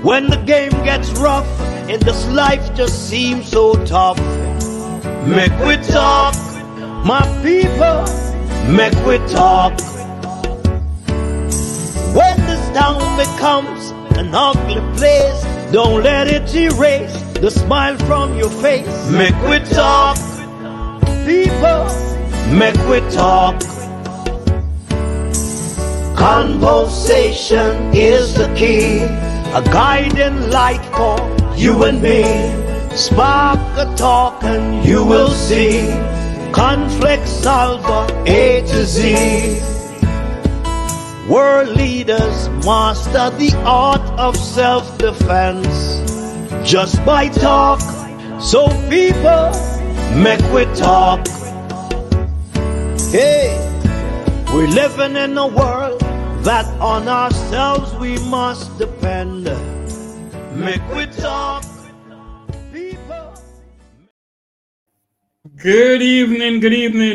When the game gets rough and this life just seems so tough, make we talk, my people, make we talk. When this town becomes an ugly place, don't let it erase the smile from your face. Make we talk, people, make we talk. Conversation is the key, a guiding light for you and me. Spark a talk and you will see. Conflict solver A to Z. World leaders master the art of self-defense just by talk. So people, make we talk. Hey, we're living in a world that on ourselves we must depend. Make we talk, people. Good evening,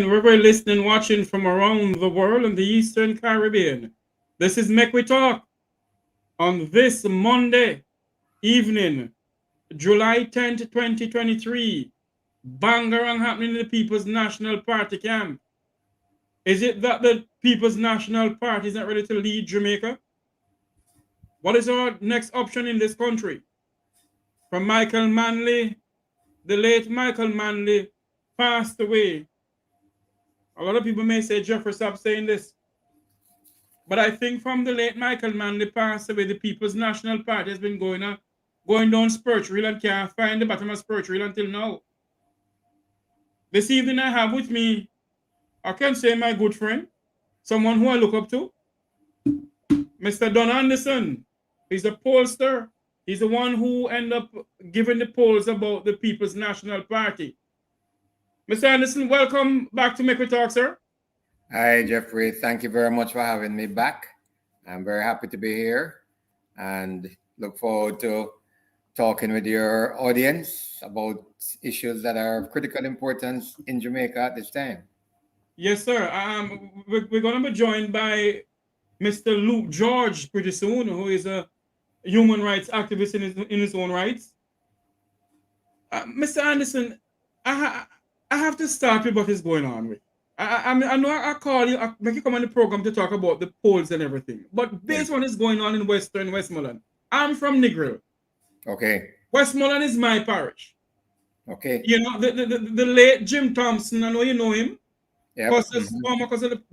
wherever you're listening, watching from around the world in the Eastern Caribbean. This is Make We Talk on this Monday evening, July 10th, 2023. Bangarang happening in the People's National Party camp. Is it that the People's National Party is not ready to lead Jamaica? What is our next option in this country? From Michael Manley, the late Michael Manley passed away. A lot of people may say, Jeffrey, stop saying this. But I think from the late Michael Manley passed away, the People's National Party has been going down spiritual and can't find the bottom of spiritual until now. This evening I have with me, I can say my good friend, someone who I look up to, Mr. Don Anderson. He's a pollster. He's the one who ended up giving the polls about the People's National Party. Mr. Anderson, welcome back to Make We Talk, sir. Hi, Jeffrey. Thank you very much for having me back. I'm very happy to be here and look forward to talking with your audience about issues that are of critical importance in Jamaica at this time. Yes, sir. We're going to be joined by Mr. Luke George pretty soon, who is a human rights activist in his own rights. Mr. Anderson, I have to start with what is going on with. I know I call you, I make you come on the program to talk about the polls and everything, but based on what is going on in Westmoreland, I'm from Negril. Okay. Westmoreland is my parish. Okay. You know, the late Jim Thompson, I know you know him. Yeah. Former late cousin of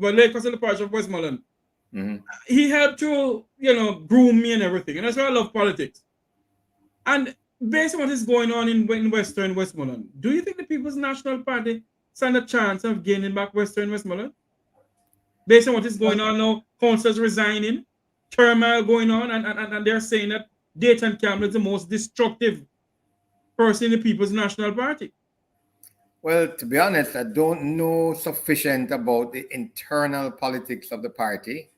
the parish of Westmoreland. Mm-hmm. He helped to, groom me and everything. And that's why I love politics. And based on what is going on in Western Westmoreland, do you think the People's National Party stand a chance of gaining back Western Westmoreland? Based on what is going on now, councillors resigning, turmoil going on, and they're saying that Dayton Campbell is the most destructive person in the People's National Party. Well, to be honest, I don't know sufficient about the internal politics of the party.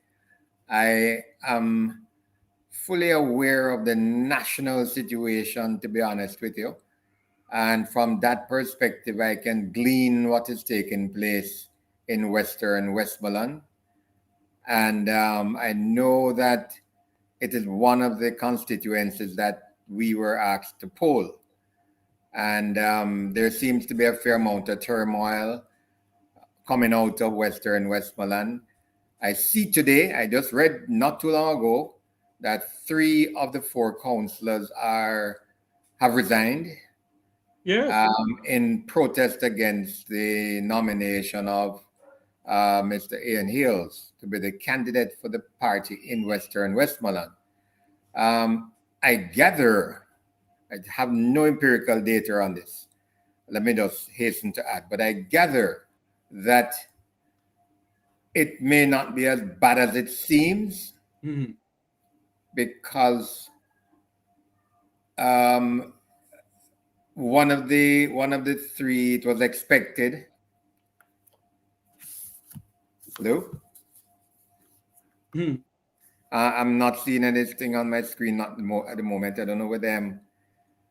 I am fully aware of the national situation, to be honest with you. And from that perspective, I can glean what is taking place in Western Westmoreland. And I know that it is one of the constituencies that we were asked to poll. And there seems to be a fair amount of turmoil coming out of Western Westmoreland. I see today, I just read not too long ago, that 3 of the 4 councillors have resigned. Yes. In protest against the nomination of Mr. Ian Hills to be the candidate for the party in Western Westmoreland. I gather, I have no empirical data on this. Let me just hasten to add, but I gather that it may not be as bad as it seems, because one of the 3, it was expected. Hello? I'm not seeing anything on my screen at the moment. I don't know whether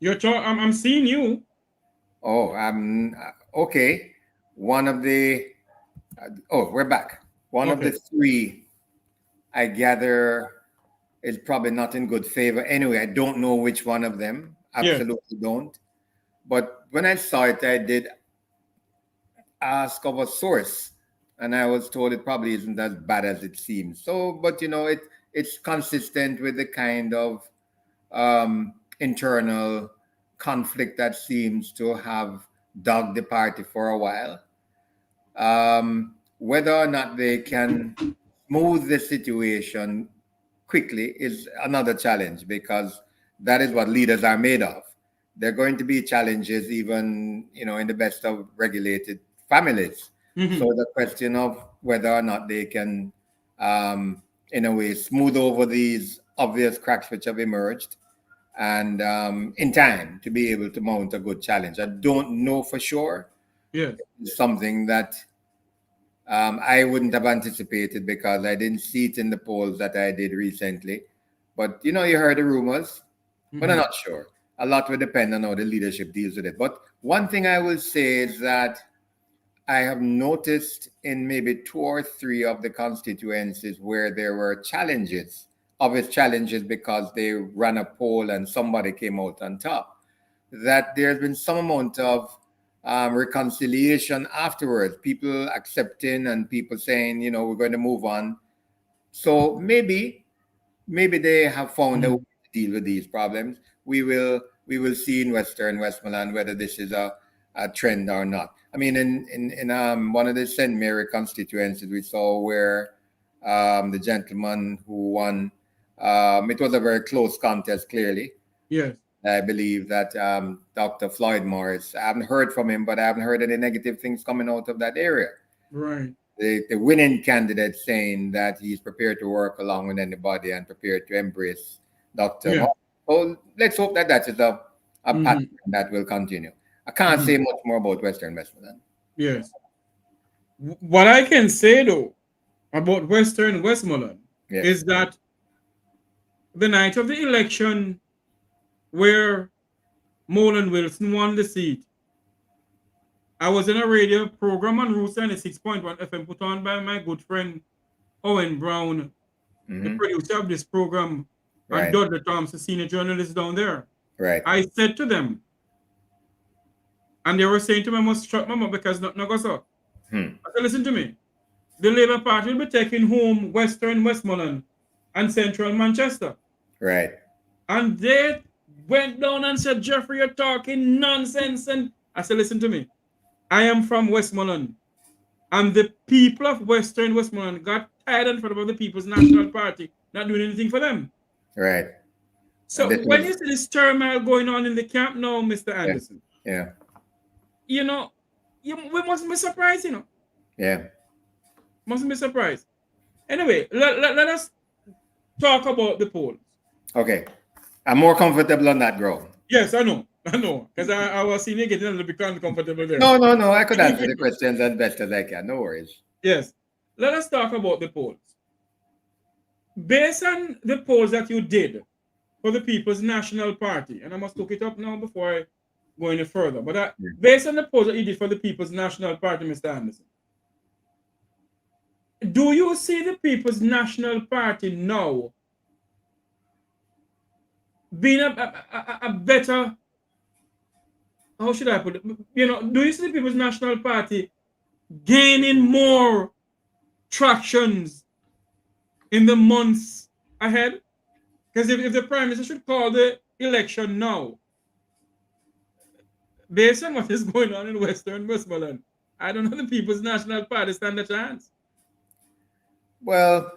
I'm seeing you. Oh, okay. One of the we're back. One of Okay. the three, I gather, is probably not in good favor. Anyway, I don't know which one of them. Yes. Absolutely don't. But when I saw it, I did ask of a source, and I was told it probably isn't as bad as it seems. So, but it's consistent with the kind of internal conflict that seems to have dogged the party for a while. Whether or not they can smooth the situation quickly is another challenge, because that is what leaders are made of. There are going to be challenges even, in the best of regulated families. So the question of whether or not they can, in a way, smooth over these obvious cracks which have emerged, and in time to be able to mount a good challenge. I don't know for sure. Yes. It's something that I wouldn't have anticipated, because I didn't see it in the polls that I did recently. But you heard the rumors, but I'm not sure. A lot will depend on how the leadership deals with it. But one thing I will say is that I have noticed in maybe two or three of the constituencies where there were challenges, obvious challenges because they ran a poll and somebody came out on top, that there's been some amount of reconciliation afterwards, people accepting and people saying, we're going to move on. So maybe they have found a way to deal with these problems. We will see in Western Westmoreland whether this is a trend or not. I mean, in one of the St. Mary constituencies, we saw where the gentleman who won, it was a very close contest, clearly. Yes. I believe that Dr. Floyd Morris, I haven't heard from him, but I haven't heard any negative things coming out of that area. Right. The winning candidate saying that he's prepared to work along with anybody and prepared to embrace Dr. Yeah. Morris. So let's hope that that is a pattern that will continue. I can't say much more about Western Westmoreland. Yes. What I can say though about Western Westmoreland Yes. is that the night of the election where Molan Wilson won the seat, I was in a radio program on Route 96.1 FM put on by my good friend Owen Brown, the producer of this program, and Right. Dudley Thompson, senior journalist down there. Right. I said to them, and they were saying to me, I must shut my mouth because nothing goes up. I said, listen to me. The Labour Party will be taking home Western Westmoreland and Central Manchester. Right. And they went down and said, Jeffrey, you're talking nonsense. And I said, listen to me. I am from Westmoreland. And the people of Western Westmoreland got tired and fed up of the People's National Party not doing anything for them. Right. So when you see this turmoil going on in the camp now, Mr. Anderson, Yeah. we mustn't be surprised, Yeah. Mustn't be surprised. Anyway, let us talk about the polls. Okay. I'm more comfortable on that ground. Yes, I know. Because I was seeing you getting a little bit uncomfortable there. No. I could answer the questions as best as I can. No worries. Yes. Let us talk about the polls. Based on the polls that you did for the People's National Party, and I must look it up now before I go any further, but based on the polls that you did for the People's National Party, Mr. Anderson, do you see the People's National Party now being a better, how should I put it? Do you see the People's National Party gaining more tractions in the months ahead? Because if the Prime Minister should call the election now, based on what is going on in Western Westmoreland, I don't know the People's National Party stand a chance. Well,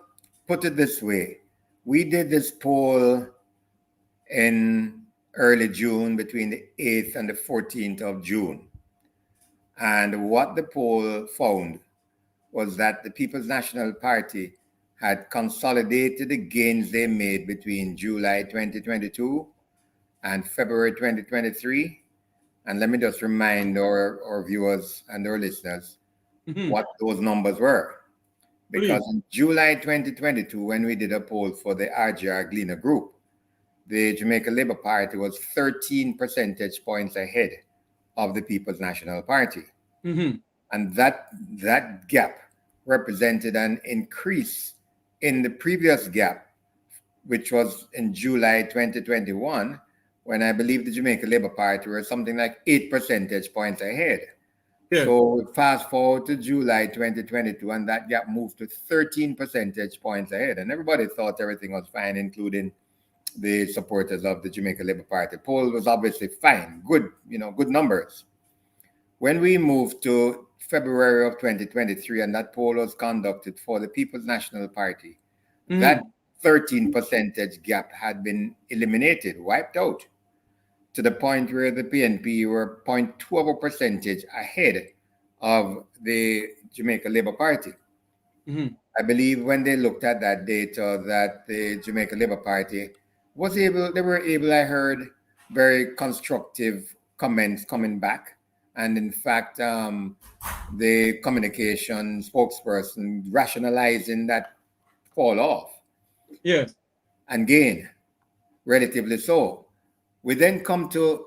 put it this way. We did this poll in early June, between the 8th and the 14th of June. And what the poll found was that the People's National Party had consolidated the gains they made between July 2022 and February 2023. And let me just remind our viewers and our listeners what those numbers were. Because in July 2022, when we did a poll for the RGR Gleaner Group, the Jamaica Labour Party was 13 percentage points ahead of the People's National Party. And that gap represented an increase in the previous gap, which was in July 2021, when I believe the Jamaica Labour Party were something like 8 percentage points ahead. Yes. So fast forward to July 2022, and that gap moved to 13 percentage points ahead. And everybody thought everything was fine, including the supporters of the Jamaica Labour Party. Poll was obviously fine, good, good numbers. When we moved to February of 2023, and that poll was conducted for the People's National Party, that 13 percentage gap had been eliminated, wiped out, to the point where the PNP were 0.2 of a percentage ahead of the Jamaica Labour Party. I believe when they looked at that data, that the Jamaica Labour Party were able, I heard very constructive comments coming back. And in fact, the communication spokesperson rationalizing that fall off. Yes. And gain, relatively so. We then come to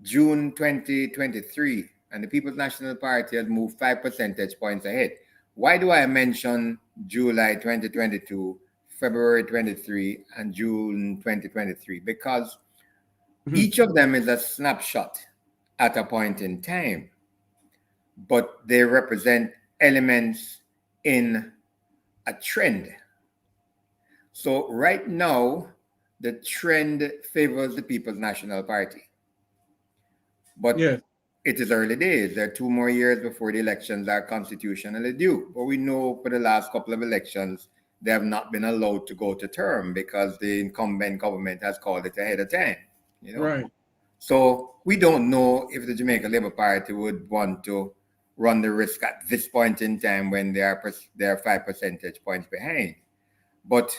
June 2023, and the People's National Party has moved 5 percentage points ahead. Why do I mention July 2022, February 23, and June 2023? Because each of them is a snapshot at a point in time, but they represent elements in a trend. So right now, the trend favors the People's National Party. But yes, it is early days. There are 2 more years before the elections are constitutionally due. But we know for the last couple of elections, they have not been allowed to go to term because the incumbent government has called it ahead of time. right. So we don't know if the Jamaica Labour Party would want to run the risk at this point in time when they are 5 percentage points behind. But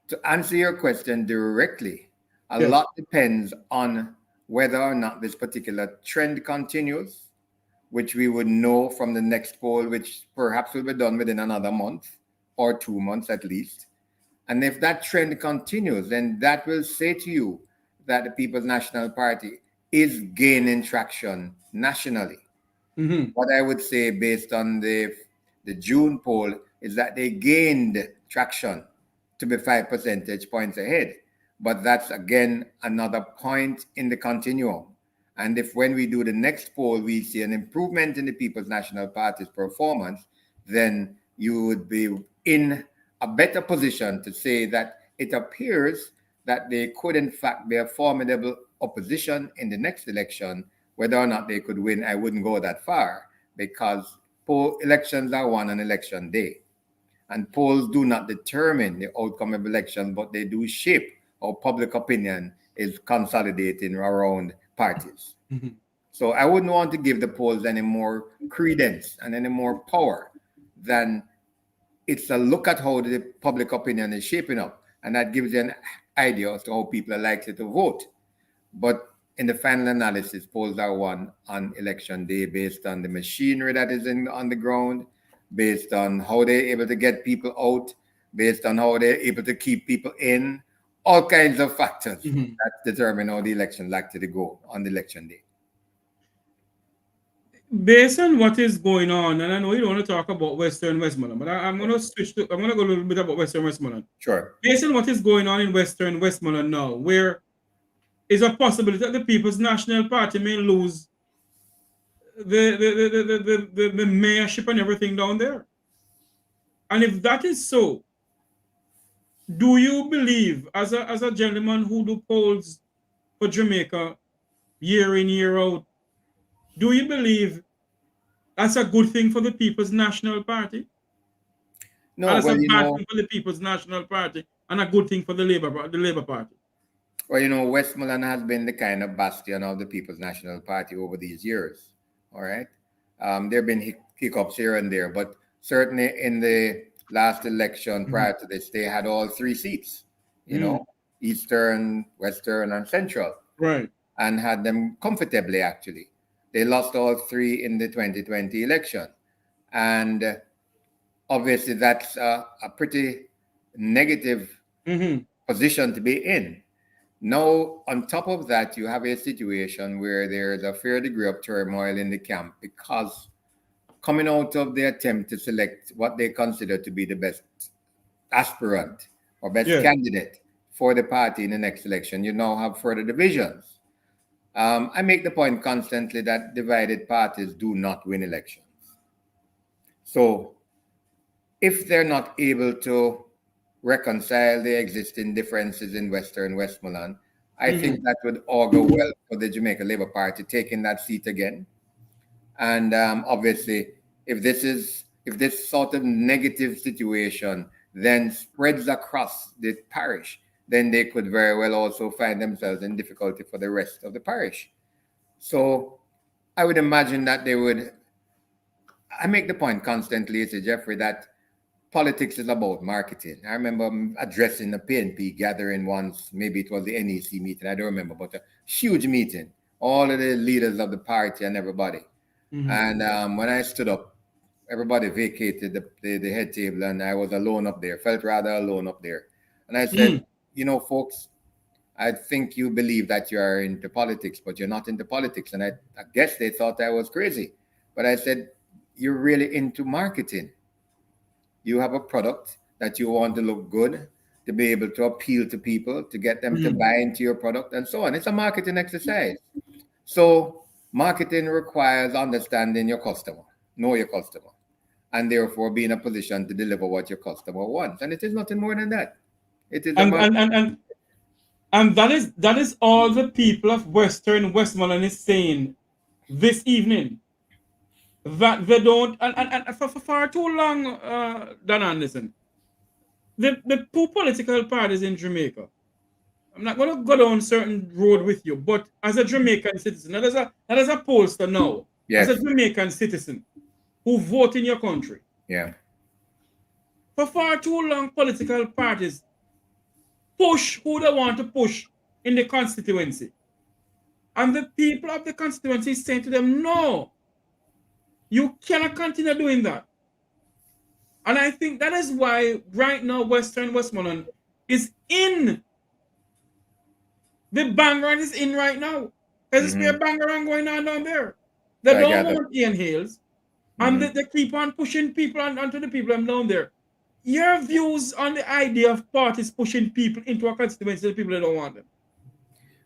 to answer your question directly, a lot depends on whether or not this particular trend continues, which we would know from the next poll, which perhaps will be done within another month or 2 months at least. And if that trend continues, then that will say to you that the People's National Party is gaining traction nationally. What I would say based on the June poll is that they gained traction to be 5 percentage points ahead. But that's, again, another point in the continuum. And if when we do the next poll, we see an improvement in the People's National Party's performance, then you would be in a better position to say that it appears that they could, in fact, be a formidable opposition in the next election. Whether or not they could win, I wouldn't go that far, because elections are won on election day. And polls do not determine the outcome of elections, but they do shape how public opinion is consolidating around parties. So I wouldn't want to give the polls any more credence and any more power than it's a look at how the public opinion is shaping up. And that gives you an idea as to how people are likely to vote. But in the final analysis, polls are won on election day based on the machinery that is on the ground, based on how they're able to get people out, based on how they're able to keep people in, all kinds of factors that determine how the election likely to go on the election day. Based on what is going on, and I know you don't want to talk about Western Westmoreland, but I'm going to I'm going to go a little bit about Western Westmoreland. Sure. Based on what is going on in Western Westmoreland now, where is a possibility that the People's National Party may lose the mayorship and everything down there. And if that is so, do you believe, as a gentleman who do polls for Jamaica year in, year out, do you believe that's a good thing for the People's National Party? No, and that's well, a bad thing for the People's National Party and a good thing for the Labour Party? Well, Westmoreland has been the kind of bastion of the People's National Party over these years. All right. There have been hiccups here and there, but certainly in the last election prior to this, they had all 3 seats, Eastern, Western, and Central. Right. And had them comfortably, actually. They lost all 3 in the 2020 election. And obviously, that's a pretty negative position to be in. Now, on top of that, you have a situation where there's a fair degree of turmoil in the camp because coming out of the attempt to select what they consider to be the best aspirant or best Yeah. candidate for the party in the next election, you now have further divisions. I make the point constantly that divided parties do not win elections. So if they're not able to reconcile the existing differences in Western Westmoreland, I think that would augur well for the Jamaica Labour Party taking that seat again. And obviously, if this sort of negative situation then spreads across the parish, then they could very well also find themselves in difficulty for the rest of the parish. So I would imagine that they would. I make the point constantly, Sir Jeffrey, that politics is about marketing. I remember addressing a PNP gathering once, maybe it was the NEC meeting, I don't remember, but a huge meeting, all of the leaders of the party and everybody. And when I stood up, everybody vacated the head table and I was alone up there, felt rather alone up there. And I said, you know, folks, I think you believe that you are into politics, but you're not into politics. And I guess they thought I was crazy. But I said, you're really into marketing. You have a product that you want to look good, to be able to appeal to people, to get them to buy into your product and so on. It's a marketing exercise. So marketing requires understanding your customer, know your customer, and therefore be in a position to deliver what your customer wants. And it is nothing more than that. It is and that is all the people of Western Westmoreland is saying this evening. That they don't, and for far too long, Dan Anderson, the two political parties in Jamaica. I'm not going to go down certain road with you, but as a Jamaican citizen, not as a pollster now, yes. as a Jamaican citizen who vote in your country. Yeah. For far too long, political parties push who they want to push in the constituency. And the people of the constituency saying to them, no, you cannot continue doing that. And I think that is why right now Western Westmoreland is in. The banger is in right now. There's a banger going on down there. They don't want Ian Hales. And they keep on pushing people onto the people down there. Your views on the idea of parties pushing people into a constituency, the people that don't want them?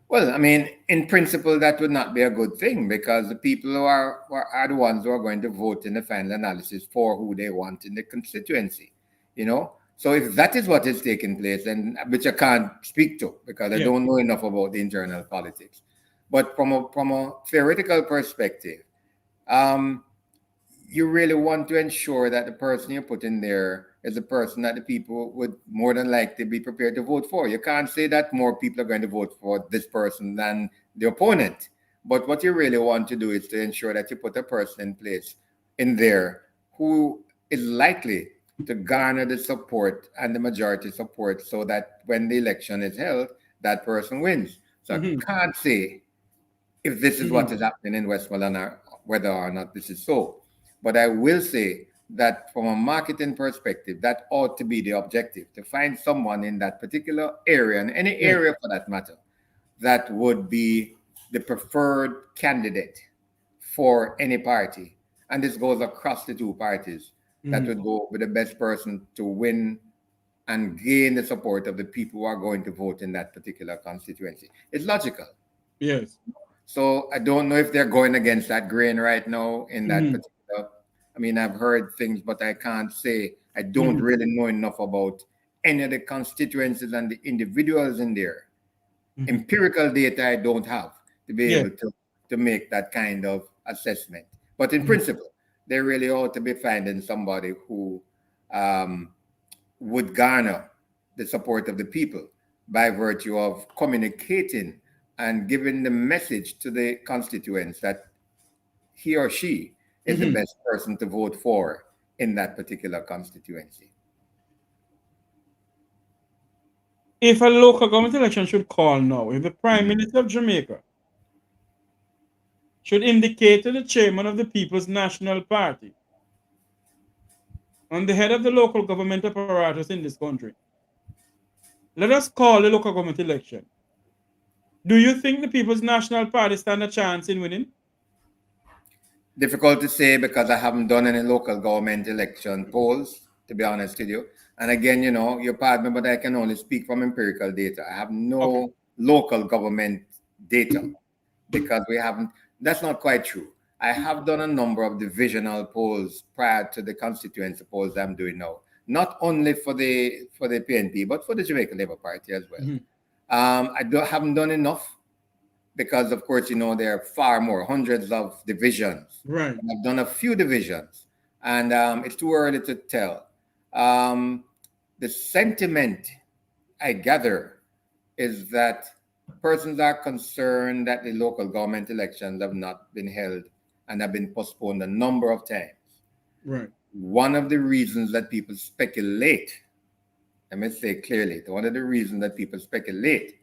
Well, I mean, in principle, that would not be a good thing because the people who are the ones who are going to vote in the final analysis for who they want in the constituency, you know? So if that is what is taking place, and which I can't speak to because I don't know enough about the internal politics, but from a theoretical perspective, you really want to ensure that the person you put in there is a person that the people would more than likely be prepared to vote for. You can't say that more people are going to vote for this person than the opponent. But what you really want to do is to ensure that you put a person in place in there who is likely to garner the support and the majority support so that when the election is held, that person wins. So I can't say if this is what is happening in Westmoreland or whether or not this is so. But I will say that from a marketing perspective, that ought to be the objective, to find someone in that particular area, and any area for that matter, that would be the preferred candidate for any party. And this goes across the two parties. That would go with the best person to win and gain the support of the people who are going to vote in that particular constituency. It's logical. Yes. So I don't know if they're going against that grain right now in that particular. I mean, I've heard things, but I can't say. I don't really know enough about any of the constituencies and the individuals in there. Empirical data I don't have to be able to make that kind of assessment. But in principle, they really ought to be finding somebody who would garner the support of the people by virtue of communicating and giving the message to the constituents that he or she is the best person to vote for in that particular constituency. If a local government election should call now, if the Prime Minister of Jamaica should indicate to the chairman of the People's National Party and the head of the local government apparatus in this country, let us call the local government election. Do you think the People's National Party stand a chance in winning? Difficult to say because I haven't done any local government election polls, to be honest with you. And again, you're pardon me, but I can only speak from empirical data. I have Okay. no local government data because we haven't. That's not quite true. I have done a number of divisional polls prior to the constituency polls I'm doing now, not only for the PNP but for the Jamaican Labour Party as well. Mhm. Haven't done enough because, of course, there are far more, hundreds of divisions. Right. And I've done a few divisions, and it's too early to tell. The sentiment I gather is that persons are concerned that the local government elections have not been held and have been postponed a number of times. Right. One of the reasons that people speculate, let me say clearly, one of the reasons that people speculate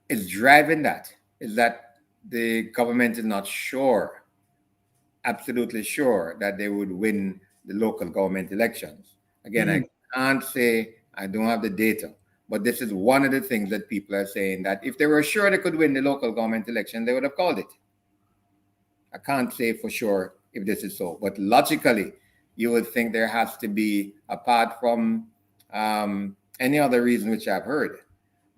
is driving that is that the government is not sure, absolutely sure, that they would win the local government elections. Again, I can't say, I don't have the data, but this is one of the things that people are saying, that if they were sure they could win the local government election, they would have called it. I can't say for sure if this is so, but logically, you would think there has to be, apart from any other reason which I've heard,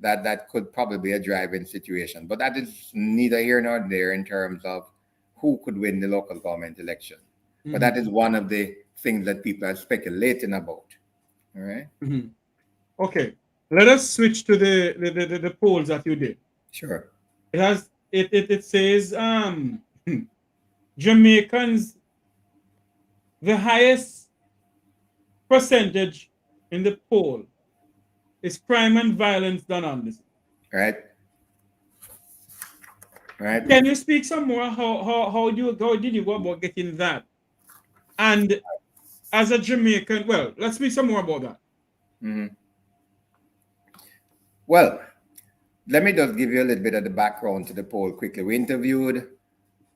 that could probably be a driving situation. But that is neither here nor there in terms of who could win the local government election. But that is one of the things that people are speculating about. All right? Okay. Let us switch to the polls that you did. Sure. It says Jamaicans, the highest percentage in the poll is crime and violence done on this. Right. Right. Can you speak some more? How did you go about getting that? And as a Jamaican, well, let's speak some more about that. Well, let me just give you a little bit of the background to the poll quickly. We interviewed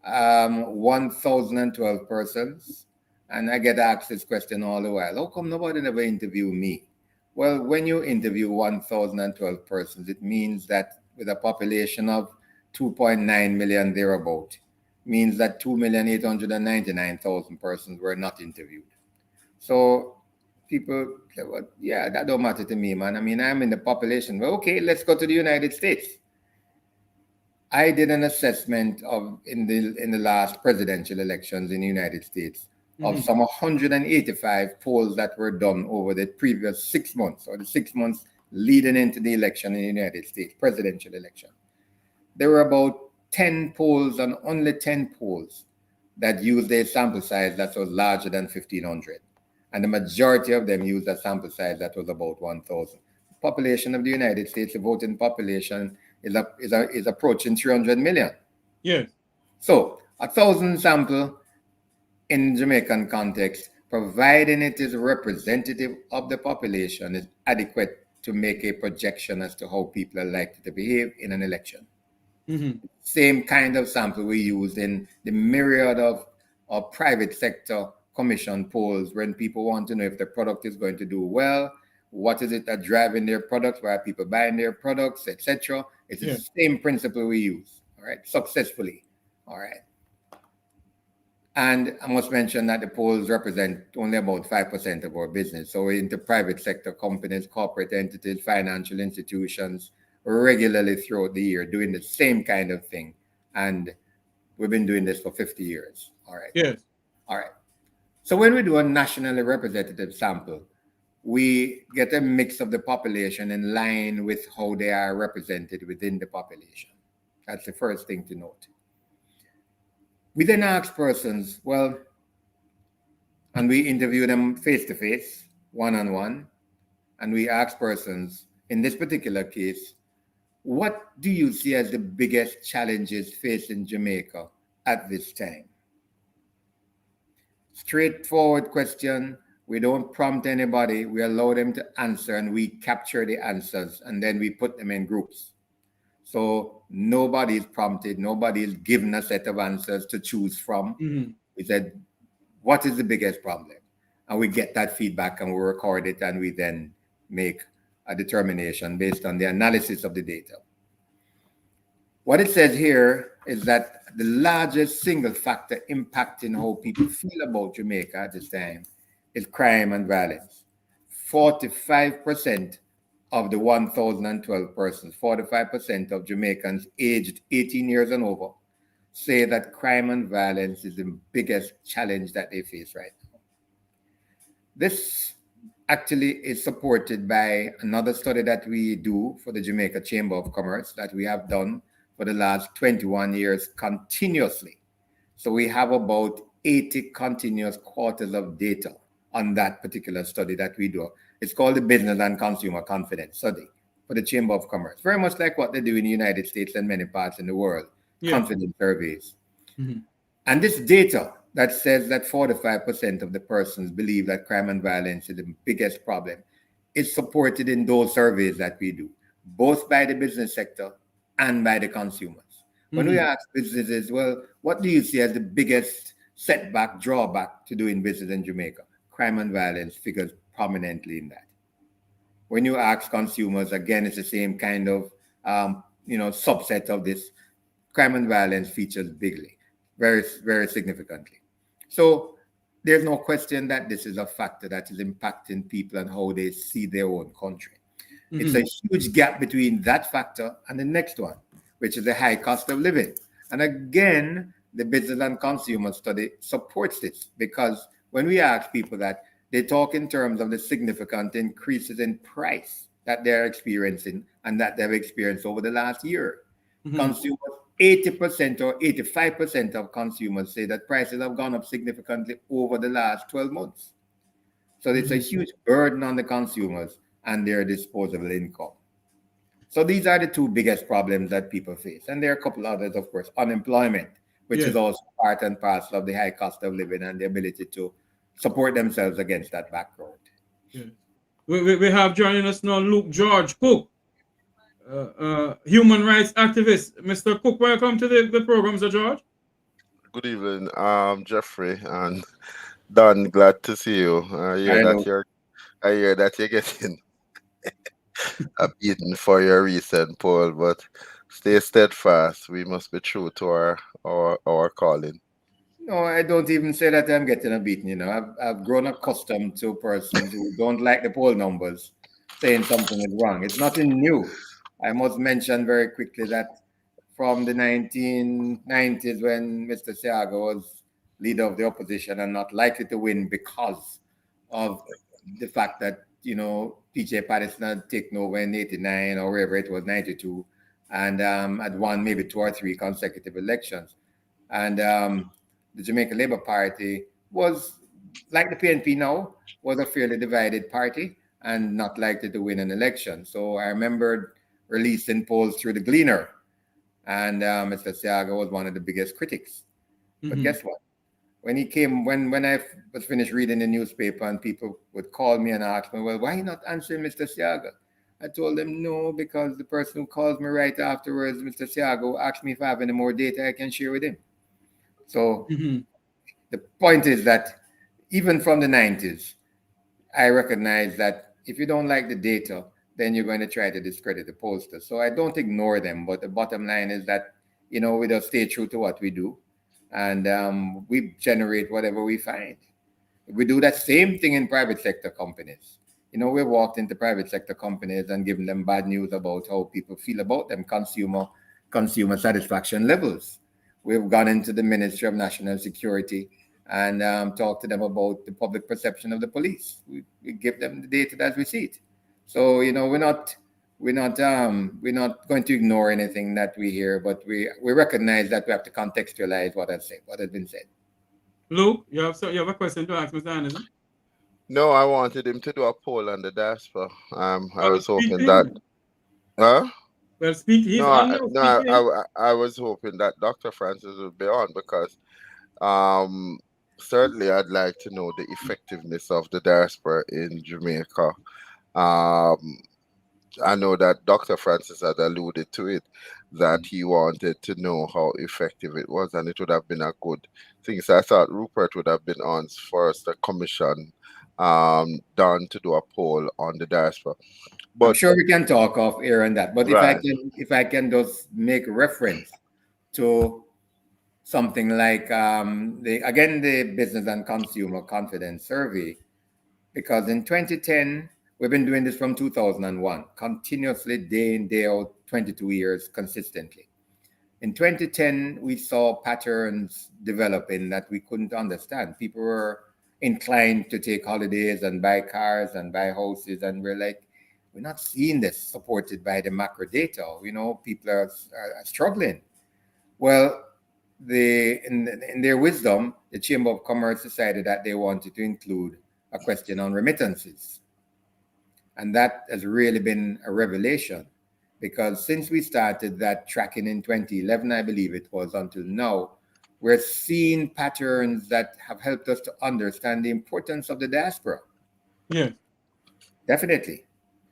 1,012 persons, and I get asked this question all the while. How come nobody ever interviewed me? Well, when you interview 1,012 persons, it means that with a population of 2.9 million thereabout, means that 2,899,000 persons were not interviewed. So people say, well, yeah, that don't matter to me, man. I mean, I'm in the population. Well, okay, let's go to the United States. I did an assessment of in the last presidential elections in the United States of some 185 polls that were done over the previous 6 months, or the 6 months leading into the election in the United States, presidential election. There were about 10 polls, and only 10 polls that used a sample size that was larger than 1,500. And the majority of them used a sample size that was about 1,000. Population of the United States, the voting population is approaching 300 million. Yes. So 1,000 sample in Jamaican context, providing it is representative of the population, is adequate to make a projection as to how people are likely to behave in an election. Same kind of sample we use in the myriad of private sector commission polls when people want to know if the product is going to do well, what is it that driving their products, why are people buying their products, etc. It's the same principle we use, all right, successfully, all right. And I must mention that the polls represent only about 5% of our business. So we're into private sector companies, corporate entities, financial institutions, regularly throughout the year doing the same kind of thing. And we've been doing this for 50 years, all right. Yes. All right. So when we do a nationally representative sample, we get a mix of the population in line with how they are represented within the population. That's the first thing to note. We then ask persons, well, and we interview them face-to-face, one-on-one, and we ask persons, in this particular case, what do you see as the biggest challenges facing Jamaica at this time? Straightforward question. We don't prompt anybody. We allow them to answer, and we capture the answers, and then we put them in groups. So nobody is prompted. Nobody is given a set of answers to choose from. We said, what is the biggest problem? And we get that feedback, and we record it, and we then make a determination based on the analysis of the data. What it says here is that the largest single factor impacting how people feel about Jamaica at this time is crime and violence. 45% of the 1,012 persons, 45% of Jamaicans aged 18 years and over say that crime and violence is the biggest challenge that they face right now. This actually is supported by another study that we do for the Jamaica Chamber of Commerce that we have done for the last 21 years continuously. So we have about 80 continuous quarters of data on that particular study that we do. It's called the Business and Consumer Confidence Study for the Chamber of Commerce. Very much like what they do in the United States and many parts in the world, confidence surveys. Mm-hmm. And this data that says that 45% of the persons believe that crime and violence is the biggest problem is supported in those surveys that we do, both by the business sector and by the consumers. When we ask businesses, well, what do you see as the biggest setback, drawback to doing business in Jamaica? Crime and violence figures prominently in that. When you ask consumers, again, it's the same kind of subset of this. Crime and violence features bigly, very, very significantly. So there's no question that this is a factor that is impacting people and how they see their own country. It's a huge gap between that factor and the next one, which is the high cost of living. And again, the Business and Consumer Study supports this, because when we ask people that, they talk in terms of the significant increases in price that they're experiencing and that they've experienced over the last year. Consumers, 80% or 85% of consumers say that prices have gone up significantly over the last 12 months. So it's a huge burden on the consumers and their disposable income. So these are the two biggest problems that people face. And there are a couple others, of course. Unemployment, which is also part and parcel of the high cost of living and the ability to support themselves against that background. We have joining us now Luke George Cooke, human rights activist. Mr. Cooke, welcome to the program, Sir George. Good evening, Jeffrey and Don. Glad to see you. I hear that you're getting a beating for your recent poll, but stay steadfast. We must be true to our calling. No, I don't even say that I'm getting a beating. I've grown accustomed to persons who don't like the poll numbers saying something is wrong. It's nothing new. I must mention very quickly that from the 1990s, when Mr. Seaga was leader of the opposition and not likely to win because of the fact that, PJ Patterson had taken over in 89 or wherever it was, 92, and had won maybe 2 or 3 consecutive elections. And the Jamaica Labour Party was, like the PNP now, was a fairly divided party and not likely to win an election. So I remember releasing polls through the Gleaner, and Mr. Seaga was one of the biggest critics. But guess what? When he came, when I was finished reading the newspaper and people would call me and ask me, well, why are you not answering Mr. Seaga? I told them no, because the person who calls me right afterwards, Mr. Seaga, asked me if I have any more data I can share with him. So the point is that even from the 90s, I recognize that if you don't like the data, then you're going to try to discredit the pollster. So I don't ignore them, but the bottom line is that, we just stay true to what we do, and we generate whatever we find. We do that same thing in private sector companies. We've walked into private sector companies and given them bad news about how people feel about them, consumer satisfaction levels. We've gone into the Ministry of National Security and talked to them about the public perception of the police. We give them the data as we see it. So we're not going to ignore anything that we hear, but we recognize that we have to contextualize what has been said. Luke, you have a question to ask Mr. Anderson? No, I wanted him to do a poll on the diaspora. I was hoping that. Huh? Well, speak. He's on now. No, I was hoping that Dr. Francis would be on, because certainly I'd like to know the effectiveness of the diaspora in Jamaica. I know that Dr. Francis had alluded to it, that he wanted to know how effective it was, and it would have been a good thing. So I thought Rupert would have been on first, a commission done to do a poll on the diaspora. But I'm sure we can talk off air on that. But if I can just make reference to something like the Business and Consumer Confidence Survey, because in 2010, we've been doing this from 2001, continuously day in, day out, 22 years consistently. In 2010, we saw patterns developing that we couldn't understand. People were inclined to take holidays and buy cars and buy houses, and we're like, we're not seeing this supported by the macro data. People are struggling. Well, in their wisdom, the Chamber of Commerce decided that they wanted to include a question on remittances. And that has really been a revelation, because since we started that tracking in 2011, I believe it was, until now, we're seeing patterns that have helped us to understand the importance of the diaspora. Yeah. Definitely.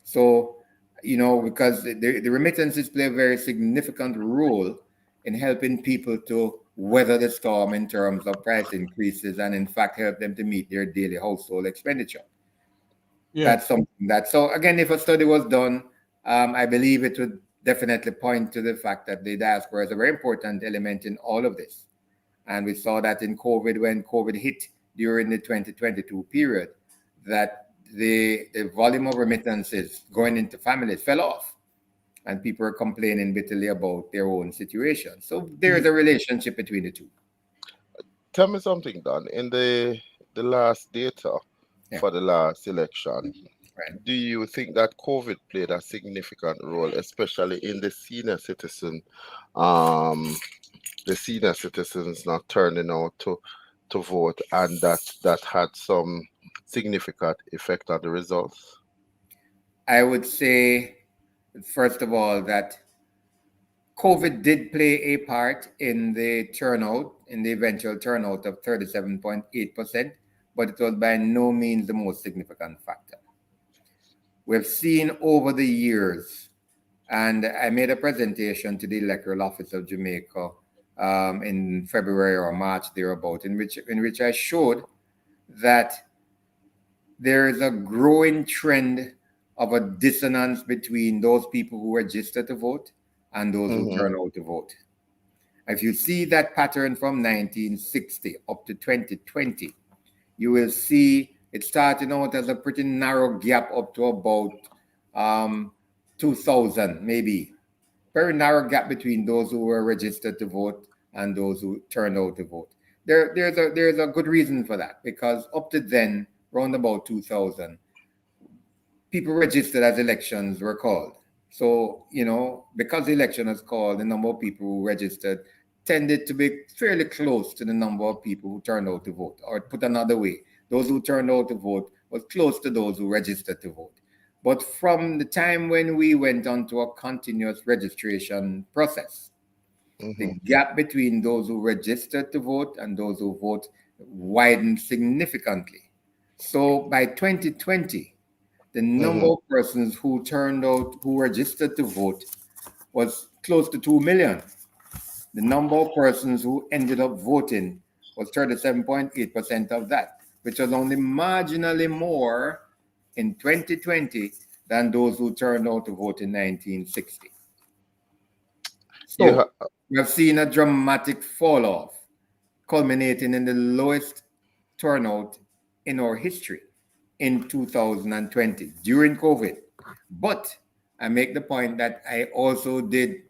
So, because the remittances play a very significant role in helping people to weather the storm in terms of price increases, and in fact help them to meet their daily household expenditure. Yeah. That's something so again, if a study was done, I believe it would definitely point to the fact that the diaspora is a very important element in all of this. And we saw that in COVID, when COVID hit during the 2022 period, that the volume of remittances going into families fell off, and people are complaining bitterly about their own situation. So there is a relationship between the two. Tell me something, Don. In the last data for the last election, Right. do you think that COVID played a significant role, especially in the senior citizens not turning out to vote, and that had some significant effect on the results? I would say, first of all, that COVID did play a part in the turnout, in the eventual turnout of 37.8%, but it was by no means the most significant factor. We've seen over the years, and I made a presentation to the Electoral Office of Jamaica in February or March thereabout, in which I showed that there is a growing trend of a dissonance between those people who register to vote and those who turn out to vote. If you see that pattern from 1960 up to 2020, you will see it starting out as a pretty narrow gap up to about 2000, maybe. Very narrow gap between those who were registered to vote and those who turned out to vote. There's a good reason for that, because up to then, around about 2000, people registered as elections were called. So, because the election was called, the number of people who registered tended to be fairly close to the number of people who turned out to vote. Or put another way, those who turned out to vote was close to those who registered to vote. But from the time when we went on to a continuous registration process, the gap between those who registered to vote and those who vote widened significantly. So by 2020, the number of persons who registered to vote was close to 2 million. The number of persons who ended up voting was 37.8% of that, which was only marginally more in 2020 than those who turned out to vote in 1960. So we have seen a dramatic fall off, culminating in the lowest turnout in our history in 2020 during COVID. But I make the point that I also did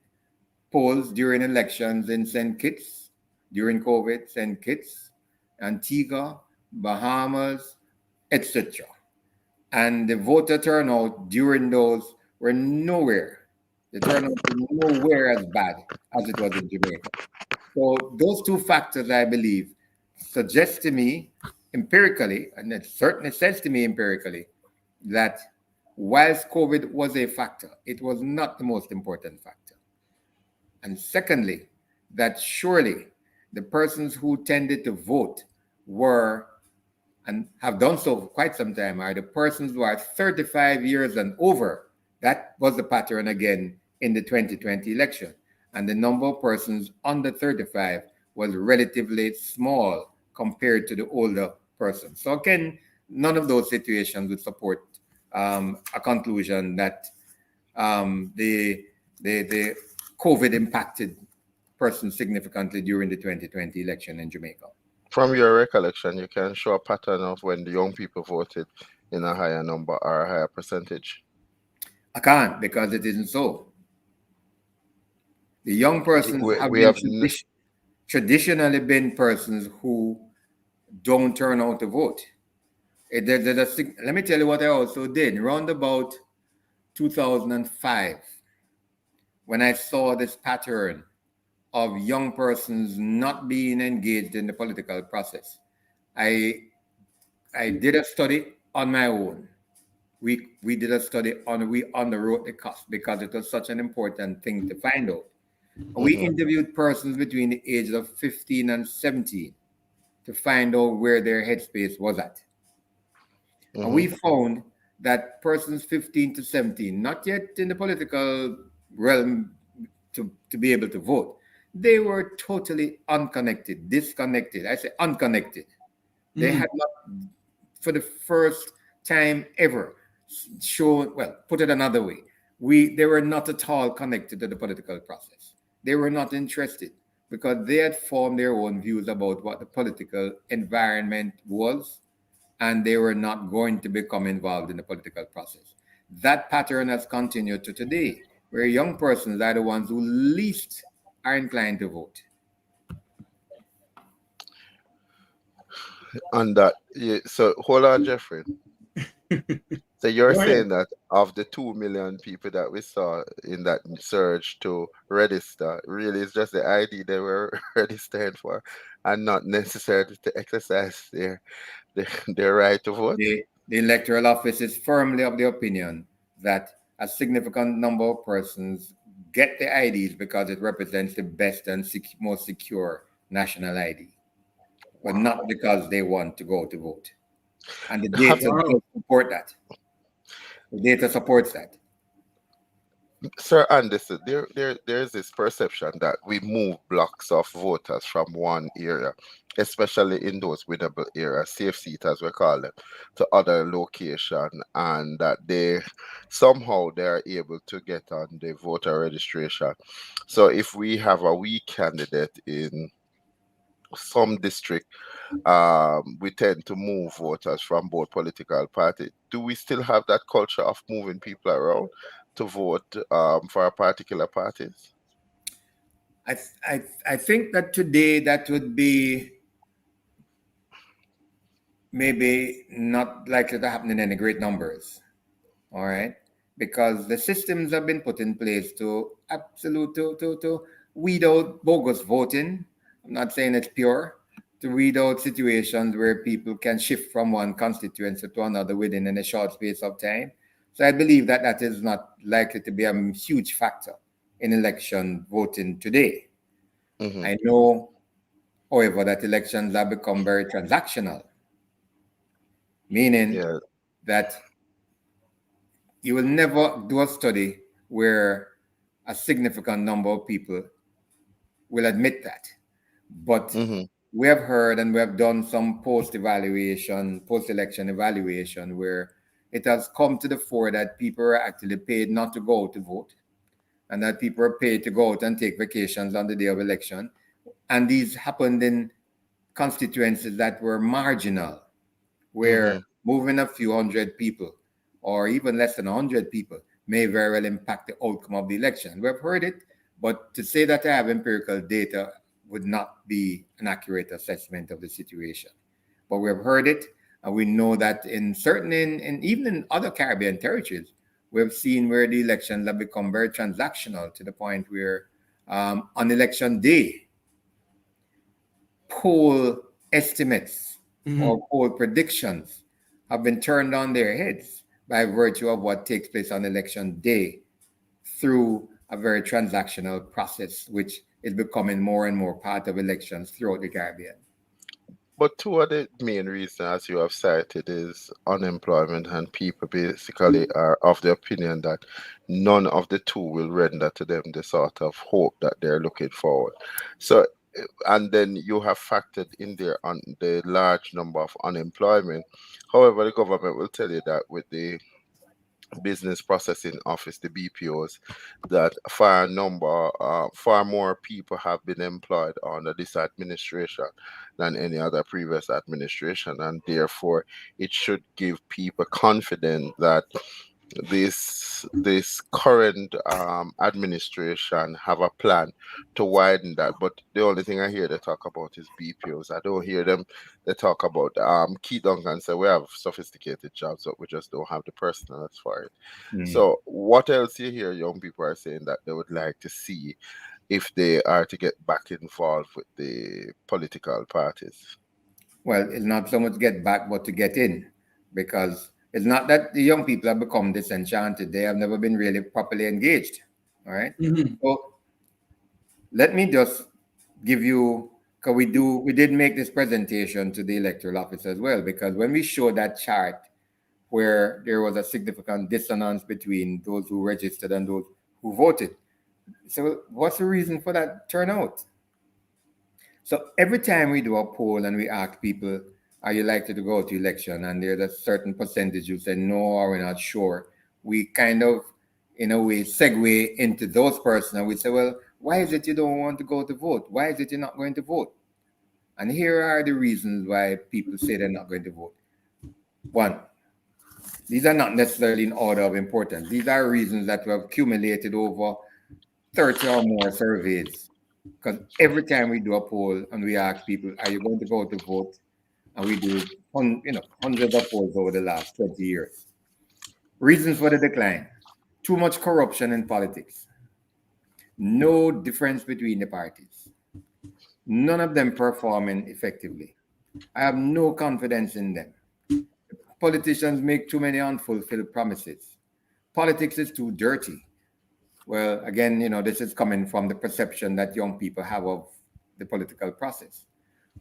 polls during elections in St. Kitts, during COVID, St. Kitts, Antigua, Bahamas, etc. And the voter turnout during those were nowhere. The turnout was nowhere as bad as it was in Jamaica. So those two factors, I believe, suggest to me empirically, and it certainly says to me empirically, that whilst COVID was a factor, it was not the most important factor. And secondly, that surely the persons who tended to vote were, and have done so for quite some time, are the persons who are 35 years and over. That was the pattern again in the 2020 election. And the number of persons under 35 was relatively small compared to the older persons. So again, none of those situations would support a conclusion that the COVID impacted persons significantly during the 2020 election in Jamaica. From your recollection, you can show a pattern of when the young people voted in a higher number or a higher percentage. I can't because it isn't so. The young persons have We been have traditionally been persons who don't turn out to vote. Let me tell you what I also did. Round about 2005, when I saw this pattern of young persons not being engaged in the political process, I did a study on my own. We did a study on we underwrote the cost because it was such an important thing to find out. We interviewed persons between the ages of 15 and 17 to find out where their headspace was at. And we found that persons 15 to 17, not yet in the political realm to be able to vote, they were totally unconnected, disconnected. I say unconnected. They had not, for the first time ever, shown, well, put it another way, they were not at all connected to the political process. They were not interested because they had formed their own views about what the political environment was, and they were not going to become involved in the political process. That pattern has continued to today, where young persons are the ones who least are inclined to vote. On that, so hold on, Jeffrey. So you're Go ahead. saying that of the 2 million people that we saw in that surge to register, really it's just the ID they were registering for and not necessarily to exercise their right to vote? The electoral office is firmly of the opinion that a significant number of persons get the IDs because it represents the best and most secure national ID, but not because they want to go to vote. And the data does support that. The data supports that. Sir Anderson, there's this perception that we move blocks of voters from one area, especially in those winnable areas, safe seat as we call them, to other location, and that they are able to get on the voter registration. So if we have a weak candidate in some district, we tend to move voters from both political parties. Do we still have that culture of moving people around to vote for a particular parties? I think that today that would be maybe not likely to happen in any great numbers. All right. Because the systems have been put in place to weed out bogus voting. I'm not saying it's pure, to weed out situations where people can shift from one constituency to another within a short space of time. So I believe that that is not likely to be a huge factor in election voting today. I know, however, that elections have become very transactional, meaning that you will never do a study where a significant number of people will admit that. But we have heard and we have done some post-election evaluation, where it has come to the fore that people are actually paid not to go out to vote, and that people are paid to go out and take vacations on the day of election. And these happened in constituencies that were marginal, where moving a few hundred people or even less than 100 people may very well impact the outcome of the election. We've heard it, but to say that I have empirical data would not be an accurate assessment of the situation. But we've heard it, and we know that in certain, in even in other Caribbean territories, we've seen where the elections have become very transactional to the point where on election day, poll estimates or poll predictions have been turned on their heads by virtue of what takes place on election day through a very transactional process, which is becoming more and more part of elections throughout the Caribbean. But two of the main reasons, as you have cited, is unemployment, and people basically are of the opinion that none of the two will render to them the sort of hope that they're looking forward. So, and then you have factored in there on the large number of unemployment. However, the government will tell you that with the business processing office, the BPOs, that far more people have been employed under this administration than any other previous administration, and therefore it should give people confidence that this current administration have a plan to widen that. But the only thing I hear they talk about is BPOs. I don't hear them they talk about Keith Duncan say we have sophisticated jobs, but we just don't have the personnel for it. So what else you hear young people are saying that they would like to see if they are to get back involved with the political parties? Well, it's not so much get back, but to get in, because it's not that the young people have become disenchanted. They have never been really properly engaged. All right. Mhm. So let me just give you, because we did make this presentation to the electoral office as well, because when we showed that chart where there was a significant dissonance between those who registered and those who voted. So what's the reason for that turnout? So every time we do a poll and we ask people, are you likely to go to election? And there's a certain percentage who say no or we're not sure. We kind of, in a way, segue into those persons and we say, well, why is it you don't want to go to vote? Why is it you're not going to vote? And here are the reasons why people say they're not going to vote. One, these are not necessarily in order of importance. These are reasons that we have accumulated over 30 or more surveys. Because every time we do a poll and we ask people, are you going to go to vote? And we do hundreds of polls over the last 20 years. Reasons for the decline: too much corruption in politics, no difference between the parties, none of them performing effectively. I have no confidence in them. Politicians make too many unfulfilled promises. Politics is too dirty. Well, again, this is coming from the perception that young people have of the political process.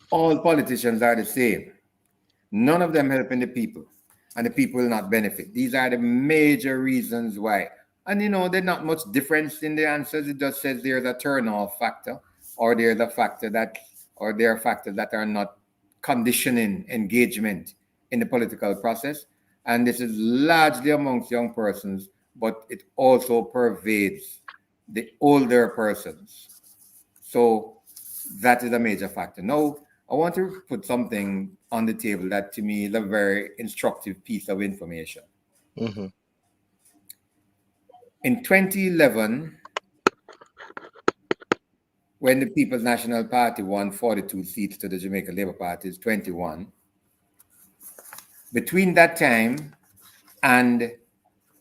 All politicians are the same. None of them helping the people, and the people will not benefit. These are the major reasons why. And there's not much difference in the answers. It just says there's a turnoff factor, or there's a factor that, or there are factors that are not conditioning engagement in the political process. And this is largely amongst young persons, but it also pervades the older persons. So that is a major factor. Now, I want to put something on the table that to me is a very instructive piece of information. Mm-hmm. In 2011, when the People's National Party won 42 seats to the Jamaica Labour Party's 21, between that time and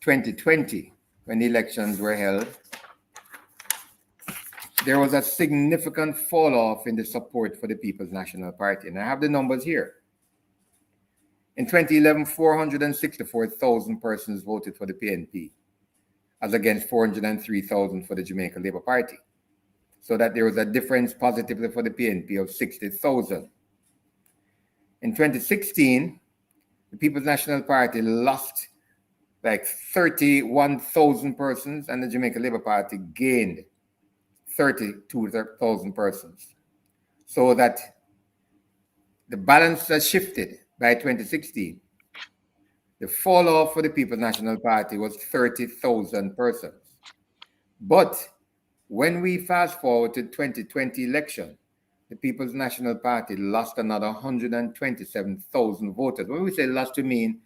2020, when the elections were held, there was a significant fall off in the support for the People's National Party. And I have the numbers here. In 2011, 464,000 persons voted for the PNP, as against 403,000 for the Jamaica Labour Party. So that there was a difference positively for the PNP of 60,000. In 2016, the People's National Party lost like 31,000 persons, and the Jamaica Labour Party gained 32,000 persons. So that the balance has shifted by 2016. The fall off for the People's National Party was 30,000 persons. But when we fast forward to 2020 election, the People's National Party lost another 127,000 voters. When we say lost, we mean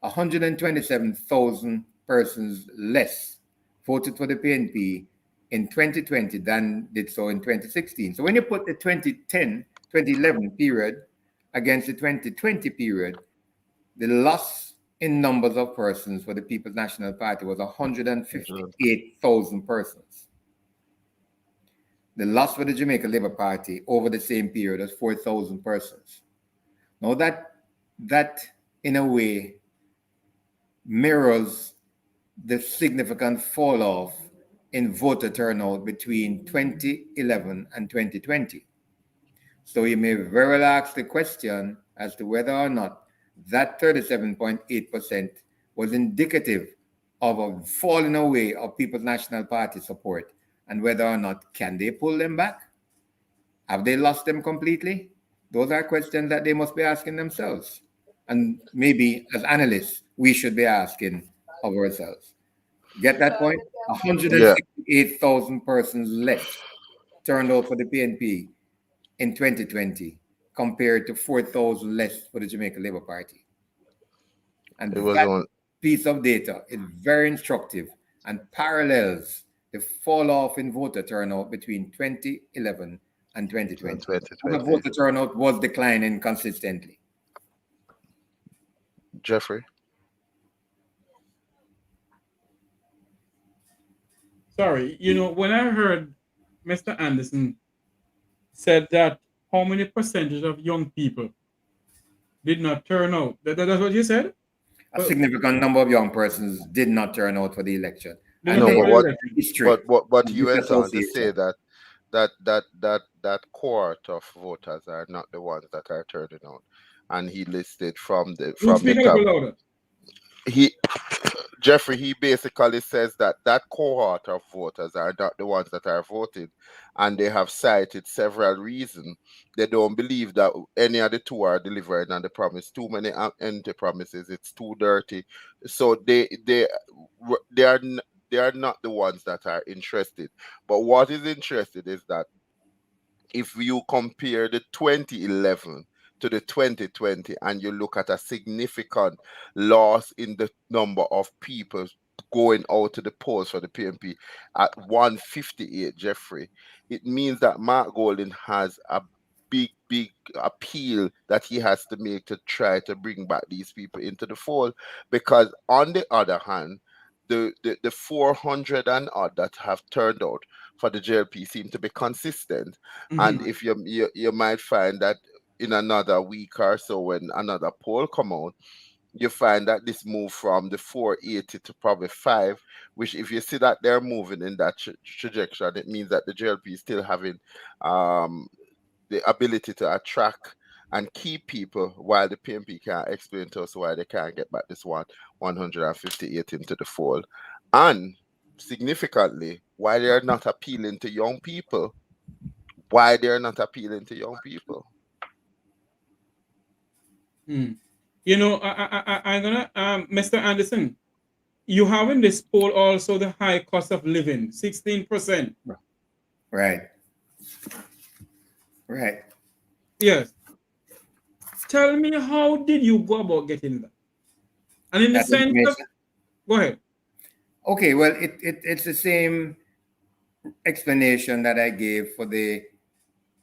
127,000 persons less voted for the PNP in 2020 than did so in 2016. So when you put the 2011 period against the 2020 period, the loss in numbers of persons for the People's National Party was 158,000 persons. The loss for the Jamaica Labour Party over the same period was 4,000 persons. Now that in a way mirrors the significant fall off in voter turnout between 2011 and 2020. So you may very well ask the question as to whether or not that 37.8% was indicative of a falling away of People's National Party support, and whether or not can they pull them back? Have they lost them completely? Those are questions that they must be asking themselves. And maybe as analysts, we should be asking of ourselves. Get that point? Yeah, 168,000 persons less turned out for the PNP in 2020 compared to 4,000 less for the Jamaica Labour Party. And it was that on piece of data is very instructive and parallels the fall off in voter turnout between 2011 and 2020. And the 2020. voter turnout was declining consistently. Jeffrey. Sorry, when I heard Mr. Anderson said that how many percentage of young people did not turn out. That's what you said? A significant number of young persons did not turn out for the election. Did And not No, turn the out but for the what election. history but of he this went on to say association. that cohort of voters are not the ones that are turning out, and he listed from the Would from the speak a top. little louder. He Jeffrey, he basically says that that cohort of voters are not the ones that are voting, and they have cited several reasons. They don't believe that any of the two are delivering on the promise. Too many empty promises. It's too dirty. So they are they are not the ones that are interested. But what is interested is that if you compare the 2011 to the 2020 and you look at a significant loss in the number of people going out to the polls for the PNP at 158, Jeffrey, it means that Mark Golden has a big appeal that he has to make to try to bring back these people into the fold. Because on the other hand, the 400 and odd that have turned out for the JLP seem to be consistent. And if you might find that in another week or so, when another poll come out, you find that this move from the 480 to probably 5, which if you see that they're moving in that trajectory, it means that the JLP is still having um, the ability to attract and keep people, while the PNP can't explain to us why they can't get back this 158 into the fold. And significantly, why they're not appealing to young people. Why they're not appealing to young people. I'm gonna Mr. Anderson, you have in this poll also the high cost of living, 16%. Right. Right. Yes. Tell me, how did you go about getting that? And in the That sense of, information. go ahead. Okay, well, it's the same explanation that I gave for the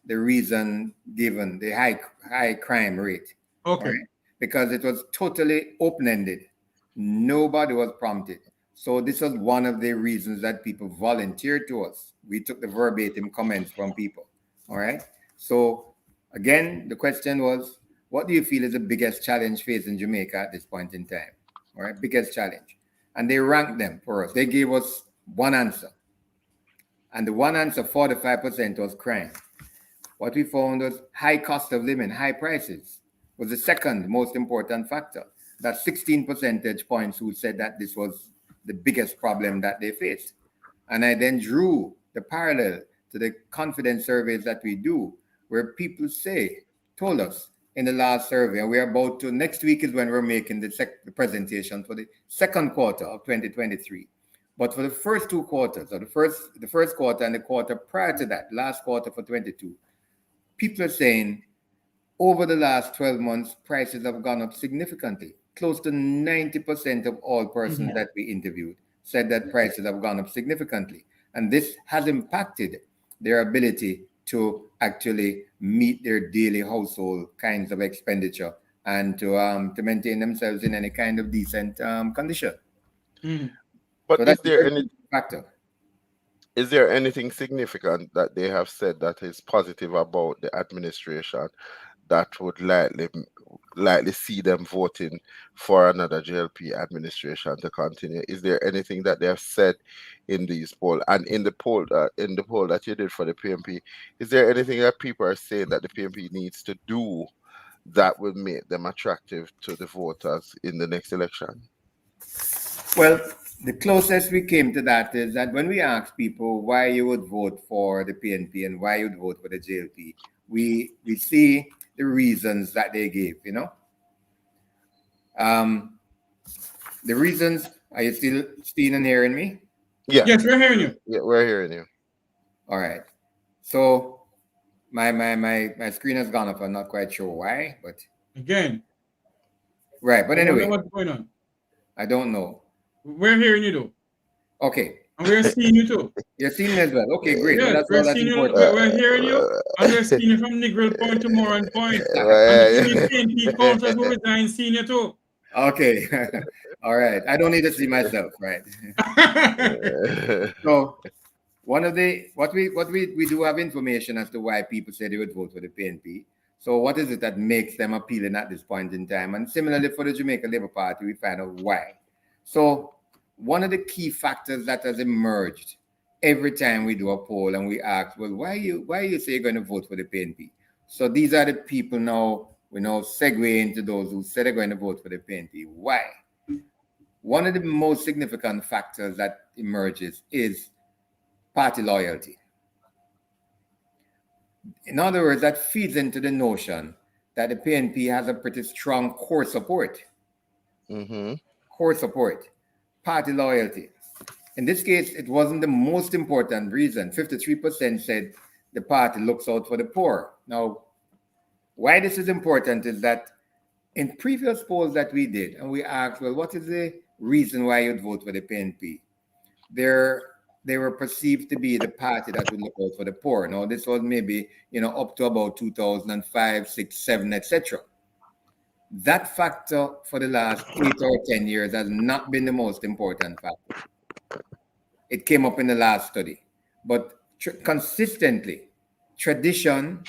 reason given, the high crime rate. Okay. Right? Because it was totally open-ended. Nobody was prompted. So this was one of the reasons that people volunteered to us. We took the verbatim comments from people. All right. So again, the question was, what do you feel is the biggest challenge facing Jamaica at this point in time? All right, biggest challenge. And they ranked them for us. They gave us one answer. And the one answer, 45%, was crime. What we found was high cost of living, high prices was the second most important factor. That 16 percentage points who said that this was the biggest problem that they faced. And I then drew the parallel to the confidence surveys that we do, where people told us in the last survey, and we're about to, next week is when we're making the presentation for the second quarter of 2023. But for the first two quarters, or the first quarter and the quarter prior to that, last quarter for 22, people are saying over the last 12 months, prices have gone up significantly. Close to 90% of all persons that we interviewed said that prices have gone up significantly. And this has impacted their ability to actually meet their daily household kinds of expenditure and to maintain themselves in any kind of decent condition. But So is that's a there very any big factor. is there anything significant that they have said that is positive about the administration that would likely see them voting for another JLP administration to continue? Is there anything that they have said in these poll and in the poll that you did for the PMP? Is there anything that people are saying that the PMP needs to do that will make them attractive to the voters in the next election? Well, the closest we came to that is that when we asked people why you would vote for the PNP and why you'd vote for the JLP, we see the reasons that they gave, The reasons, Are you still seeing and hearing me? Yeah, Yes, we're hearing you. yeah, we're hearing you. All right. So my screen has gone up. I'm not quite sure why, but Again, right. But I wonder anyway, what's going on. I don't know. We're hearing you though. Okay. And we're seeing you too. You're seeing me as well. Okay, great. Well, Yes, that's we're all that's seeing you. important. We're hearing you, and we're seeing you from Negril Point to Moran Point, and the Well, PNP councillors who resign seeing you too. Okay. All right. I don't need to see myself, right? So one of the we do have information as to why people say they would vote for the PNP. So what is it that makes them appealing at this point in time? And similarly for the Jamaica Labour Party, we find out why. So one of the key factors that has emerged every time we do a poll and we ask, well, why you say you're going to vote for the PNP? So these are the people now, we now segue into those who say they're going to vote for the PNP. Why? One of the most significant factors that emerges is party loyalty. In other words, that feeds into the notion that the PNP has a pretty strong core support. Core support, party loyalty. In this case, it wasn't the most important reason. 53% said the party looks out for the poor. Now, why this is important is that in previous polls that we did, and we asked, well, what is the reason why you'd vote for the PNP? They were perceived to be the party that would look out for the poor. Now, this was maybe, up to about 2005, 6, 7, etc. That factor for the last 8 or 10 years has not been the most important factor. It came up in the last study. But consistently, tradition,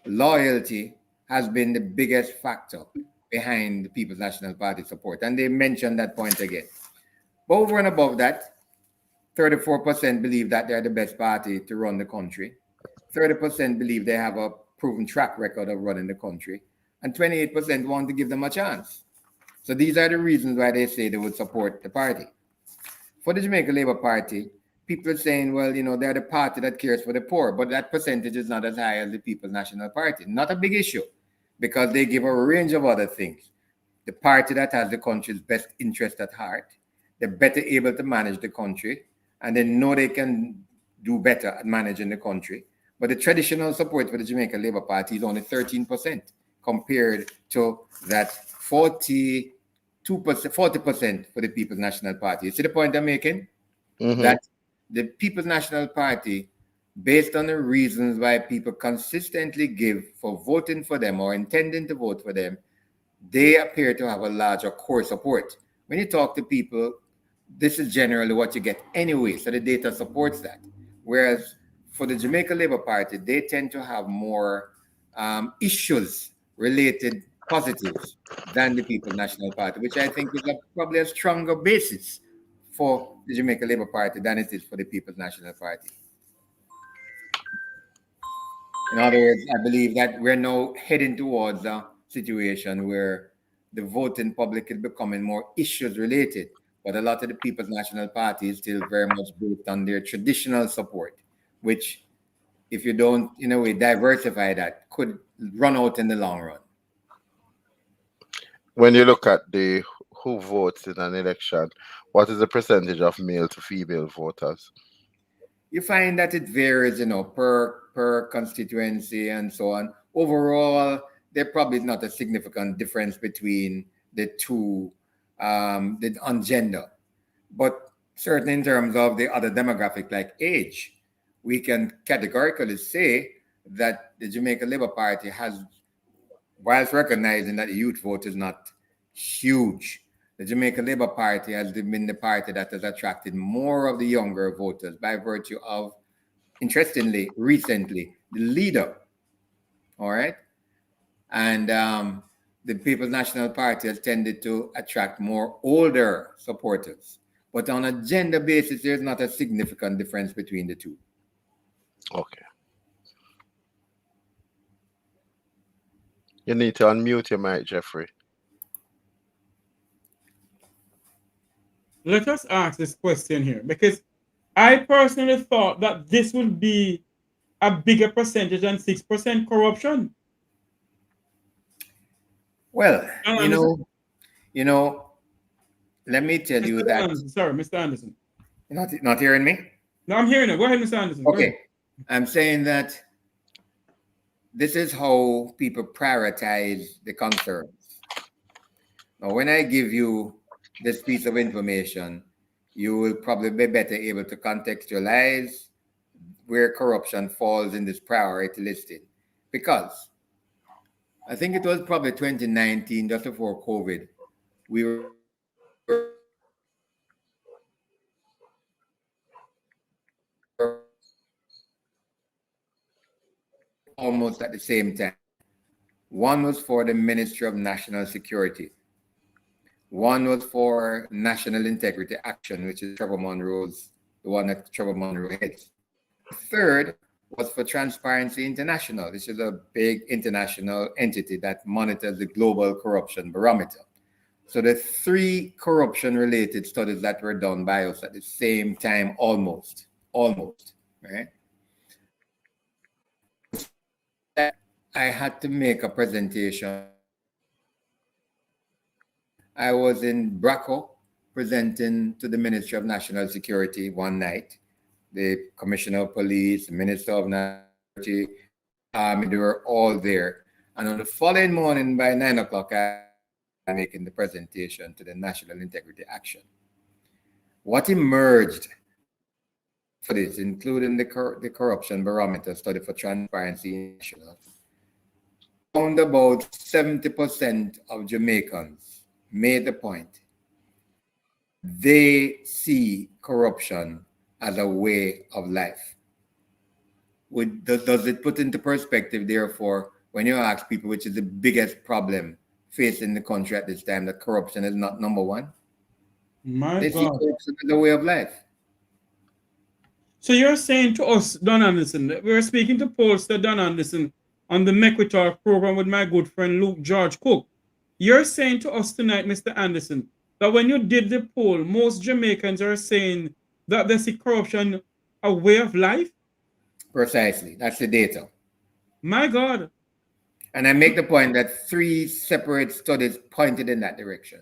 loyalty has been the biggest factor behind the People's National Party support. And they mentioned that point again. But over and above that, 34% believe that they're the best party to run the country. 30% believe they have a proven track record of running the country. And 28% want to give them a chance. So these are the reasons why they say they would support the party. For the Jamaica Labour Party, people are saying, well, they're the party that cares for the poor, but that percentage is not as high as the People's National Party. Not a big issue, because they give a range of other things. The party that has the country's best interest at heart, they're better able to manage the country, and they know they can do better at managing the country. But the traditional support for the Jamaica Labour Party is only 13% compared to that 40% for the People's National Party. You see the point I'm making? That the People's National Party, based on the reasons why people consistently give for voting for them or intending to vote for them, they appear to have a larger core support. When you talk to people, this is generally what you get anyway, so the data supports that. Whereas for the Jamaica Labour Party, they tend to have more issues-related positives than the People's National Party, which I think is probably a stronger basis for the Jamaica Labour Party than it is for the People's National Party. In other words, I believe that we're now heading towards a situation where the voting public is becoming more issues-related, but a lot of the People's National Party is still very much built on their traditional support, which, if you don't, in a way, diversify that, could run out in the long run. When you look at who votes in an election, what is the percentage of male to female voters? You find that it varies, per constituency and so on. Overall, there probably is not a significant difference between the two on gender. But certainly in terms of the other demographic like age, we can categorically say that the Jamaica Labour Party has, whilst recognizing that the youth vote is not huge, the Jamaica Labour Party has been the party that has attracted more of the younger voters by virtue of, interestingly, recently, the leader, all right? And the People's National Party has tended to attract more older supporters. But on a gender basis, there's not a significant difference between the two. Okay. You need to unmute your mic, Jeffrey. Let us ask this question here, because I personally thought that this would be a bigger percentage than 6% corruption. Well, let me tell you that. Anderson, sorry, Mr. Anderson. Not hearing me? No, I'm hearing it. Go ahead, Mr. Anderson. Okay. I'm saying that this is how people prioritize the concerns. Now, when I give you this piece of information, you will probably be better able to contextualize where corruption falls in this priority listing. Because I think it was probably 2019, just before COVID, we were almost at the same time. One was for the Ministry of National Security. One was for National Integrity Action, which is Trevor Monroe's, the one that Trevor Monroe heads. The third was for Transparency International. This is a big international entity that monitors the global corruption barometer. So the three corruption-related studies that were done by us at the same time, almost, right? I had to make a presentation. I was in Braco presenting to the Ministry of National Security one night. The Commissioner of Police, the Minister of National Security, they were all there. And on the following morning by 9 o'clock, I was making the presentation to the National Integrity Action. What emerged for this, including the Corruption Barometer study for Transparency International, found about 70% of Jamaicans made the point they see corruption as a way of life. Does it put into perspective, therefore, when you ask people which is the biggest problem facing the country at this time, that corruption is not number one? They see corruption as a way of life. So you're saying to us, Don Anderson, that we're speaking to Pollster Don Anderson on the Make We Talk program with my good friend Luke George Cooke. You're saying to us tonight, Mr. Anderson, that when you did the poll, most Jamaicans are saying that they see corruption a way of life? Precisely. That's the data. My God. And I make the point that three separate studies pointed in that direction.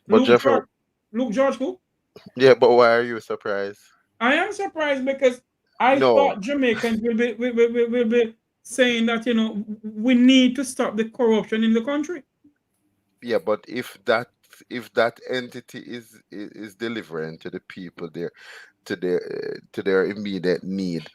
But Luke George Cooke? Yeah, but why are you surprised? I am surprised because I thought Jamaicans will be saying that, you know, we need to stop the corruption in the country. Yeah, but if that entity is delivering to the people there, to their immediate need,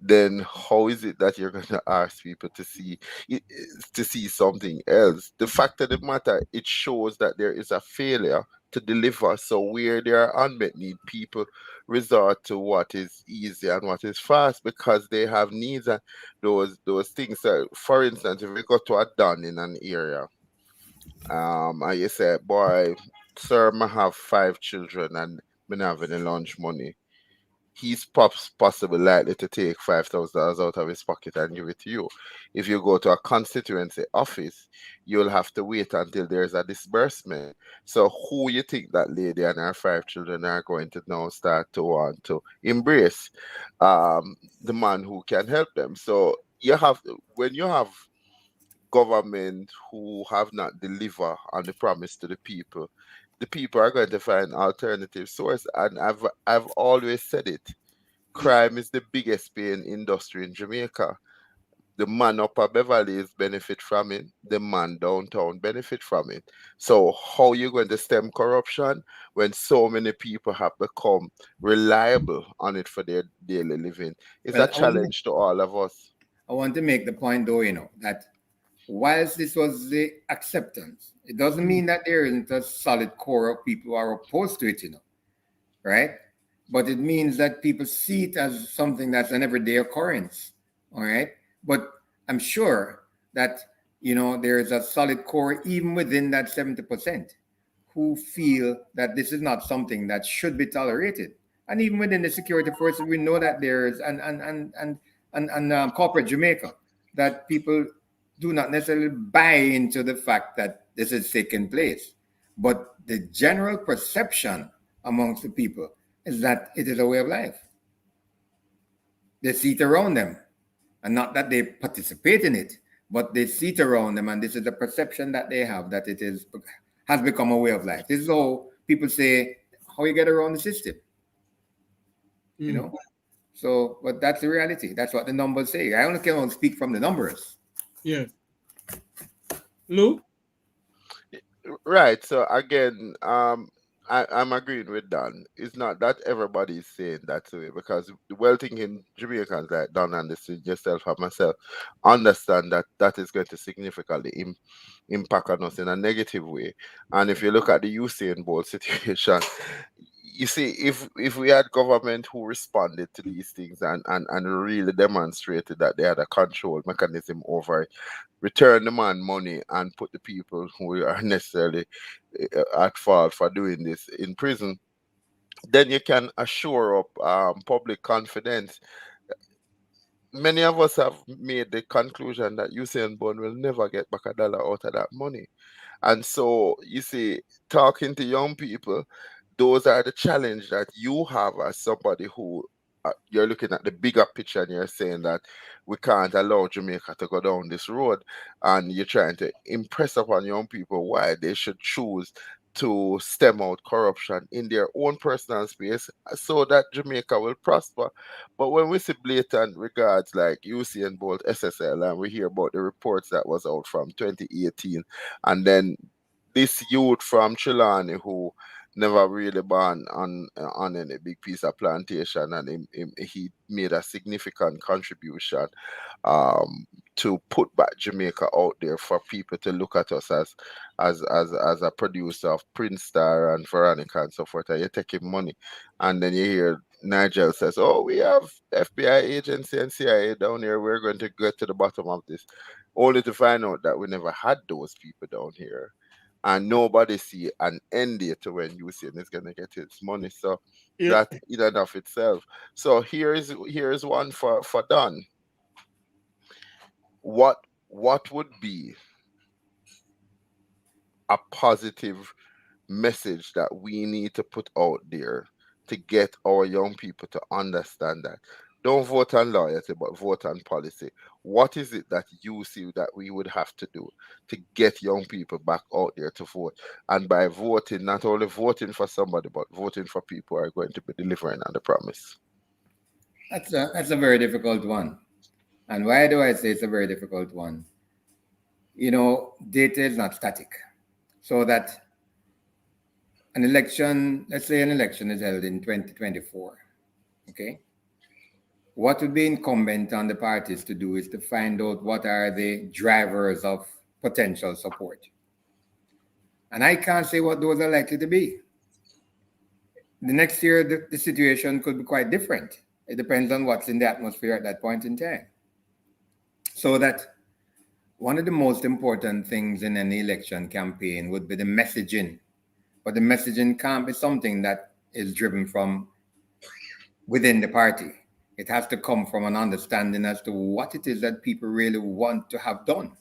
then how is it that you're going to ask people to see something else? The fact of the matter, it shows that there is a failure to deliver. So where there are unmet need, people resort to what is easy and what is fast because they have needs, and those things that, for instance, if we go to a done in an area, and you say, boy, sir, I have 5 children and me not have any lunch money, he's possibly likely to take $5,000 out of his pocket and give it to you. If you go to a constituency office, you'll have to wait until there's a disbursement. So who you think that lady and her 5 children are going to now start to want to embrace? The man who can help them. So when you have government who have not delivered on the promise to the people are going to find alternative source. And I've always said it. Crime is the biggest paying industry in Jamaica. The man upper Beverly Hills benefit from it. The man downtown benefit from it. So how are you going to stem corruption when so many people have become reliable on it for their daily living? It's a challenge to all of us. I want to make the point, though, that whilst this was the acceptance, it doesn't mean that there isn't a solid core of people who are opposed to it, right? But it means that people see it as something that's an everyday occurrence, all right? But I'm sure that, there is a solid core even within that 70% who feel that this is not something that should be tolerated. And even within the security forces, we know that there is, and corporate Jamaica, that people do not necessarily buy into the fact that this is taking place. But the general perception amongst the people is that it is a way of life. They see it around them. And not that they participate in it, but they see it around them. And this is the perception that they have, that it has become a way of life. This is how people say, how you get around the system? You know? So, but that's the reality. That's what the numbers say. I only can speak from the numbers. Yeah. Lou? Right. So again, I'm agreeing with Dan. It's not that everybody is saying that way, because the well-thinking Jamaicans like Don and this yourself and myself understand that that is going to significantly impact on us in a negative way. And if you look at the Usain Bolt situation, you see, if we had government who responded to these things and really demonstrated that they had a control mechanism over it, return the man money and put the people who are necessarily at fault for doing this in prison, then you can assure up public confidence. Many of us have made the conclusion that Usain Bolt will never get back a dollar out of that money. And so, you see, talking to young people, those are the challenge that you have as somebody who you're looking at the bigger picture and you're saying that we can't allow Jamaica to go down this road, and you're trying to impress upon young people why they should choose to stem out corruption in their own personal space so that Jamaica will prosper. But when we see blatant regards like Usain Bolt, SSL, and we hear about the reports that was out from 2018, and then this youth from Trelawney who never really born on any big piece of plantation, and he made a significant contribution to put back Jamaica out there for people to look at us as a producer of Prince Star and Veronica and so forth, and you're taking money. And then you hear Nigel says, oh, we have FBI agency and CIA down here, we're going to get to the bottom of this, only to find out that we never had those people down here. And nobody see an end date to when Usain is going to get his money. So that in and of itself. So here's one for Don. What would be a positive message that we need to put out there to get our young people to understand that don't vote on loyalty, but vote on policy? What is it that you see that we would have to do to get young people back out there to vote? And by voting, not only voting for somebody, but voting for people who are going to be delivering on the promise. That's a very difficult one. And why do I say it's a very difficult one? You know, data is not static. So that an election, let's say an election is held in 2024, okay? What would be incumbent on the parties to do is to find out what are the drivers of potential support. And I can't say what those are likely to be. The next year, the situation could be quite different. It depends on what's in the atmosphere at that point in time. So that one of the most important things in any election campaign would be the messaging. But the messaging can't be something that is driven from within the party. It has to come from an understanding as to what it is that people really want to have done.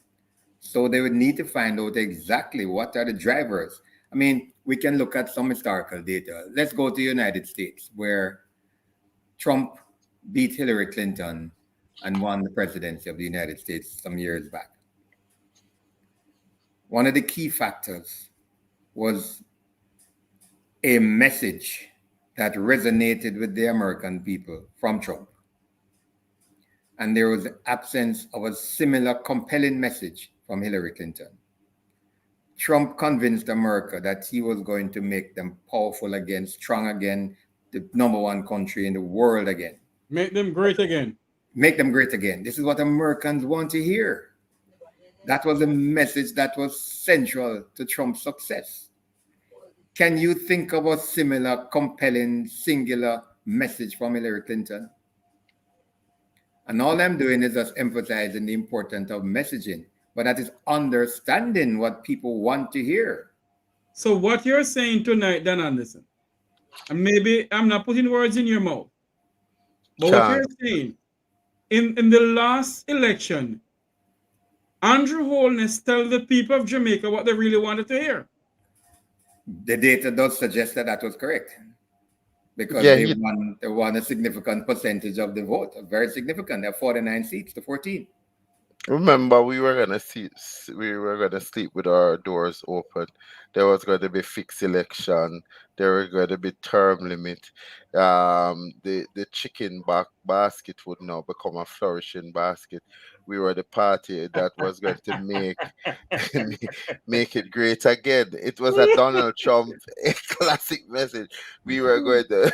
So they would need to find out exactly what are the drivers. I mean, we can look at some historical data. Let's go to the United States, where Trump beat Hillary Clinton and won the presidency of the United States some years back. One of the key factors was a message that resonated with the American people from Trump. And there was the absence of a similar compelling message from Hillary Clinton. Trump convinced America that he was going to make them powerful again, strong again, the number one country in the world again. Make them great again. Make them great again. This is what Americans want to hear. That was a message that was central to Trump's success. Can you think of a similar, compelling, singular message from Hillary Clinton? And all I'm doing is just emphasizing the importance of messaging, but that is understanding what people want to hear. So what you're saying tonight, Dan Anderson, and maybe I'm not putting words in your mouth, but what you're saying, in the last election, Andrew Holness told the people of Jamaica what they really wanted to hear. The data does suggest that that was correct. Because they won a significant percentage of the vote, very significant. They have 49 seats to 14. Remember, we were gonna sleep with our doors open. There was going to be fixed election. There were going to be term limit. The chicken basket would now become a flourishing basket. We were the party that was going to make it great again. It was a Donald Trump a classic message. We were going to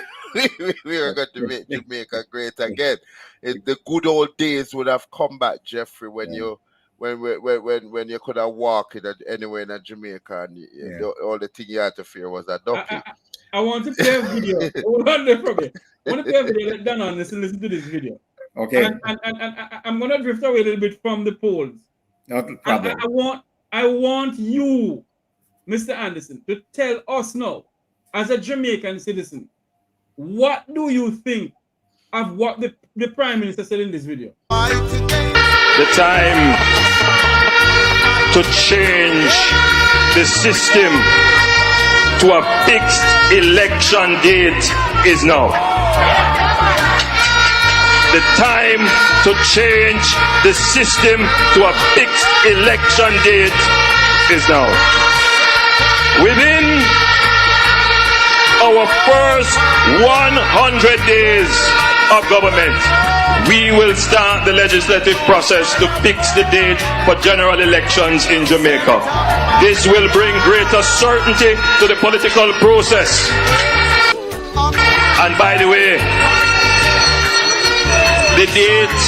we were going to make Jamaica great again. The good old days would have come back, Jeffrey, when Yeah. you when you could have walked anywhere in Jamaica and Yeah. all the thing you had to fear was a I, ducky. I, I want to play a video. Hold on there for me. I want to play a video. Let Dan on listen to this video. Okay. And I'm gonna drift away a little bit from the polls. Not a And problem. I want you, Mr. Anderson, to tell us now, as a Jamaican citizen, what do you think of what the Prime Minister said in this video? The time to change the system to a fixed election date is now. The time to change the system to a fixed election date is now. Within our first 100 days of government, we will start the legislative process to fix the date for general elections in Jamaica. This will bring greater certainty to the political process. And by the way, the date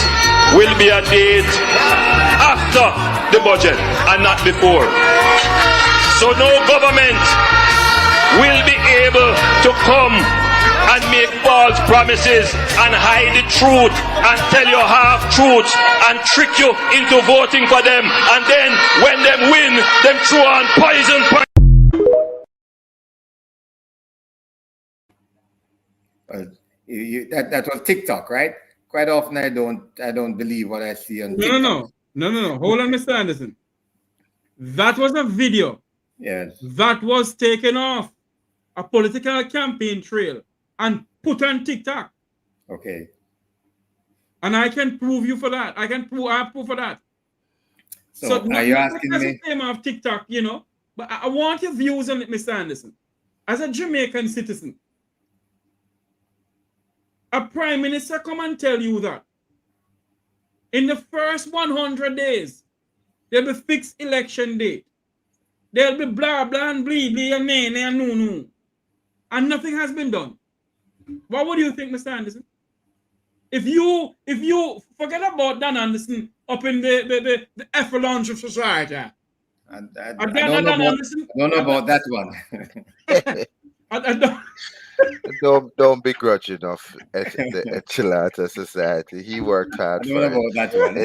will be a date after the budget and not before. So no government will be able to come and make false promises and hide the truth and tell you half truths and trick you into voting for them, and then when them win, them throw on poison. That was TikTok, right? Quite often I don't believe what I see on TikTok. No. Hold on, Mr. Anderson. That was a video. Yes. That was taken off a political campaign trail and put on TikTok. Okay. And I can prove you for that. I have proof for that. So are you asking me? Name of TikTok, you know, but I want your views on it, Mr. Anderson. As a Jamaican citizen, a prime minister come and tell you that in the first 100 days, there'll be fixed election date. There'll be blah, blah, and blee, blee, and nay, nay, and no, no. And nothing has been done. What would you think, Mr. Anderson? If you forget about Dan Anderson up in the effluence of society. I don't know about that one. Don't begrudge enough at the Chilata Society. He worked hard for it. About that one.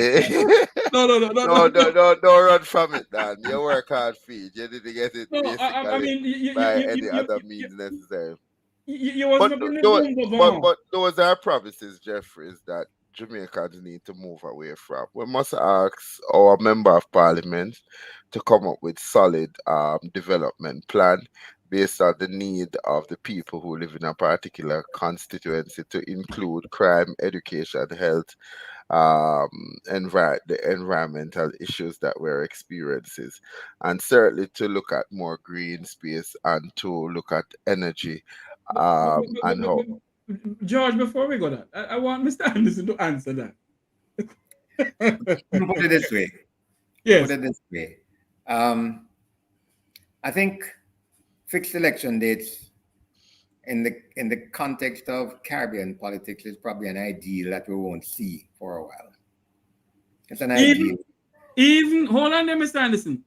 No, don't run from it, Dan. You work hard for it. You didn't get it by any other means necessary. But those are promises, Jeffrey, that Jamaicans need to move away from. We must ask our member of parliament to come up with solid development plan based on the need of the people who live in a particular constituency, to include crime, education, health, the environmental issues that we're experiencing, and certainly to look at more green space and to look at energy. And how, George, before we go that, I want Mr. Anderson to answer that. Put it this way. Yes. Put it this way. I think fixed election dates in the context of Caribbean politics is probably an ideal that we won't see for a while. It's an ideal. Even hold on there, Mr. Anderson.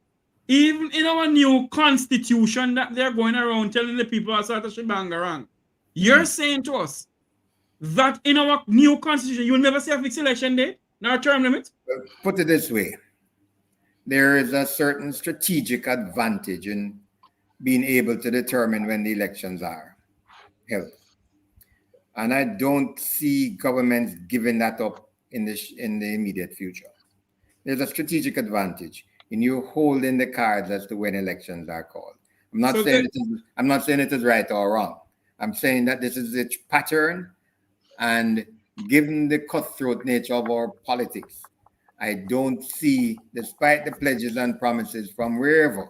Even in our new constitution that they're going around telling the people are sort of shebang, you're saying to us that in our new constitution you'll never see a fixed election date, nor term limit? Put it this way. There is a certain strategic advantage in being able to determine when the elections are held. And I don't see governments giving that up in the immediate future. There's a strategic advantage in you holding the cards as to when elections are called. I'm not saying it is right or wrong. I'm saying that this is its pattern, and given the cutthroat nature of our politics I don't see, despite the pledges and promises from wherever,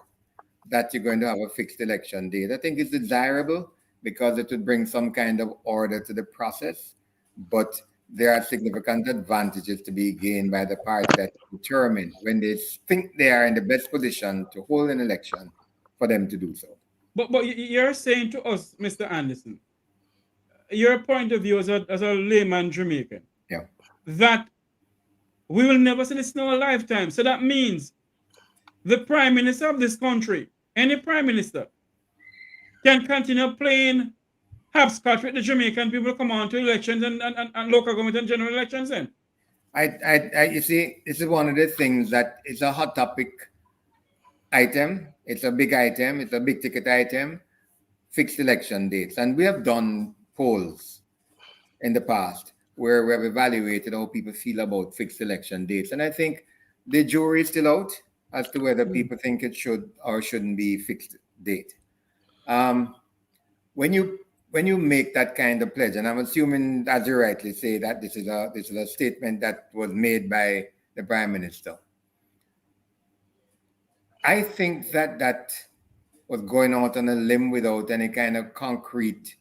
that you're going to have a fixed election date. I think it's desirable because it would bring some kind of order to the process, but there are significant advantages to be gained by the party that determine when they think they are in the best position to hold an election for them to do so. But you're saying to us, Mr. Anderson, your point of view as a layman Jamaican, Yeah. that we will never see this in our lifetime. So that means the prime minister of this country, any prime minister, can continue playing hopscotch with the Jamaican people come on to elections and local government and general elections then. You see, this is one of the things that is a hot topic item. It's a big item. It's a big ticket item. Fixed election dates. And we have done polls in the past where we have evaluated how people feel about fixed election dates. And I think the jury is still out as to whether people think it should or shouldn't be fixed date. When you make that kind of pledge, and I'm assuming, as you rightly say, that this is a statement that was made by the Prime Minister. I think that was going out on a limb without any kind of concrete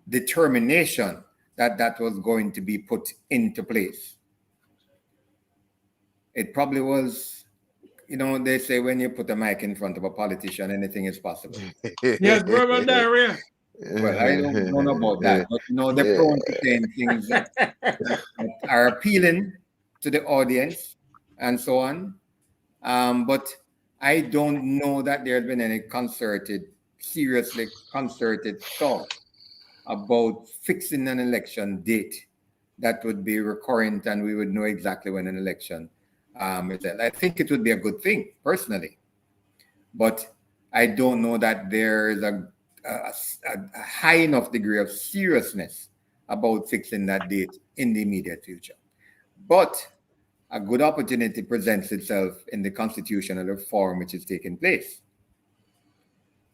determination that was going to be put into place. It probably was, they say when you put a mic in front of a politician, anything is possible. Yes, verbal diarrhea. Well, I don't know about that, but they're prone to saying things that are appealing to the audience and so on. But I don't know that there has been any seriously concerted thought about fixing an election date that would be recurrent and we would know exactly when an election is held. I think it would be a good thing, personally. But I don't know that there is a high enough degree of seriousness about fixing that date in the immediate future. But a good opportunity presents itself in the constitutional reform which is taking place.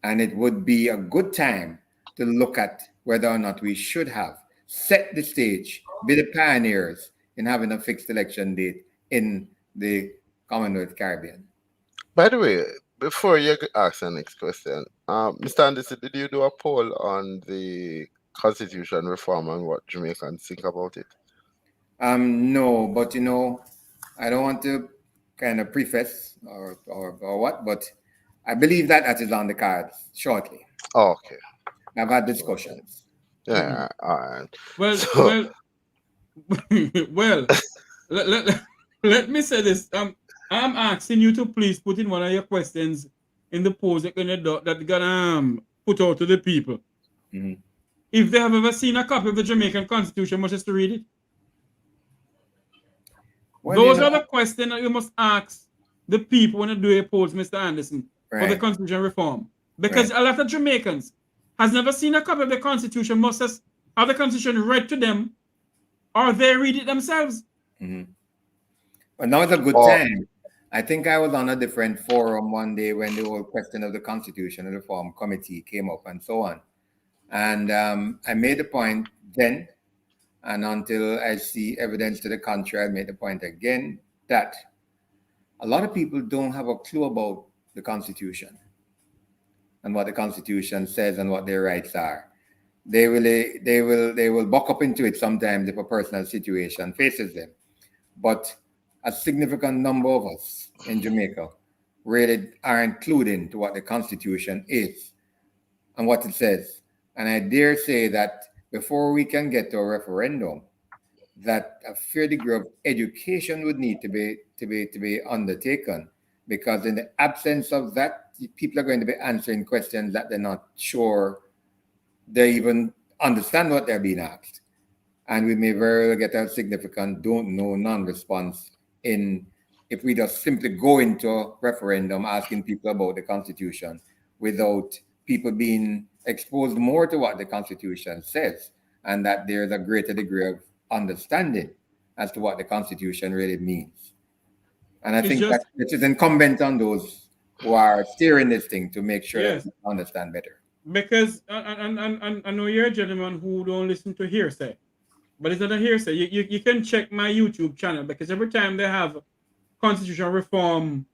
And it would be a good time to look at whether or not we should have set the stage, be the pioneers in having a fixed election date in the Commonwealth Caribbean. By the way, before you ask the next question, Mr. Anderson, did you do a poll on the constitution reform and what Jamaicans think about it? No, but I don't want to kind of preface or what, but I believe that is on the cards shortly. Oh, okay. I've had discussions. Yeah, all right. Well, let me say this. I'm asking you to please put in one of your questions in the post that you're gonna put out to the people. Mm-hmm. If they have ever seen a copy of the Jamaican Constitution, must just to read it. Well, those are the questions that you must ask the people when you do a poll, Mr. Anderson, for the Constitution reform. Because a lot of Jamaicans has never seen a copy of the Constitution, must have the Constitution read to them, or they read it themselves. Mm-hmm. But now it's a good time. I think I was on a different forum one day when the whole question of the Constitution Reform Committee came up and so on. And I made the point then, and until I see evidence to the contrary, I made the point again that a lot of people don't have a clue about the Constitution and what the Constitution says and what their rights are. They will buck up into it sometimes if a personal situation faces them. But a significant number of us in Jamaica really aren't clued into what the Constitution is and what it says. And I dare say that before we can get to a referendum, that a fair degree of education would need to be undertaken, because in the absence of that, people are going to be answering questions that they're not sure they even understand what they're being asked. And we may very well get a significant don't know, non-response if we just simply go into a referendum asking people about the Constitution without people being exposed more to what the Constitution says, and that there's a greater degree of understanding as to what the Constitution really means. And I think that it is incumbent on those who are steering this thing to make sure that people understand better. Because I know you're a gentleman who don't listen to hearsay. but it's not a hearsay. You can check my YouTube channel because every time they have constitutional reform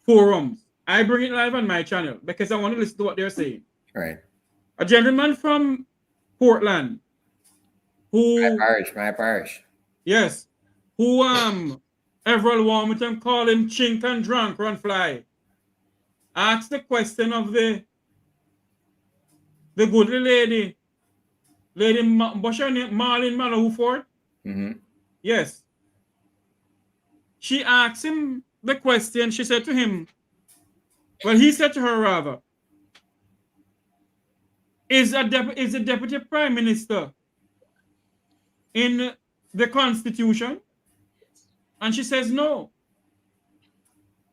forums, I bring it live on my channel because I want to listen to what they're saying. Right. A gentleman from Portland who My parish. yes, who everyone want me to call him chink and drunk run fly. Asked the question of the good lady what's her name? Marlene Malahuford. Mm-hmm. Yes. She asked him the question. She said to him, well, he said to her rather, is a deputy prime minister in the Constitution? And she says no.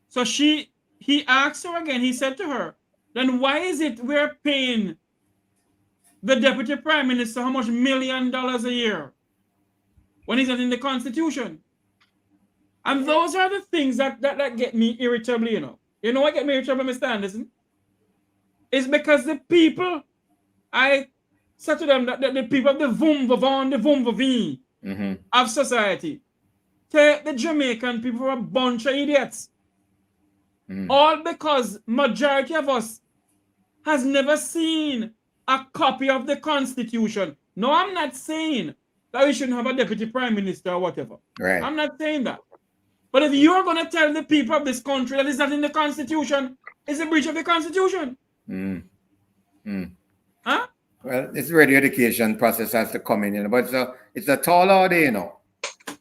So he asked her again. He said to her, then why is it we're paying the deputy prime minister how much $1 million a year when he's not in the Constitution? And those are the things that get me irritable, you know. You know what get me irritable, Mr. Anderson? It's because the people, I said to them that the people of the vum of society take the Jamaican people for a bunch of idiots. All because majority of us has never seen a copy of the Constitution. No, I'm not saying that we shouldn't have a deputy prime minister or whatever. Right. I'm not saying that. But if you're going to tell the people of this country that it's not in the Constitution, it's a breach of the Constitution. Huh? Well, it's where the education process has to come in, you know. But it's a tall order, you know.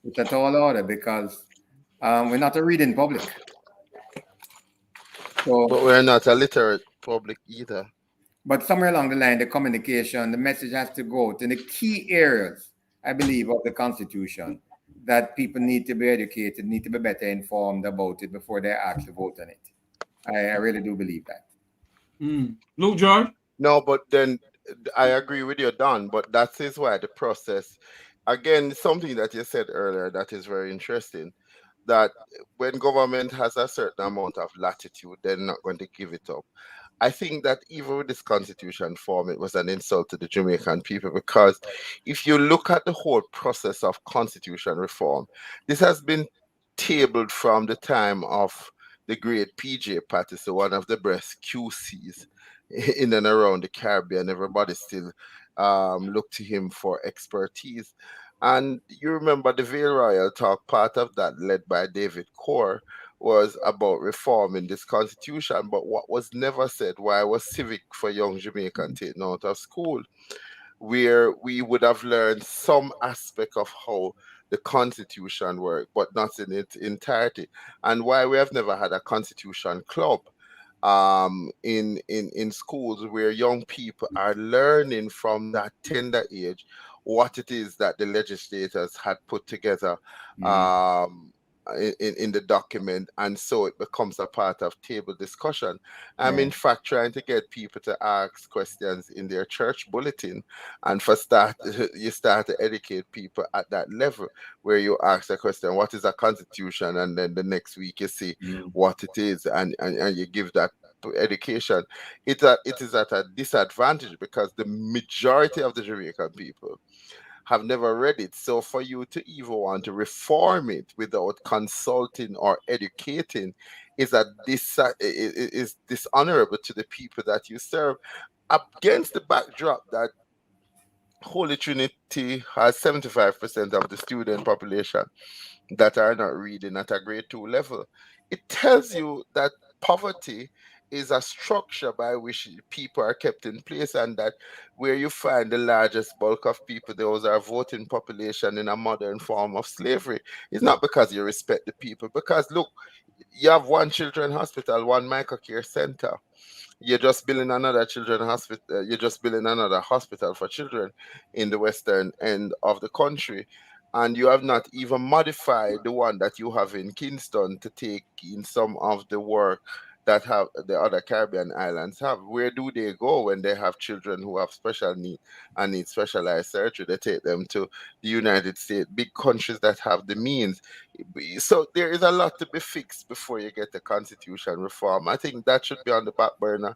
It's a tall order because we're not a reading public. So, but we're not a literate public either. But somewhere along the line, the communication, the message has to go to the key areas, I believe, of the Constitution that people need to be educated, need to be better informed about it before they actually vote on it. I really do believe that. Luke George? No, but then I agree with you, Don, but that is why the process, again, something that you said earlier that is very interesting, that when government has a certain amount of latitude, they're not going to give it up. I think that even with this constitution form, it was an insult to the Jamaican people because if you look at the whole process of constitution reform, this has been tabled from the time of the great PJ Patterson, one of the best QCs in and around the Caribbean. Everybody still look to him for expertise. And you remember the Vale Royal talk, part of that led by David Core, was about reforming this constitution, but what was never said why was civic for young Jamaican taken out of school, where we would have learned some aspect of how the constitution worked, but not in its entirety, and why we have never had a constitution club in schools where young people are learning from that tender age what it is that the legislators had put together in the document, and so it becomes a part of table discussion. I'm in fact trying to get people to ask questions in their church bulletin, and you start to educate people at that level where you ask a question, what is a constitution, and then the next week you see what it is, and you give that education. It is at a disadvantage because the majority of the Jamaican people have never read it. So for you to even want to reform it without consulting or educating is dishonorable to the people that you serve, against the backdrop that Holy Trinity has 75% of the student population that are not reading at a grade 2 level. It tells you that poverty is a structure by which people are kept in place, and that where you find the largest bulk of people, those are voting population in a modern form of slavery. It's not because you respect the people, because look, you have one children's hospital, one microcare center. You're just building another children's hospital. You're just building another hospital for children in the western end of the country, and you have not even modified the one that you have in Kingston to take in some of the work that have the other Caribbean islands have. Where do they go when they have children who have special need and need specialized surgery? They take them to the United States, big countries that have the means. So there is a lot to be fixed before you get the constitution reform. I think that should be on the back burner.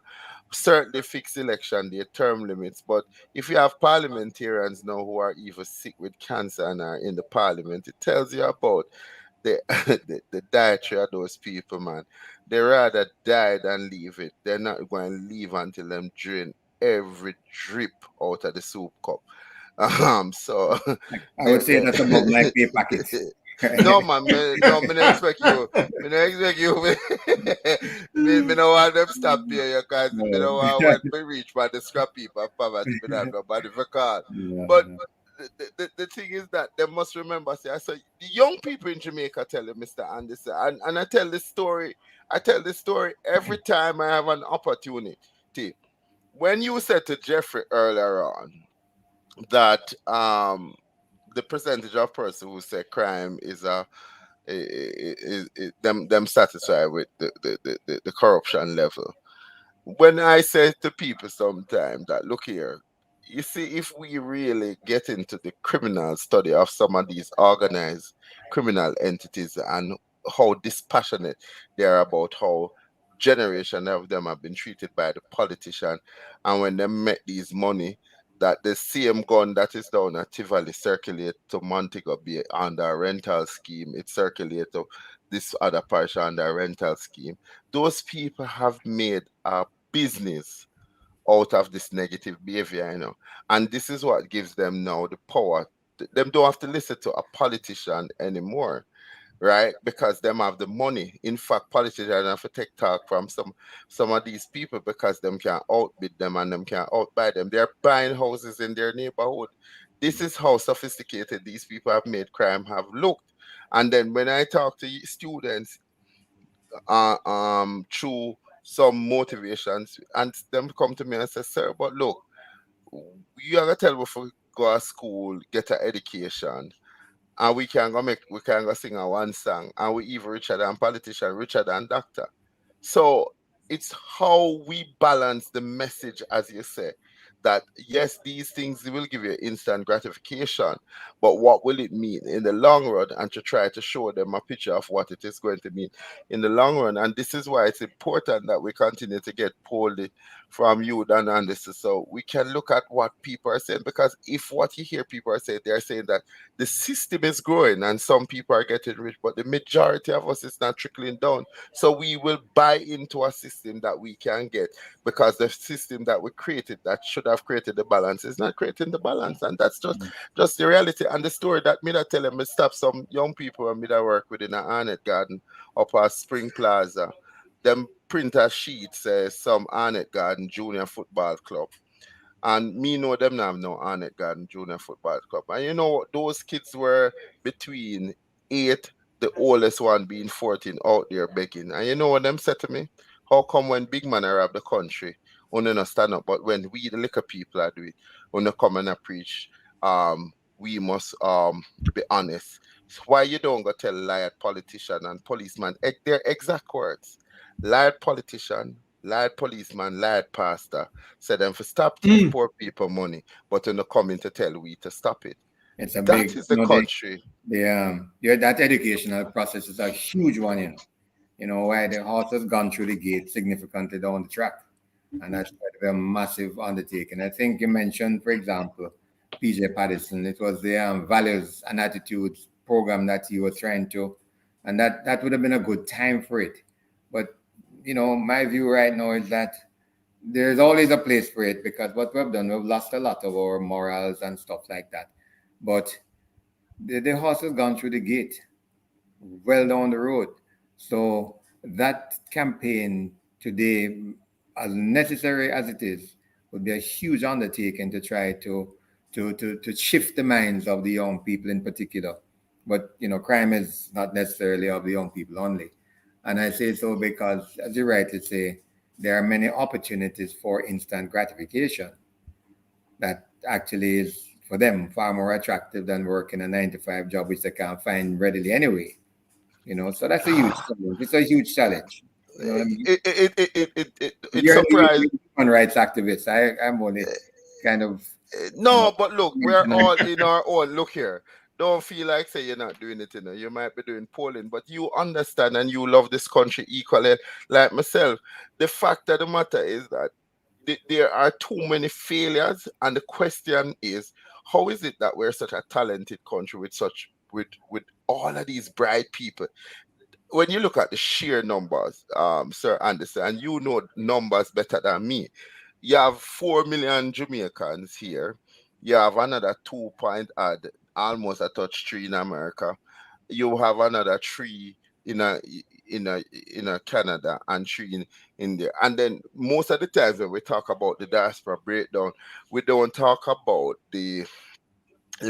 Certainly fix election day, term limits, but if you have parliamentarians now who are even sick with cancer and are in the parliament, it tells you about the the dietary of those people, man. They rather die than leave it. They're not going to leave until them drain every drip out of the soup cup. So I would say that's above my pay packet. no man, no, me no expect you. Me no expect you. Me no want them stop here because me no want when me reach by the scrap people of poverty. Me not nobody for call. But the thing is that they must remember. See, I said the young people in Jamaica tell you, Mr. Anderson, and I tell this story. I tell this story every time I have an opportunity. When you said to Jeffrey earlier on that the percentage of person who say crime is them satisfied with the corruption level. When I say to people sometimes that look here, you see, if we really get into the criminal study of some of these organized criminal entities and how dispassionate they are about how generation of them have been treated by the politician, and when they make these money, that the same gun that is down at Tivoli circulate to Montego Bay under a rental scheme, it circulate to this other parish under a rental scheme. Those people have made a business out of this negative behavior, and this is what gives them now the power. Them don't have to listen to a politician anymore, right? Because them have the money. In fact, politicians have to take talk from some of these people because them can outbid them and them can outbuy them. They're buying houses in their neighborhood. This is how sophisticated these people have made crime have looked. And then when I talk to students, through some motivations, and them come to me and say, sir, but look, you gotta tell me if we go to school, get an education, and we can go sing a one song, and we even richer than politician, richer than doctor. So it's how we balance the message, as you say, that yes, these things will give you instant gratification, but what will it mean in the long run, and to try to show them a picture of what it is going to mean in the long run. And this is why it's important that we continue to get poorly from you, Dan Anderson, so we can look at what people are saying, because if what you hear people are saying, they're saying that the system is growing and some people are getting rich, but the majority of us is not trickling down. So we will buy into a system that we can get, because the system that we created that should have created the balance is not creating the balance. And that's just the reality. And the story that me that tell them, me stop some young people and me that work within an Arnett Garden up at Spring Plaza. Them printer sheet says some Arnett Garden Junior Football Club. And me know them now have no Arnett Garden Junior Football Club. And you know, those kids were between 8, the oldest one being 14, out there begging. And you know what them said to me? How come when big man are of the country, only not stand up, but when we the little people are doing it, when they come and I preach, we must be honest. So why you don't go tell liar politician and policeman their exact words? Liar politician, lied policeman, lied pastor, said them for stop thief poor people money, but when they come in to tell we to stop it. It's a That big, is the country. That educational process is a huge one, why the horse has gone through the gate significantly down the track. And that's quite a massive undertaking. I think you mentioned, for example, PJ Patterson. It was the values and attitudes program that he was trying to, and that would have been a good time for it. But my view right now is that there's always a place for it, because what we've done, we've lost a lot of our morals and stuff like that. But the horse has gone through the gate, well down the road. So that campaign today, as necessary as it is, would be a huge undertaking to try to shift the minds of the young people in particular. But crime is not necessarily of the young people only. And I say so because, as you rightly say, there are many opportunities for instant gratification that actually is, for them, far more attractive than working a 9-to-5 job, which they can't find readily anyway. So that's a huge challenge. It's a huge challenge. You know what I mean? It You're surprised. human rights activist. I'm only kind of, you know, No, but look, we're mentioning. all in our own. Look here. Don't feel like say you're not doing it, you know. You might be doing polling, but you understand and you love this country equally like myself. The fact of the matter is that there are too many failures, and the question is, how is it that we're such a talented country with such with all of these bright people? When you look at the sheer numbers, Sir Anderson, and you know numbers better than me, you have 4 million Jamaicans here. You have another 2 point odd, almost a touch 3 in America. You have another 3 in a in a Canada and 3 in India. And then most of the times when we talk about the diaspora breakdown, we don't talk about the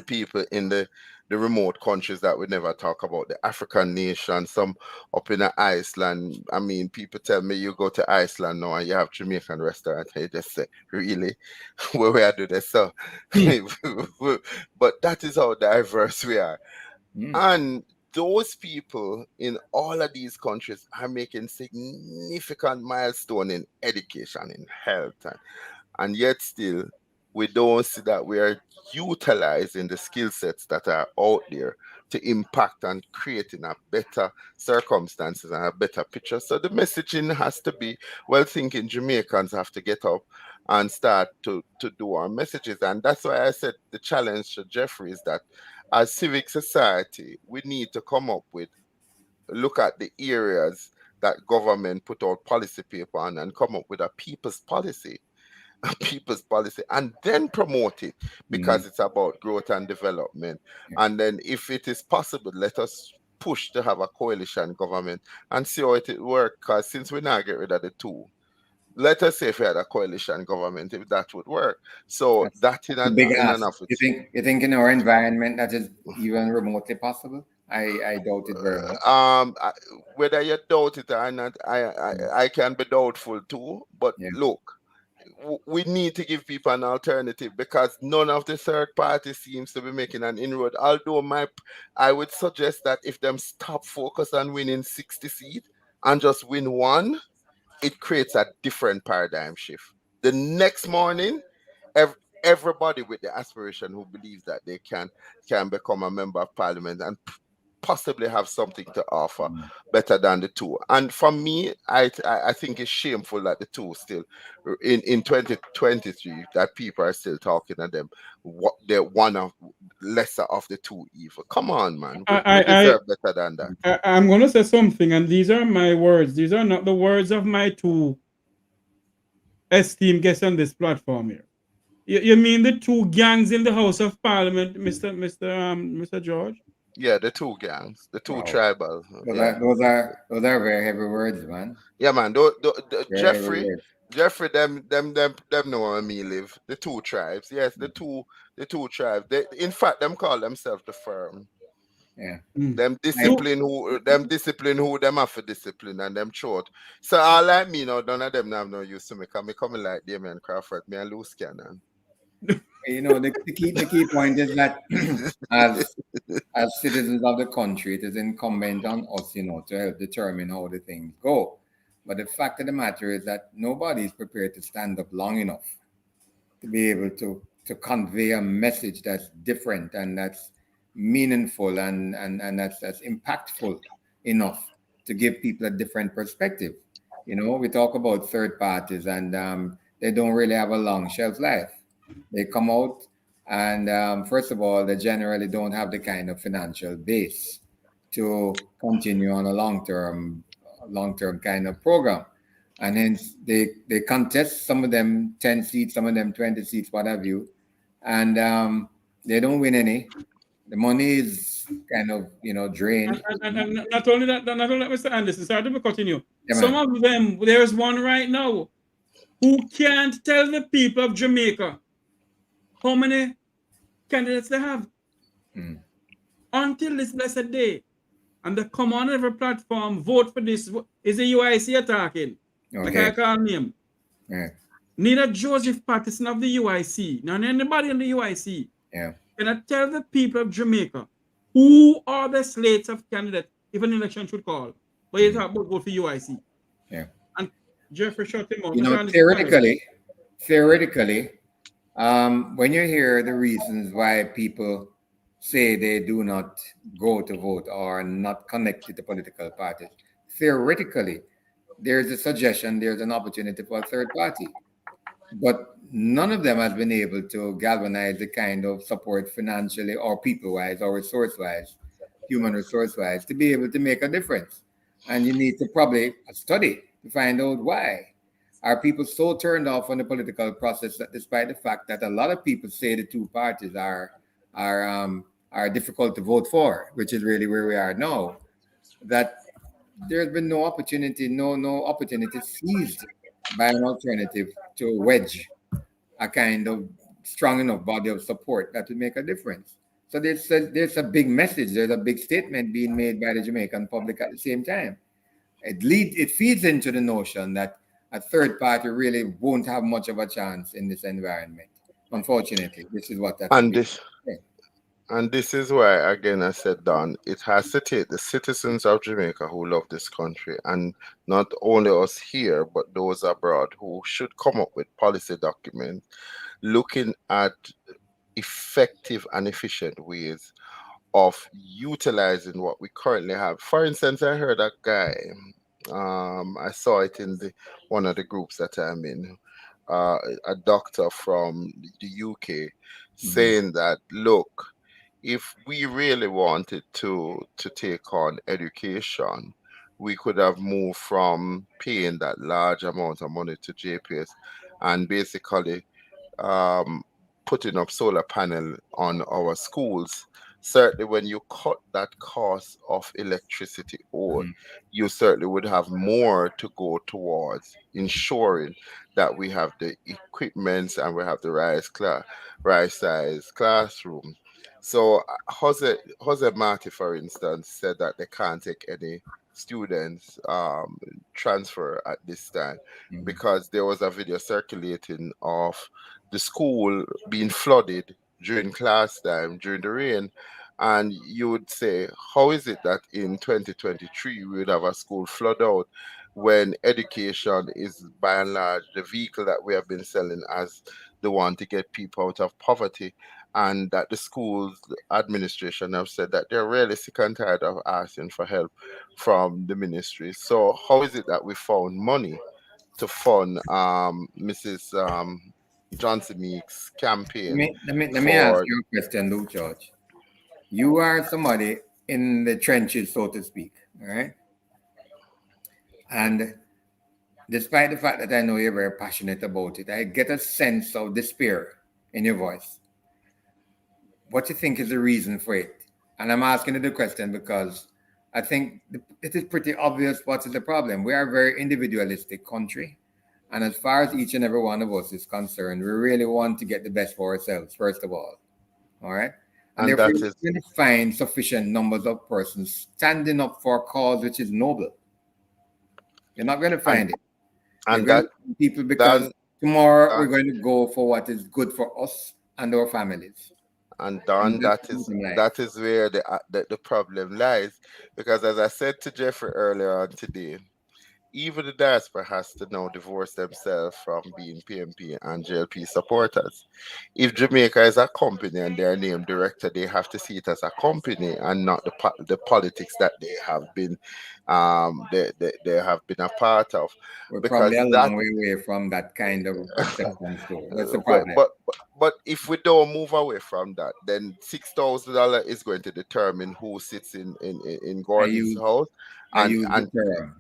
people in the remote countries that we never talk about, the African nations, some up in Iceland. I mean, people tell me you go to Iceland now and you have Jamaican restaurant. I just say, really? Where I do this? So, but that is how diverse we are. And those people in all of these countries are making significant milestone in education, in health, and yet still we don't see that we are utilizing the skill sets that are out there to impact and creating a better circumstances and a better picture. So the messaging has to be, well, thinking Jamaicans have to get up and start to do our messages. And that's why I said the challenge to Jeffrey is that as civic society, we need to come up with, look at the areas that government put out policy paper on and come up with a people's policy, and then promote it, because it's about growth and development. And then if it is possible, let us push to have a coalition government and see how it work, because since we now get rid of the two, let us say if we had a coalition government, if that would work. So That's that in a big in ask. an office. You think in our environment that is even remotely possible? I doubt it very much. Whether you doubt it or not, I can be doubtful too. But Yeah. look, we need to give people an alternative, because none of the third party seems to be making an inroad. Although I would suggest that if them stop focus on winning 60 seats and just win one, it creates a different paradigm shift. The next morning, everybody with the aspiration who believes that they can become a member of parliament and possibly have something to offer better than the two. And for me, I think it's shameful that the two still in 2023 that people are still talking to them. What they're one of lesser of the two evil. Come on, man. We deserve better than that. I'm going to say something, and these are my words. These are not the words of my two esteemed guests on this platform here. You mean the two gangs in the House of Parliament, Mr. George? Yeah, the two gangs, the two tribal. Those are very heavy words, man. Yeah, man. Very Jeffrey, them know where me live. The two tribes. Yes, the two tribes. In fact, them call themselves the firm. Yeah. Them discipline who them have for discipline, and them short. So all like me now, none of them have no use to me. Cause me coming like Damien Crawford, me and loose cannon. You know, the key point is that as citizens of the country, it is incumbent on us, you know, to help determine how the things go. But the fact of the matter is that nobody is prepared to stand up long enough to be able to convey a message that's different and that's meaningful and that's impactful enough to give people a different perspective. You know, we talk about third parties, and they don't really have a long shelf life. They come out, and first of all, they generally don't have the kind of financial base to continue on a long term kind of program, and hence they contest, some of them 10 seats, some of them 20 seats, what have you, and they don't win any. The money is kind of, you know, drained. And not only that, Mr. Anderson, sorry to continue. Yeah, Some man. of them, there's one right now who can't tell the people of Jamaica how many candidates they have until this blessed day. And they come on every platform, vote for this. Is the UIC attacking? Like I call him. Yeah. Neither Joseph Patterson of the UIC, nor anybody in the UIC. Yeah. Can I tell the people of Jamaica who are the slates of candidates if an election should call? But you talk about vote for UIC. Yeah. And Jeffrey shut him out. You But I know, understand. theoretically, when you hear the reasons why people say they do not go to vote or are not connected to political parties, theoretically, there's a suggestion, there's an opportunity for a third party. But none of them has been able to galvanize the kind of support financially or people wise or resource wise, human resource wise, to be able to make a difference. And you need to probably study to find out why. Are people so turned off on the political process that despite the fact that a lot of people say the two parties are difficult to vote for, which is really where we are now, that there's been no opportunity seized by an alternative to wedge a kind of strong enough body of support that would make a difference. So there's a big message, there's a big statement being made by the Jamaican public at the same time. It feeds into the notion that a third party really won't have much of a chance in this environment. Unfortunately, this is what that's And being this said. and this is why, again, I said, Don, it has to take the citizens of Jamaica who love this country, and not only us here, but those abroad who should come up with policy documents looking at effective and efficient ways of utilizing what we currently have. For instance, I heard a guy, I saw it in one of the groups that I'm in, a doctor from the UK Mhm. saying that, look, if we really wanted to take on education, we could have moved from paying that large amount of money to JPS and basically um, putting up solar panel on our schools. Certainly, when you cut that cost of electricity out, Mhm. you certainly would have more to go towards ensuring that we have the equipments and we have the right size classroom. So Jose Marti, for instance, said that they can't take any students transfer at this time Mhm. because there was a video circulating of the school being flooded during class time during the rain. And you would say, how is it that in 2023 we would have a school flood out when education is by and large the vehicle that we have been selling as the one to get people out of poverty, and that the schools administration have said that they're really sick and tired of asking for help from the ministry. So how is it that we found money to fund Mrs. Johnson Meeks campaign Let me ask for? you a question, Luke George. You are somebody in the trenches, so to speak, all right? And despite the fact that I know you're very passionate about it, I get a sense of despair in your voice. What do you think is the reason for it? And I'm asking you the question because I think it is pretty obvious what is the problem. We are a very individualistic country. And as far as each and every one of us is concerned, we really want to get the best for ourselves, first of all right? And And therefore, that you're is going to find sufficient numbers of persons standing up for a cause which is noble. You're not going to and find it. You're and going that to find people because Dan tomorrow we're Dan going to go for what is good for us and our families. and And Dan, that's that the is bottom line. that is where the problem lies, because as I said to Jeffrey earlier on today, even the diaspora has to now divorce themselves from being PMP and JLP supporters. If Jamaica is a company and they're named director, they have to see it as a company and not the politics that they have been a part of, We're probably because a that long way away from that kind of acceptance, too. That's the but problem. but but if we don't move away from that, then $6,000 is going to determine who sits in I Gordon's use house. I and use the and term.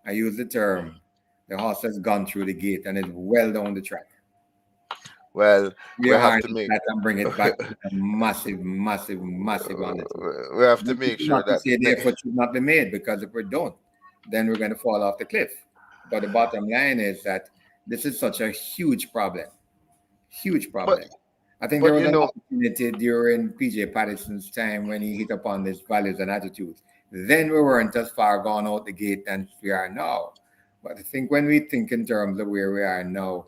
I use the term. The horse has gone through the gate and is well down the track. well, We we have harness to make that and bring it back with a massive, massive, massive honesty. we have to This make is sure not to that say the effort should not be made, because if we don't, then we're going to fall off the cliff. But the bottom line is that this is such a huge problem. Huge but problem. I think there but was you an know opportunity during PJ Patterson's time when he hit upon these values and attitudes. Then we weren't as far gone out the gate than we are now. But I think when we think in terms of where we are now,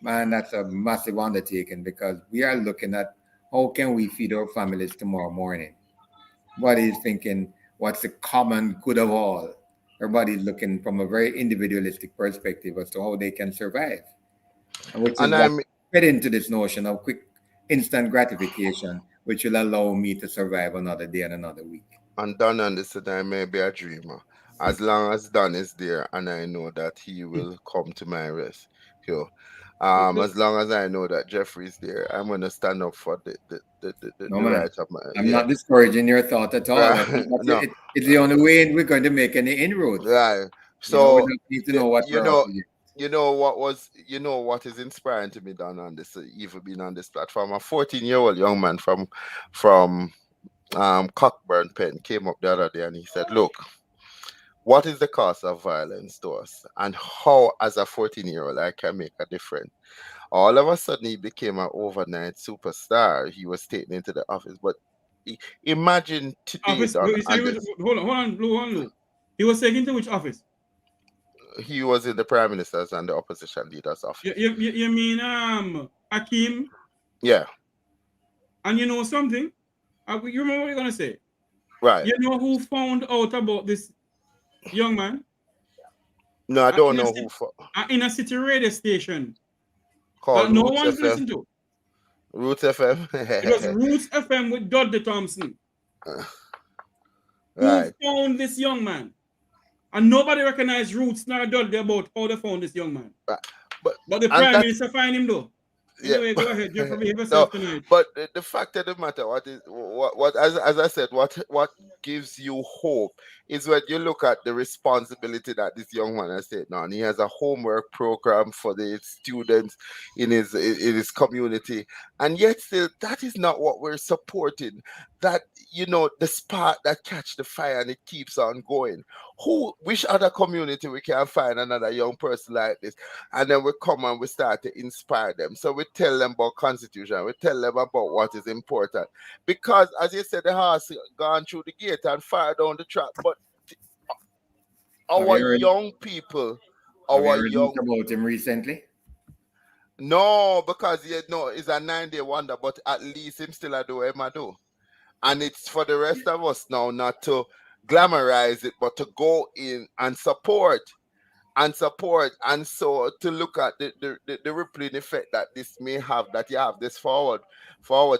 man, that's a massive undertaking, because we are looking at how can we feed our families tomorrow morning. What is thinking, what's the common good of all, everybody's looking from a very individualistic perspective as to how they can survive, and which is And what I'm fed into this notion of quick, instant gratification, which will allow me to survive another day and another week. and Don understood I may be a dreamer. As long as Don is there and I know that he will come to my rescue. As long as I know that Jeffrey is there, I'm gonna stand up for No, the man. right of my I'm not discouraging your thought at all. right. No, It's the only way we're going to make any inroads. right. We So don't need to know what you we're up know against. what is inspiring to me, Don, on this even being on this platform. A 14-year-old young man from Cockburn Pen came up the other day and he said, "Look, what is the cost of violence to us, and how, as a 14-year-old, I can make a difference?" All of a sudden, he became an overnight superstar. He was taken into the office, but imagine today, Office, Don, and this. hold on, Lou. He was taken to which office? He was in the prime minister's and the opposition leader's office. You mean Akeem? Yeah, And you know something? You remember what you're gonna say? right. You know who found out about this young man? No, I don't know who for. In a city radio station Called that no Roots one's FM. listened to. Roots FM. It was Roots FM with Dudley Thompson. Right. Who found this young man? And nobody recognized Roots nor Dudley about how they found this young man. But the Prime Minister find him though. Anyway, Yeah. go ahead, Jeffrey. Behave yourself tonight. But the fact of the matter, what as I said, what gives you hope is when you look at the responsibility that this young man has taken on. He has a homework program for the students in his community, and yet still that is not what we're supporting. That the spark that catch the fire and it keeps on going. Which other community we can find another young person like this? And then we come and we start to inspire them. So we tell them about constitution, we tell them about what is important. Because as you said, the horse gone through the gate and fire down the track. But our young people, have you heard about him recently? No, because it's a 9-day wonder, but at least him still a do him a do. And it's for the rest of us now not to glamorize it, but to go in and support, and so to look at the rippling effect that this may have, that you have this forward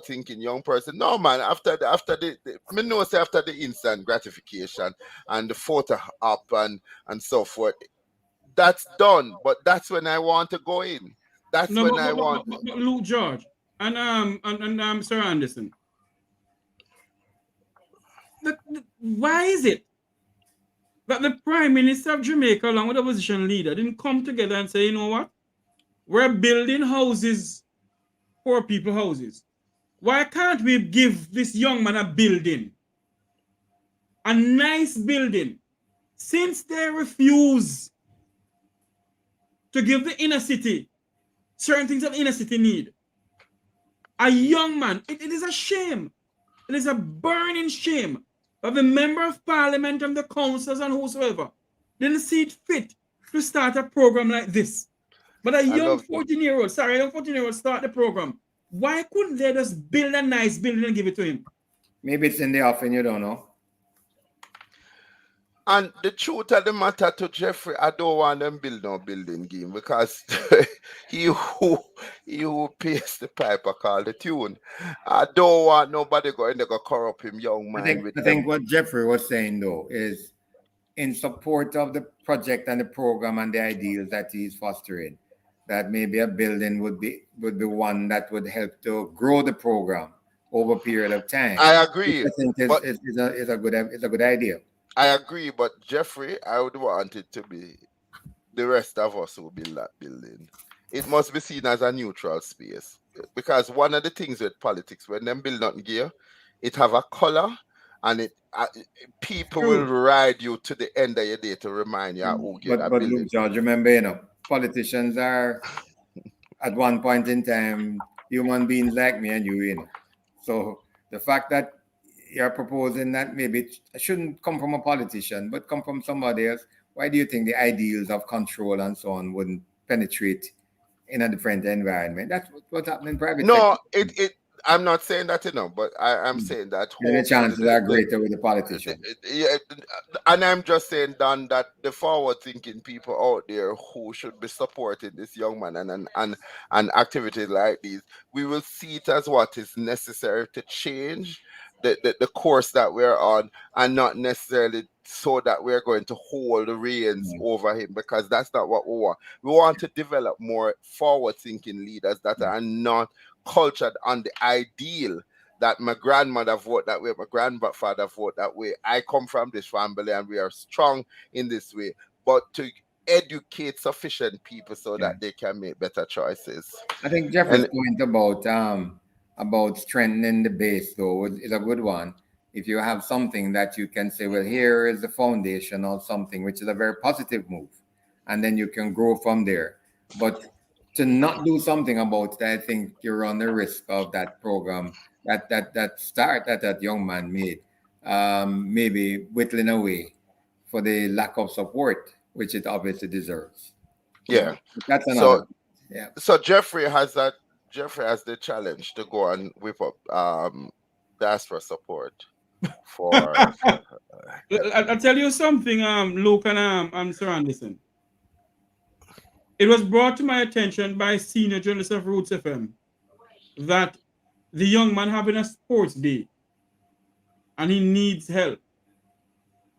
thinking young person. No, man, after the instant gratification and the photo up and so forth, that's done. But that's when I want to go in. That's when I want. But Luke George and Sir Anderson. Why is it that the Prime Minister of Jamaica, along with the opposition leader, didn't come together and say, you know what? We're building houses, poor people houses. Why can't we give this young man a building? A nice building. Since they refuse to give the inner city certain things that the inner city need. A young man, it is a shame. It is a burning shame that the member of parliament and the councillors and whosoever didn't see it fit to start a program like this. But a young 14-year-old start the program. Why couldn't they just build a nice building and give it to him? Maybe it's in the offing, you don't know. And the truth of the matter to Jeffrey, I don't want them build no building game, because he who pays the piper call the tune. I don't want nobody going to go corrupt him young man. I think what Jeffrey was saying though is in support of the project and the program and the ideals that he's fostering, that maybe a building would be one that would help to grow the program over a period of time. I agree. I think it's a good idea. I agree, but Jeffrey, I would want it to be the rest of us who build that building. It must be seen as a neutral space, because one of the things with politics, when them build nothing gear, it have a color, and people will ride you to the end of your day to remind you who get that building. But George, remember, politicians are at one point in time human beings like me and you, So the fact that you're proposing that maybe it shouldn't come from a politician, but come from somebody else, why do you think the ideals of control and so on wouldn't penetrate in a different environment? That's what's happening in private sector. I'm not saying that, but I'm saying that Then the hopefully chances are greater with the politician. yeah, and I'm just saying, Don, that the forward-thinking people out there who should be supporting this young man and activities like these, we will see it as what is necessary to change the course that we're on, and not necessarily so that we're going to hold the reins over him, because that's not what we want. We want to develop more forward-thinking leaders that are not cultured on the ideal that my grandmother vote that way, my grandfather vote that way. I come from this family and we are strong in this way. But to educate sufficient people so that they can make better choices. I think Jeffrey's point about strengthening the base though is a good one. If you have something that you can say, well, here is the foundation or something, which is a very positive move, and then you can grow from there. But to not do something about it, I think you run the risk of that program, that start that young man made, maybe whittling away for the lack of support, which it obviously deserves. Yeah. That's another. So Yeah. so Jeffrey has the challenge to go and whip up diaspora support for I'll tell you something, Luke and Sir Anderson. It was brought to my attention by senior journalist of Roots FM that the young man having a sports day and he needs help.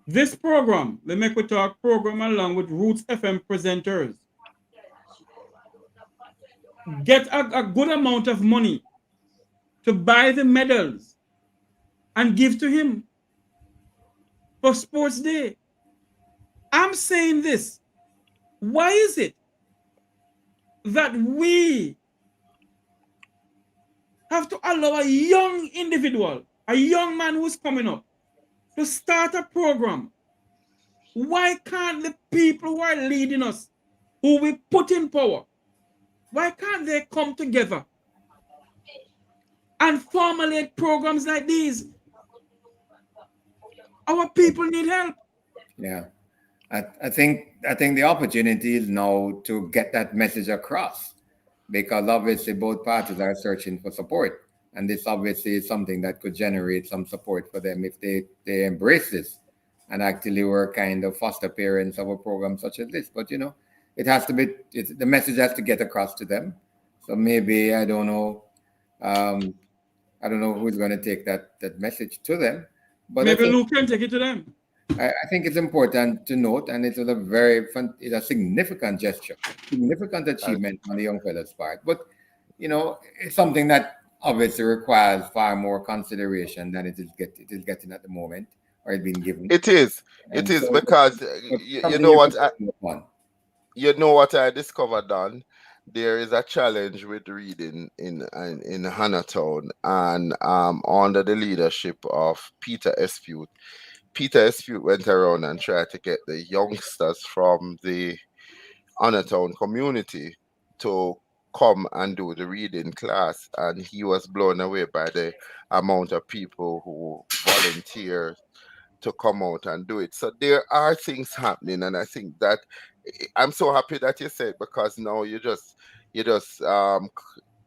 This program, the Make We Talk program, along with Roots FM presenters, get a good amount of money to buy the medals and give to him for sports day. I'm saying this. Why is it that we have to allow a young individual, a young man who's coming up, to start a program? Why can't the people who are leading us, who we put in power, why can't they come together and formulate programs like these? Our people need help. Yeah. I think the opportunity is now to get that message across, because obviously both parties are searching for support, and this obviously is something that could generate some support for them if they embrace this and actually were kind of foster parents of a program such as this. But it has to be, the message has to get across to them. So maybe I don't know who's going to take that message to them, but maybe Luke can take it to them. I think it's important to note, and it's a significant gesture, significant achievement on the young fella's part. But it's something that obviously requires far more consideration than it is getting at the moment, or it's been given. It is because you know what I discovered, Don. There is a challenge with reading in Hannahtown, and under the leadership of Peter Espute. Peter Espute went around and tried to get the youngsters from the Hannahtown community to come and do the reading class, and he was blown away by the amount of people who volunteered to come out and do it. So there are things happening, and I think that I'm so happy that you said, because now you just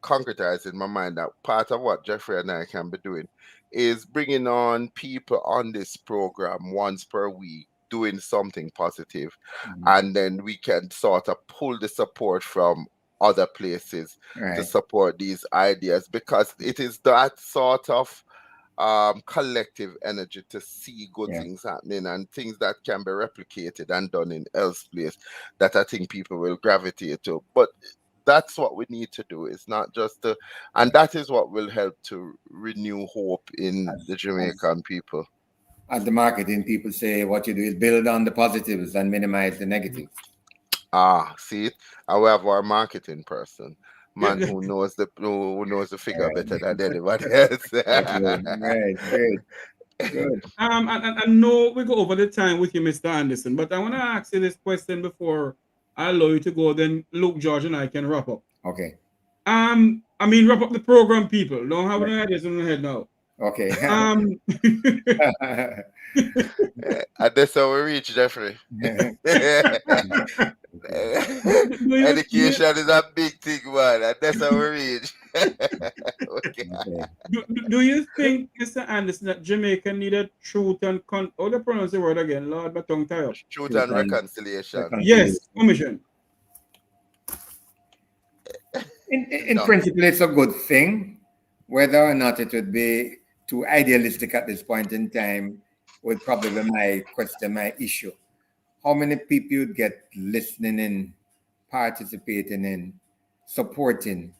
concretize in my mind that part of what Jeffrey and I can be doing is bringing on people on this program once per week, doing something positive, and then we can sort of pull the support from other places to support these ideas, because it is that sort of collective energy to see good things happening and things that can be replicated and done in elsewhere that I think people will gravitate to. But that's what we need to do. It's not just to, and that is what will help to renew hope in the Jamaican people. As the marketing people say, what you do is build on the positives and minimize the negatives. See it? And we have our marketing person, man who knows the figure better than anybody else. Right, good. I know we go over the time with you, Mr. Anderson, but I want to ask you this question before I allow you to go. Then Luke, George, and I can wrap up. Okay. Wrap up the program, people. Don't have any ideas in the head now. Okay. And that's how we reach, Jeffrey. Education is a big thing, man, and that's how we reach. Okay. Do you think, Mr. Anderson, that Jamaica needed truth and how do you pronounce the word again? Lord, my tongue tie up. Truth and reconciliation. Yes, commission. In No. principle, it's a good thing. Whether or not it would be too idealistic at this point in time would probably be my question, my issue. How many people you'd get listening in, participating in, supporting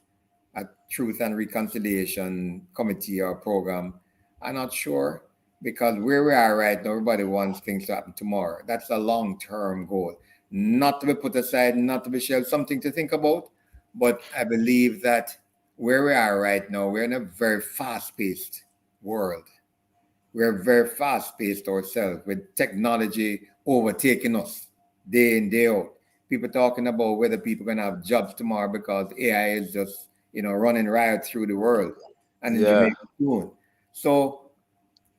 a Truth and Reconciliation committee or program? I'm not sure, because where we are right now, everybody wants things to happen tomorrow. That's a long-term goal, not to be put aside, not to be shelved, something to think about. But I believe that where we are right now, we're in a very fast-paced world. We're very fast-paced ourselves with technology overtaking us day in, day out. People talking about whether people are going to have jobs tomorrow because AI is just, running riot through the world and in Yeah. Jamaica soon. So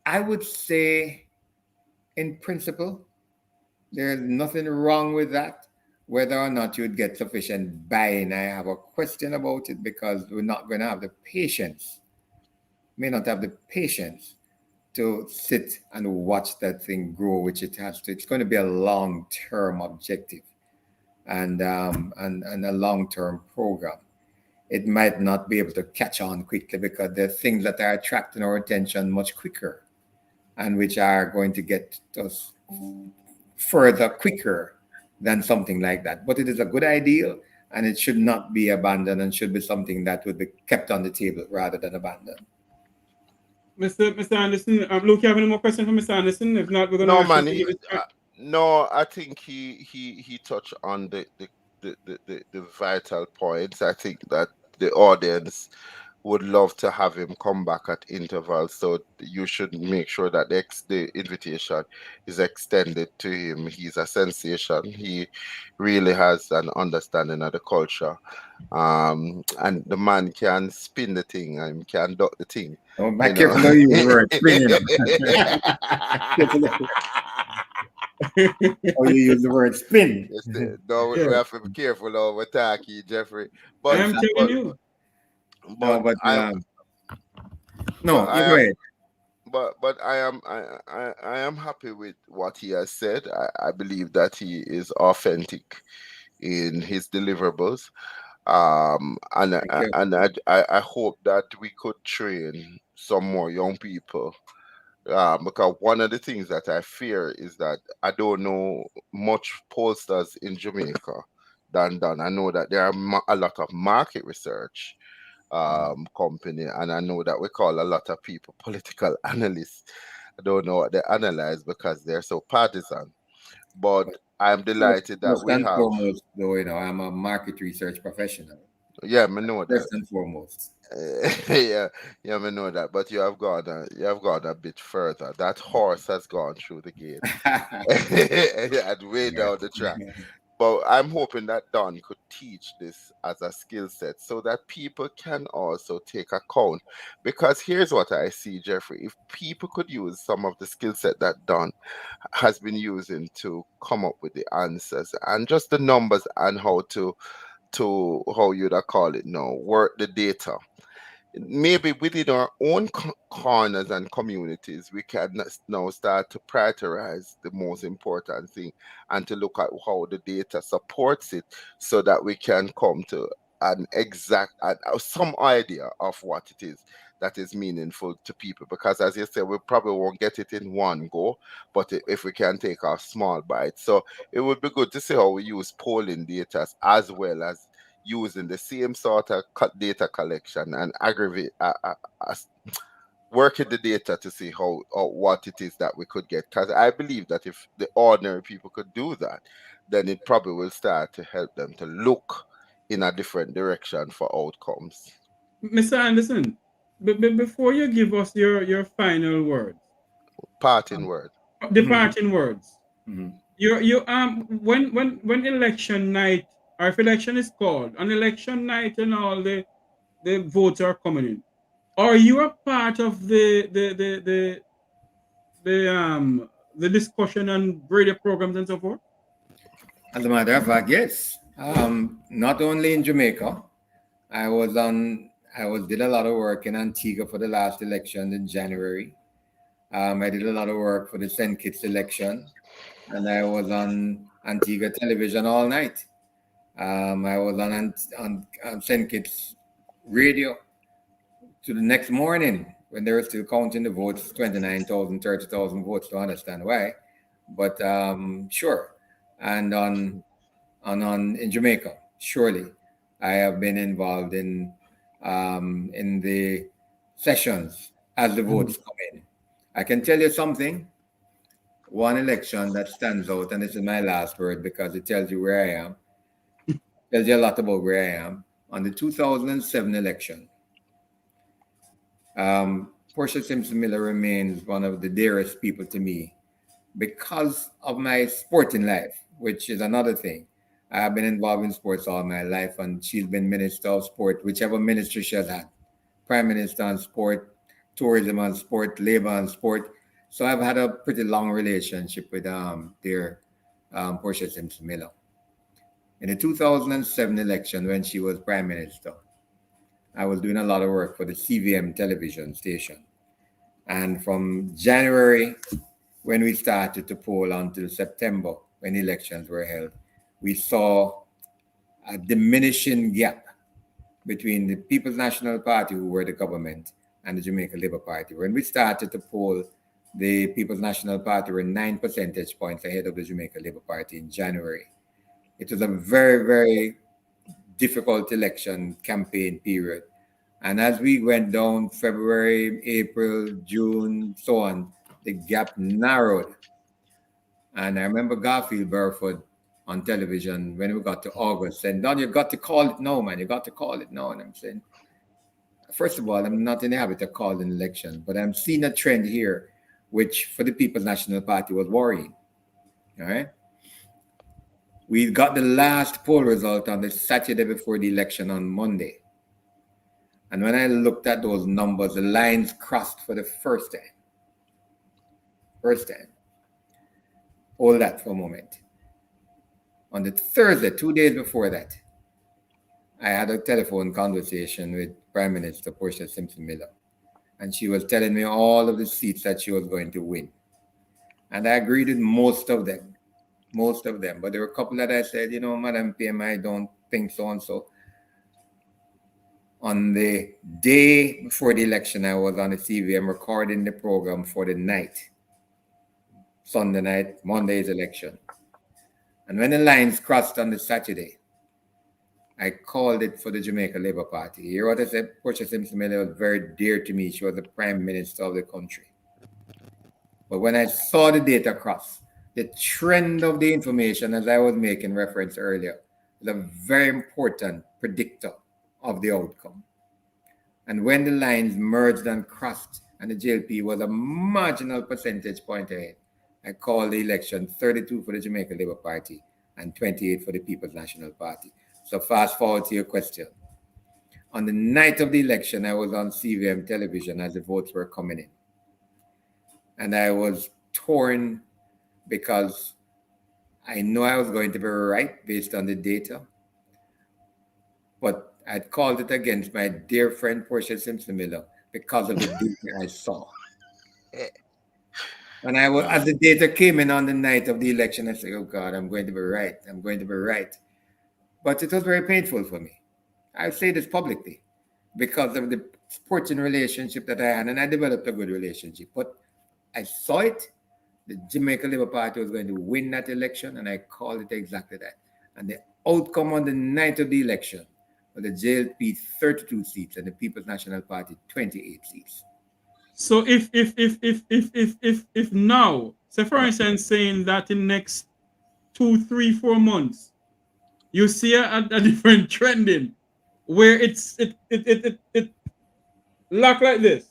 I would say, in principle, there's nothing wrong with that. Whether or not you'd get sufficient buy-in, I have a question about it, because we're not going to have the patience, may not have the patience to sit and watch that thing grow, which it has to. It's going to be a long-term objective and a long-term program. It might not be able to catch on quickly, because there are things that are attracting our attention much quicker and which are going to get us further quicker than something like that. But it is a good ideal, and it should not be abandoned, and should be something that would be kept on the table rather than abandoned. Mr. Anderson, Luke, you have any more questions for Mr. Anderson? If not, we're going to No, actually man. give it. No, I think he touched on the vital points. I think that the audience would love to have him come back at intervals. So you should make sure that the invitation is extended to him. He's a sensation. He really has an understanding of the culture. And the man can spin the thing and can duck the thing. Oh, be careful how you use the word spin, How you use the word spin. No, we have to be careful now. We're talking, Jeffrey. But I'm telling you. No, but but you go ahead. But I am happy with what he has said. I believe that he is authentic in his deliverables. And I hope that we could train some more young people. Because one of the things that I fear is that I don't know much pollsters in Jamaica than done. I know that there are a lot of market research company, and I know that we call a lot of people political analysts. I don't know what they analyze because they're so partisan. But I'm delighted that First we and have. foremost, though, I'm a market research professional. Yeah, I know that. First and foremost. Yeah, I know that. But you have gone a bit further. That horse has gone through the gate and way down the track. But I'm hoping that Don could teach this as a skill set so that people can also take account. Because here's what I see, Jeffrey. If people could use some of the skill set that Don has been using to come up with the answers and just the numbers and how to how you'd call it now, work the data. Maybe within our own corners and communities, we can now start to prioritize the most important thing and to look at how the data supports it so that we can come to an exact some idea of what it is that is meaningful to people. Because as you said, we probably won't get it in one go, but if we can take off small bites. So it would be good to see how we use polling data as well as using the same sort of data collection and aggregate working the data to see how what it is that we could get. Because I believe that if the ordinary people could do that, then it probably will start to help them to look in a different direction for outcomes. Mr. Anderson, before you give us your final words, Parting word. departing words, Mhm. you when election night, or if election is called, on election night and all the votes are coming in, are you a part of the discussion on radio programs and so forth? As a matter of fact, yes. Not only in Jamaica, did a lot of work in Antigua for the last election in January. I did a lot of work for the St. Kitts election, and I was on Antigua television all night. I was on St. Kitts radio to the next morning when they were still counting the votes, 29,000, 30,000 votes, to understand why. But sure. And on in Jamaica, surely, I have been involved in the sessions as the votes come in. I can tell you something. One election that stands out, and this is my last word because it tells you where I am. Tells you a lot about where I am. On the 2007 election, Portia Simpson Miller remains one of the dearest people to me because of my sporting life, which is another thing. I have been involved in sports all my life, and she's been Minister of Sport, whichever ministry she has had. Prime Minister on sport, tourism on sport, labor on sport. So I've had a pretty long relationship with dear Portia Simpson Miller. In the 2007 election, when she was Prime Minister, I was doing a lot of work for the CVM television station. And from January, when we started to poll, until September, when elections were held, we saw a diminishing gap between the People's National Party, who were the government, and the Jamaica Labour Party. When we started to poll, the People's National Party were 9 percentage points ahead of the Jamaica Labour Party in January. It was a very, very difficult election campaign period. And as we went down February, April, June, so on, the gap narrowed. And I remember Garfield Burford on television when we got to August saying, Don, you got to call it now, man. You got to call it now. And I'm saying, first of all, I'm not in the habit of calling an election, but I'm seeing a trend here, which for the People's National Party was worrying. All right. We got the last poll result on the Saturday before the election on Monday. And when I looked at those numbers, the lines crossed for the first time. First time. Hold that for a moment. On the Thursday, 2 days before that, I had a telephone conversation with Prime Minister Portia Simpson Miller. And she was telling me all of the seats that she was going to win. And I agreed with most of them. But there were a couple that I said, Madam PM, I don't think so and so. On the day before the election, I was on the CVM recording the program for the night. Sunday night, Monday's election. And when the lines crossed on the Saturday, I called it for the Jamaica Labour Party. You hear what I said? Portia Simpson Miller was very dear to me. She was the Prime Minister of the country. But when I saw the data cross, the trend of the information, as I was making reference earlier, is a very important predictor of the outcome. And when the lines merged and crossed and the JLP was a marginal percentage point ahead, I called the election 32 for the Jamaica Labour Party and 28 for the People's National Party. So fast forward to your question. On the night of the election, I was on CVM television as the votes were coming in. And I was torn because I know I was going to be right based on the data. But I'd called it against my dear friend Portia Simpson Miller because of the data I saw. And as the data came in on the night of the election, I said, oh God, I'm going to be right. I'm going to be right. But it was very painful for me. I say this publicly because of the sporting relationship that I had, and I developed a good relationship. But I saw it. The Jamaica Labour Party was going to win that election, and I called it exactly that. And the outcome on the night of the election was the JLP 32 seats and the People's National Party 28 seats. So if now, say for instance, saying that in the next 2, 3, 4 months, you see a different trending where it look like this,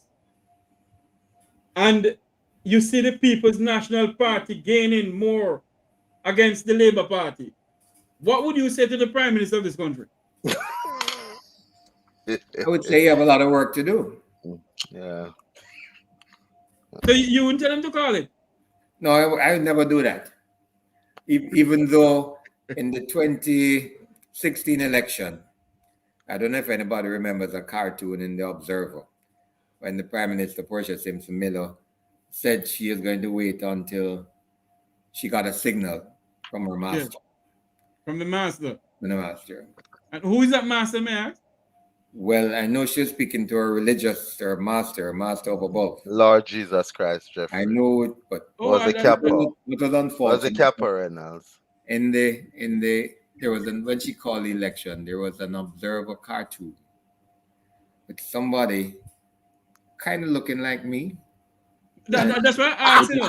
and you see the People's National Party gaining more against the Labour Party, what would you say to the Prime Minister of this country? I would say you have a lot of work to do. Yeah. So you wouldn't tell him to call it? No, I would never do that. Even though in the 2016 election, I don't know if anybody remembers a cartoon in The Observer when the Prime Minister Portia Simpson Miller said she is going to wait until she got a signal from her Yeah, master, from the master. from the master. And who is that master, may I ask? Well, I know she was speaking to her religious, her master up above. Lord Jesus Christ, I Jeffrey. know it, but Oh, Was the I, capo. it was Was the unfortunate. capo Reynolds. In the there was an when she called the election, there was an observer cartoon with somebody kind of looking like me. Uh, that's why I asked, you know.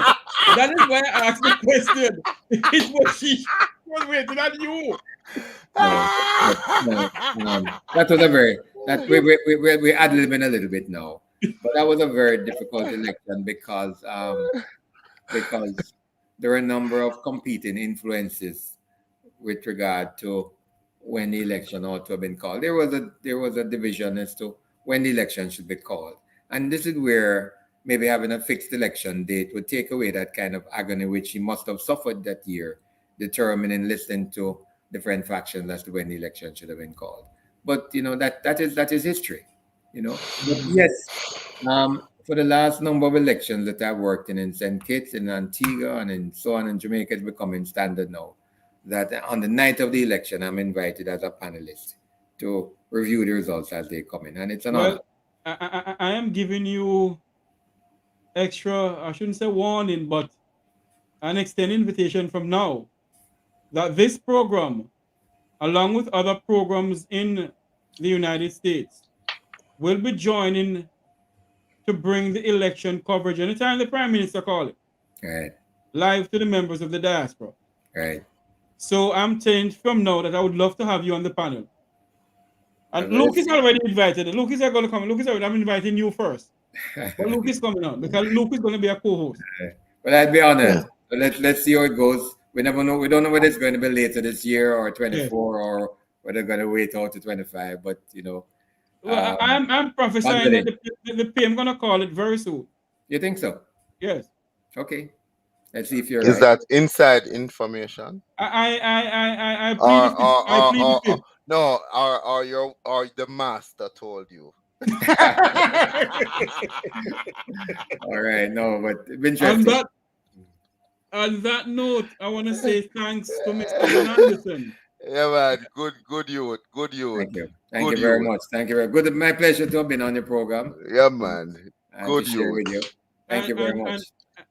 That is why I asked the question. It was she was waiting on you. no, no, that was a very that we ad libbing a little bit now, but that was a very difficult election because there are a number of competing influences with regard to when the election ought to have been called. There was a division as to when the election should be called, and this is where maybe having a fixed election date would take away that kind of agony which he must have suffered that year, determining listening to different factions as to when the election should have been called. But that is history, But yes, for the last number of elections that I've worked in St. Kitts, in Antigua, and in so on in Jamaica, it's becoming standard now that on the night of the election, I'm invited as a panelist to review the results as they come in, and it's an honor. Well, I am giving you extra, I shouldn't say warning, but an extended invitation from now that this program, along with other programs in the United States, will be joining to bring the election coverage anytime the Prime Minister call it Right, live to the members of the diaspora. right. So I'm saying from now that I would love to have you on the panel. And Well, Luke is already invited. Luke is going to come. Luke is already, I'm inviting you first. But Luke is coming on because Luke is going to be a co-host. But I'd be honored. So let's see how it goes. We never know. We don't know whether it's going to be later this year or Yeah. 24 or whether they're going to wait out to 25. But Well, I'm prophesying that confident. the PM going to call it very soon. You think so? Yes. Okay. Let's see if you're Is right. that inside information? I plead Or the fifth. I plead the fifth. no, or the master told you. All right. No, but it's On interesting. that note, I want to say thanks to Mr. John Anderson. Yeah, man. Good youth. Good youth. Thank you. Thank Good you very youth. much. Thank you very good. My pleasure to have been on your program Yeah, man. and to Good share youth. with you. Thank you very much.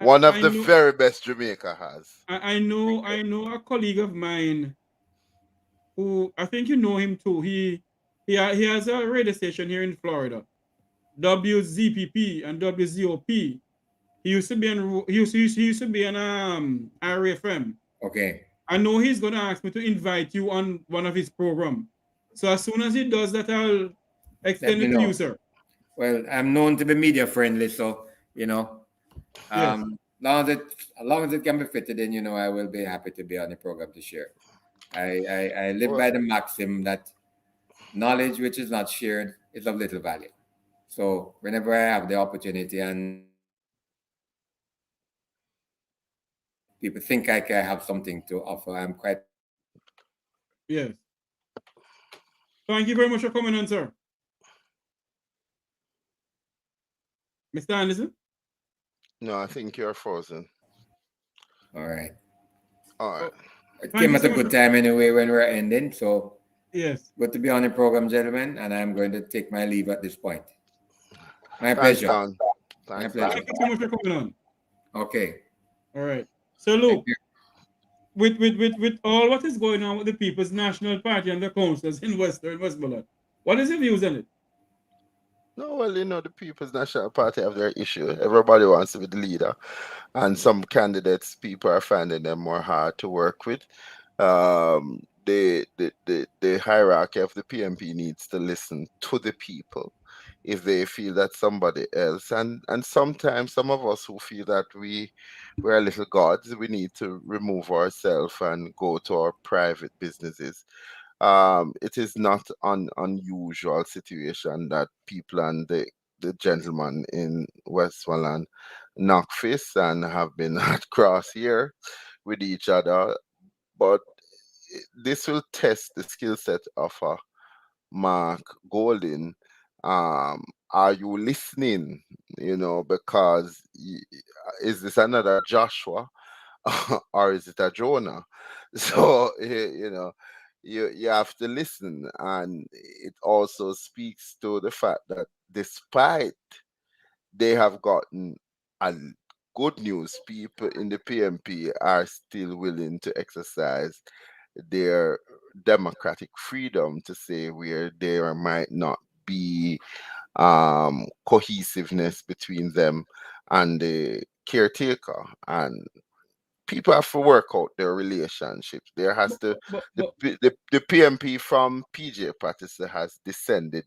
One of I the know very best Jamaica has. I know a colleague of mine who I think you know him too. He has a radio station here in Florida, WZPP and WZOP. He used to be on he used to be on RFM. Okay. I know he's gonna ask me to invite you on one of his program. So as soon as he does that, I'll Let extend me it to you, know. sir. Well, I'm known to be media friendly, so Yes. long as it can be fitted in, I will be happy to be on the program to share. I live by the maxim that knowledge which is not shared is of little value. So whenever I have the opportunity and people think I can have something to offer, I'm quite Yes. Thank you very much for coming on, sir. Mr. Anderson? No, I think you're frozen. all right. All right. It Thank came you at a so good much. time anyway when we're ending. So Yes. good to be on the program, gentlemen, and I'm going to take my leave at this point. My Thanks, pleasure. Don. My Thanks, pleasure. Don. Thank you so much for coming on. Okay. All right. So Thank Luke, you. with all what is going on with the People's National Party and the councils in Westmoreland, what is your views on it? No, well, the People's National Party have their issue. Everybody wants to be the leader, and some candidates, people are finding them more hard to work with. The hierarchy of the PMP needs to listen to the people if they feel that somebody else, and sometimes some of us who feel that we're little gods, we need to remove ourselves and go to our private businesses. It is not an unusual situation that people and the gentleman in Westmoreland knock fists and have been at cross here with each other, but this will test the skill set of a Mark Golding, are you listening? Because is this another Joshua or is it a Jonah? So you have to listen, and it also speaks to the fact that despite they have gotten a good news, people in the PMP are still willing to exercise their democratic freedom to say where there might not be cohesiveness between them and the caretaker, and people have to work out their relationships. There has to the PMP from PJ Patterson has descended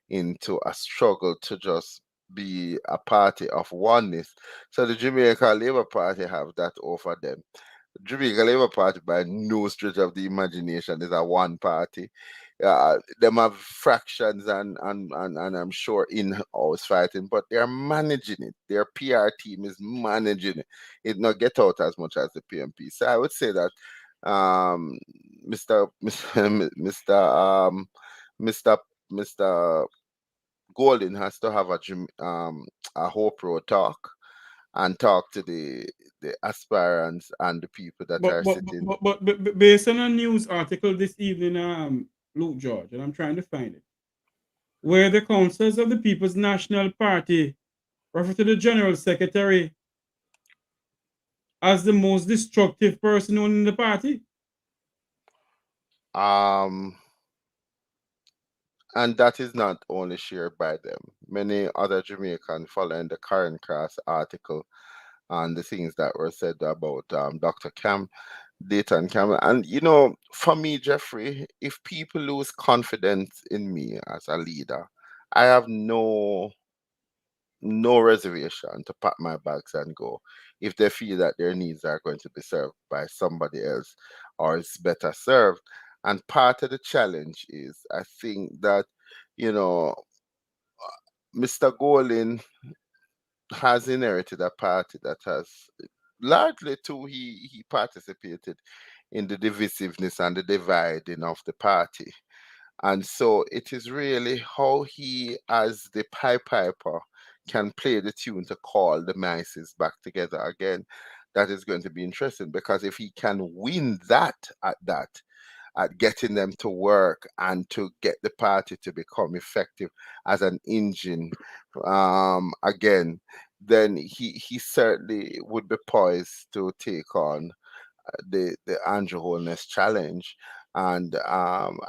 into a struggle to just be a party of oneness. So the Jamaica Labour Party have that over them. Jamaica Labour Party, by no stretch of the imagination, is a one party. Them have fractions and I'm sure in-house fighting, but they're managing it. Their PR team is managing it. It not get out as much as the PMP. So I would say that um, Mr. Mr. Golden has to have a hope road talk and talk to the aspirants and the people that But are but, sitting. but based on a news article this evening, Luke George, and I'm trying to find it, where the councillors of the People's National Party refer to the General Secretary as the most destructive person known in the party. And that is not only shared by them. Many other Jamaicans following the current class article and the things that were said about Dr. Cam, Dayton Cam. And for me, Jeffrey, if people lose confidence in me as a leader, I have no reservation to pack my bags and go if they feel that their needs are going to be served by somebody else or is better served. And part of the challenge is, I think that, you know, Mr. Golin has inherited a party that has largely too he participated in the divisiveness and the dividing of the party. And so it is really how he, as the Pied Piper, can play the tune to call the masses back together again. That is going to be interesting, because if he can win at getting them to work and to get the party to become effective as an engine again, then he certainly would be poised to take on the Andrew Holness challenge. And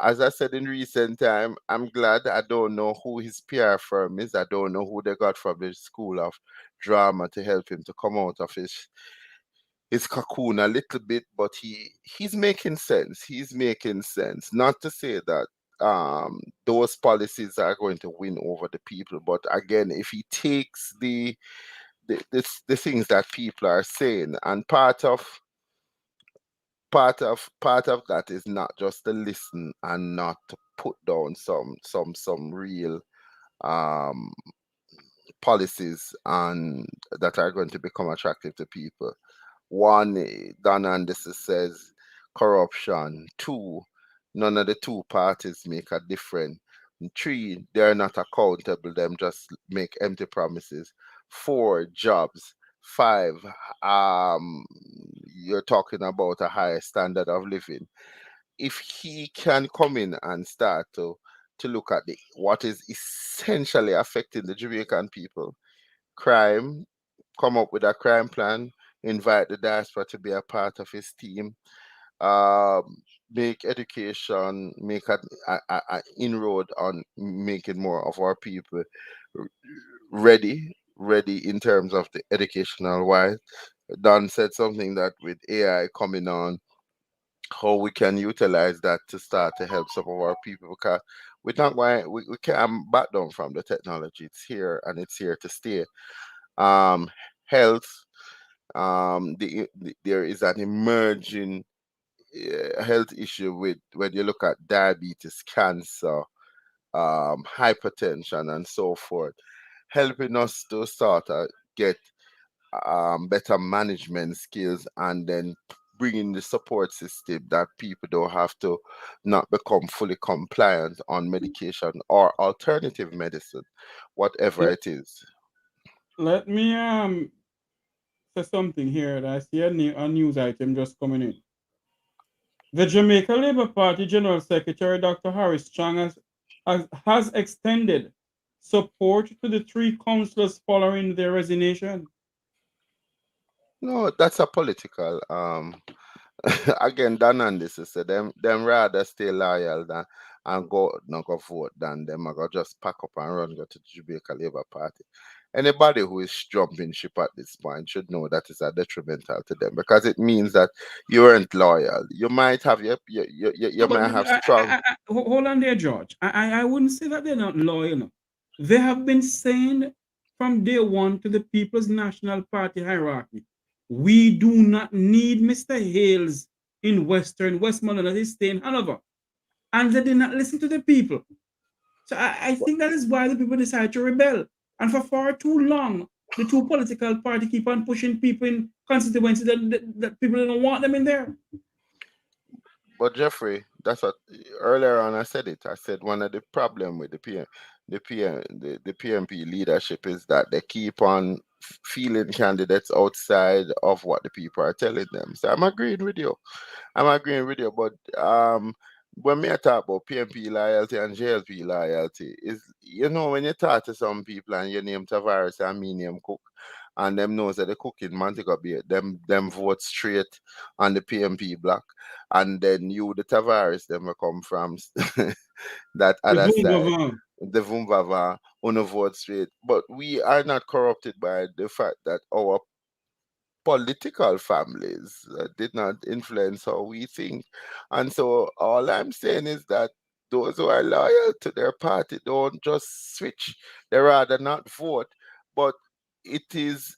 as I said in recent time, I'm glad I don't know who his PR firm is. I don't know who they got from the School of Drama to help him to come out of his cocoon a little bit, but he's making sense. He's making sense. Not to say that those policies are going to win over the people, but again, if he takes the things that people are saying, and part of that is not just to listen and not to put down some real um policies and that are going to become attractive to people. One, Don Anderson says corruption. Two, none of the two parties make a difference. Three, they're not accountable, them just make empty promises. Four, jobs. Five, um, you're talking about a higher standard of living. If he can come in and start to look at what is essentially affecting the Jamaican people, crime, come up with a crime plan, invite the diaspora to be a part of his team, um, make education, make a inroad on making more of our people ready in terms of the educational wise. Don said something that with AI coming on, how we can utilize that to start to help some of our people, because we're not going, we can't back down from the technology. It's here and it's here to stay. um Health, there is an emerging health issue with when you look at diabetes, cancer, hypertension and so forth, helping us to sort of get better management skills and then bring in the support system that people don't have to not become fully compliant on medication or alternative medicine, whatever Let, it is. let me say something here. That I see a news item just coming in. The Jamaica Labour Party General Secretary Dr. Harris Chang has extended support to the three councillors following their resignation. No, that's a political again, Dan and this is them rather stay loyal than and go not go vote than them I go just pack up and run go to the Jamaica Labour Party. Anybody who is jumping ship at this point should know that is a detrimental to them because it means that you aren't loyal. You might have you No, but might have strong. hold on there, George. I wouldn't say that they're not loyal. No. They have been saying from day one to the People's National Party hierarchy, we do not need Mr. Hales in Westmoreland as he stay in Hanover. And they did not listen to the people. So I think that is why the people decided to rebel. And for far too long, the two political parties keep on pushing people in constituencies that people don't want them in there. But Jeffrey, that's what earlier on I said it. I said one of the problem with the PMP leadership is that they keep on feeling candidates outside of what the people are telling them. So I'm agreeing with you. I'm agreeing with you. But when me I talk about PMP loyalty and JLP loyalty, is when you talk to some people and your name Tavares and me name Cooke, and them knows that the cooking man take up here, them vote straight on the PMP block, and then you the Tavares them will come from that The other side, Vumba the Vumvava on a vote straight. But we are not corrupted by the fact that our political families did not influence how we think. And so all I'm saying is that those who are loyal to their party don't just switch. They rather not vote. But it is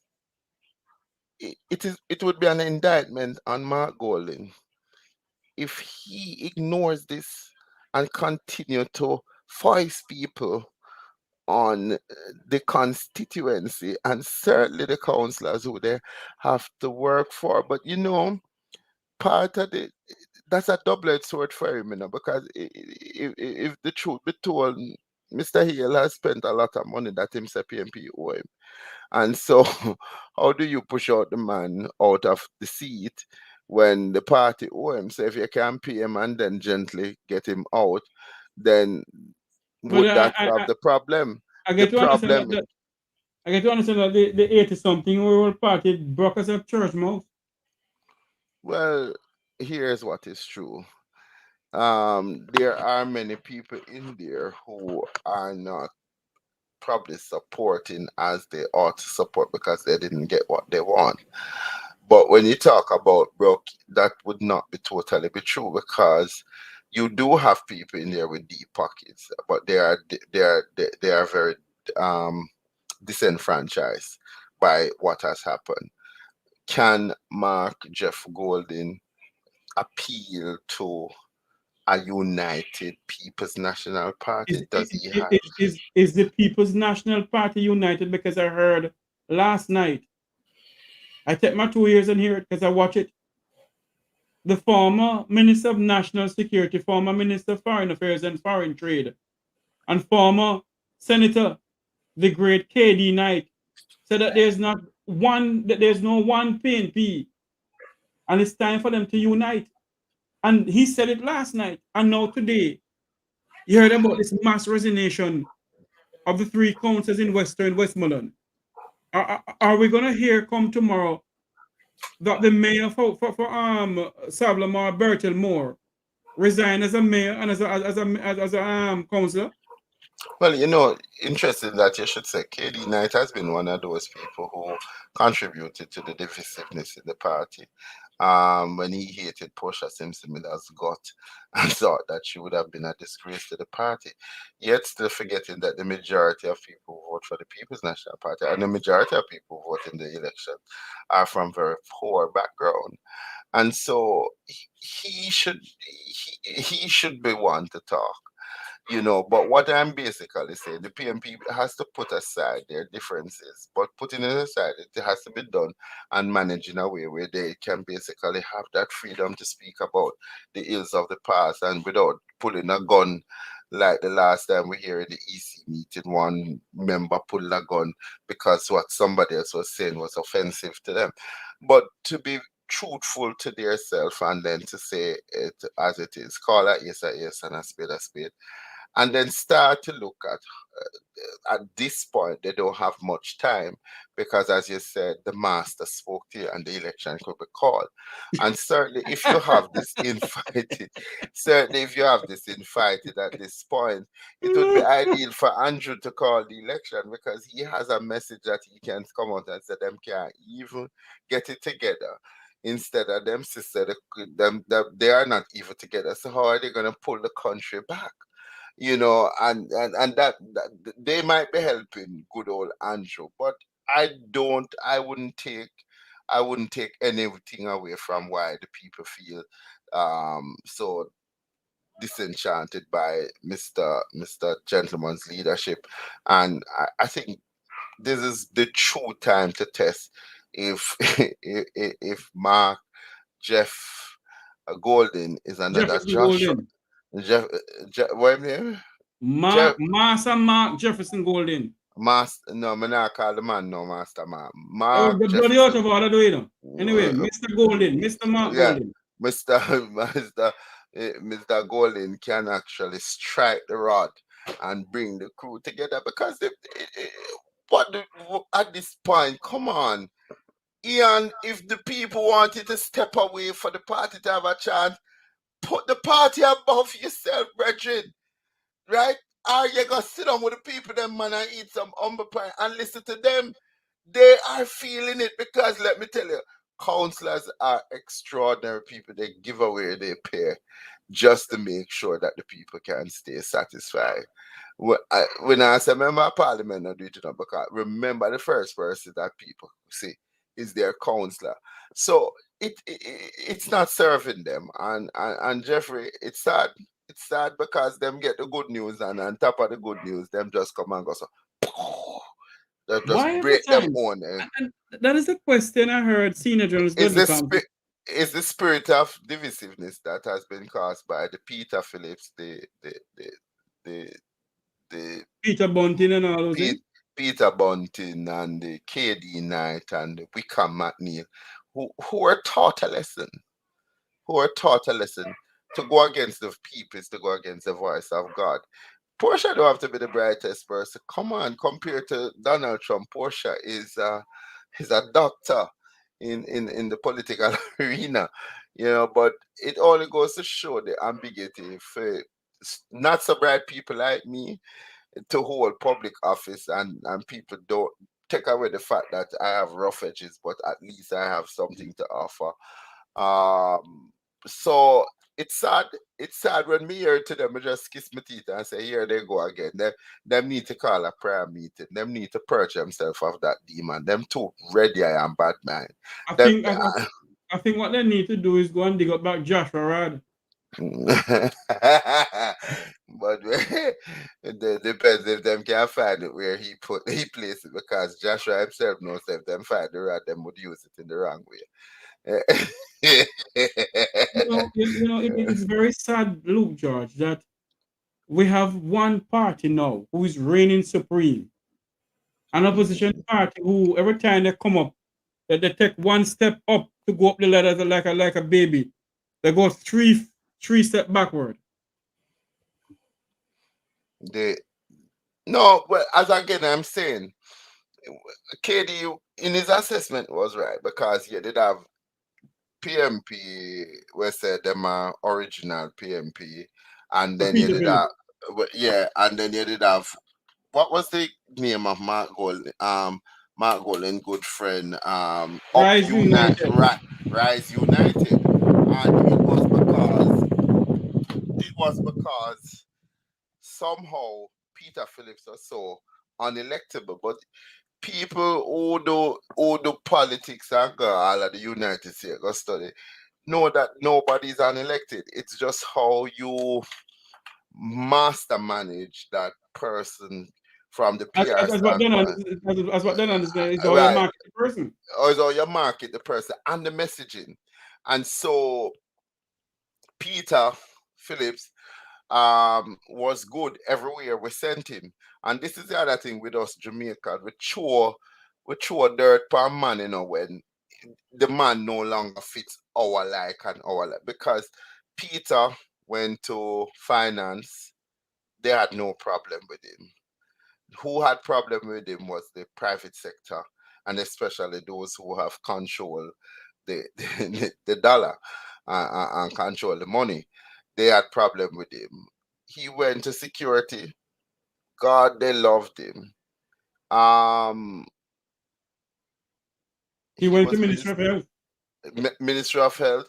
it would be an indictment on Mark Golding if he ignores this and continue to force people on the constituency and certainly the councillors who they have to work for. But part of the that's a double-edged sword for him, because if the truth be told, Mr. Hale has spent a lot of money that himself PMP owe him. And so, how do you push out the man out of the seat when the party owe him? So if you can pay him and then gently get him out, then But would that solve the problem? I The get to understand problem, that I get to understand that the 80 something whole party broke us at church mouth. well, here's what is true. There are many people in there who are not probably supporting as they ought to support because they didn't get what they want. But when you talk about broke, that would not be totally be true because you do have people in there with deep pockets, but they are very disenfranchised by what has happened. Can Mark Jeff Golden appeal to a united People's National Party? Does he have? Is the People's National Party united? Because I heard last night, I take my 2 years and hear it because I watch it. The former Minister of National Security, former Minister of Foreign Affairs and Foreign Trade, and former Senator, the great KD Knight, said that there's no one PNP, and it's time for them to unite. And he said it last night, and now today, you heard about this mass resignation of the three councils in Westmoreland. Are we gonna hear come tomorrow that the mayor for Sablamar Bertel Moore resign as a mayor and as a councillor? Well, interesting that you should say KD Knight has been one of those people who contributed to the divisiveness in the party. When he hated Portia Simpson Miller's gut and thought that she would have been a disgrace to the party, yet still forgetting that the majority of people who vote for the People's National Party and the majority of people who vote in the election are from very poor background. And so he should be one to talk. But what I'm basically saying, the PMP has to put aside their differences, but putting it aside, it has to be done and managed in a way where they can basically have that freedom to speak about the ills of the past and without pulling a gun. Like the last time we hear in the EC meeting, one member pulled a gun because what somebody else was saying was offensive to them. But to be truthful to their self and then to say it as it is, call a yes and a spade, and then start to look at this point they don't have much time because, as you said, the master spoke to you and the election could be called. And certainly if you have this infighting at this point, it would be ideal for Andrew to call the election because he has a message that he can come out and say them can't even get it together. Instead of them sister, they are not even together. So how are they going to pull the country back? And that they might be helping good old Andrew, but I wouldn't take anything away from why the people feel so disenchanted by Mr. Gentleman's leadership. And I think this is the true time to test if if Mark Jeff Golden is another Jefferson Joshua. Golden. What name? Master Mark Jefferson Golden. Master, no, I'm not call the man no Master Mark. Oh, Mark the bloody out Jefferson. of order, do you know? Anyway, Mr. Golden, Mr. Mark Yeah, Golden. Mr. Golden can actually strike the rod and bring the crew together because at this point, come on, Ian, if the people wanted to step away for the party to have a chance, put the party above yourself, brethren. Right? Or you gonna sit down with the people, them man, and eat some humble pie and listen to them. They are feeling it because let me tell you, counselors are extraordinary people. They give away their pay just to make sure that the people can stay satisfied. When I say member of parliament, I do it because remember the first person that people see is their counselor. So it's not serving them. And Jeffrey, it's sad. It's sad because them get the good news and on top of the good news, them just come and go so they just Why every break them time? own. And that is a question I heard senior journalist Is Dudley the spirit of divisiveness that has been caused by the Peter Phillips, the Peter Bunting and all those things? Peter Bunting and the KD Knight and the Wickham McNeil, who are taught a lesson, to go against the people is to go against the voice of God. Portia don't have to be the brightest person. Come on, compared to Donald Trump, Portia is a doctor in the political arena, but it only goes to show the ambiguity for not so bright people like me to hold public office and people don't take away the fact that I have rough edges, but at least I have something to offer. So it's sad. It's sad when me hear to them, I just kiss my teeth and say, here they go again. Them need to call a prayer meeting. Them need to purge themselves of that demon. Them too ready I am bad man. I think what they need to do is go and dig up back Joshua Rad. But it depends if them can find it where he placed it because Joshua himself knows if them find the rod, them would use it in the wrong way. It's very sad, Luke George, that we have one party now who is reigning supreme, an opposition party who every time they come up, that they take one step up to go up the ladder like a baby, they go three steps backward. No, but as again I'm saying, KD in his assessment was right because you did have PMP, we said them are original PMP, and then you did have and then you did have what was the name of Mark Golden? Mark Golden, good friend. Rise United. Rise United, and it was because somehow Peter Phillips was so unelectable, but people who do politics and go all of the United States go study know that nobody's unelected. It's just how you master manage that person from the As, PR as, as what then standpoint. as what then understand is how you Right. market the person. Or so you market the person and the messaging. And so Peter Phillips was good everywhere we sent him. And this is the other thing with us Jamaica. We throw dirt per man, when the man no longer fits our like and our like. Because Peter went to finance, they had no problem with him. Who had problem with him was the private sector, and especially those who have control the dollar and control the money. They had problem with him. He went to security. God, they loved him. Um, He he went to was Ministry of Health. Ministry of Health.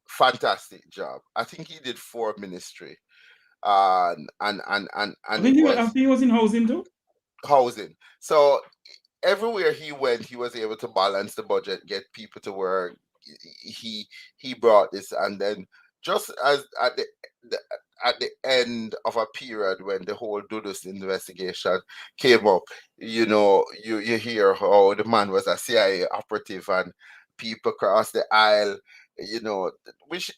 Fantastic job. I think he did 4 ministry, and it I was think he was in housing too. housing. So everywhere he went, he was able to balance the budget, get people to work. He brought this, and then just as the at the end of a period when the whole Dudus investigation came up, you hear how the man was a CIA operative and people cross the aisle, which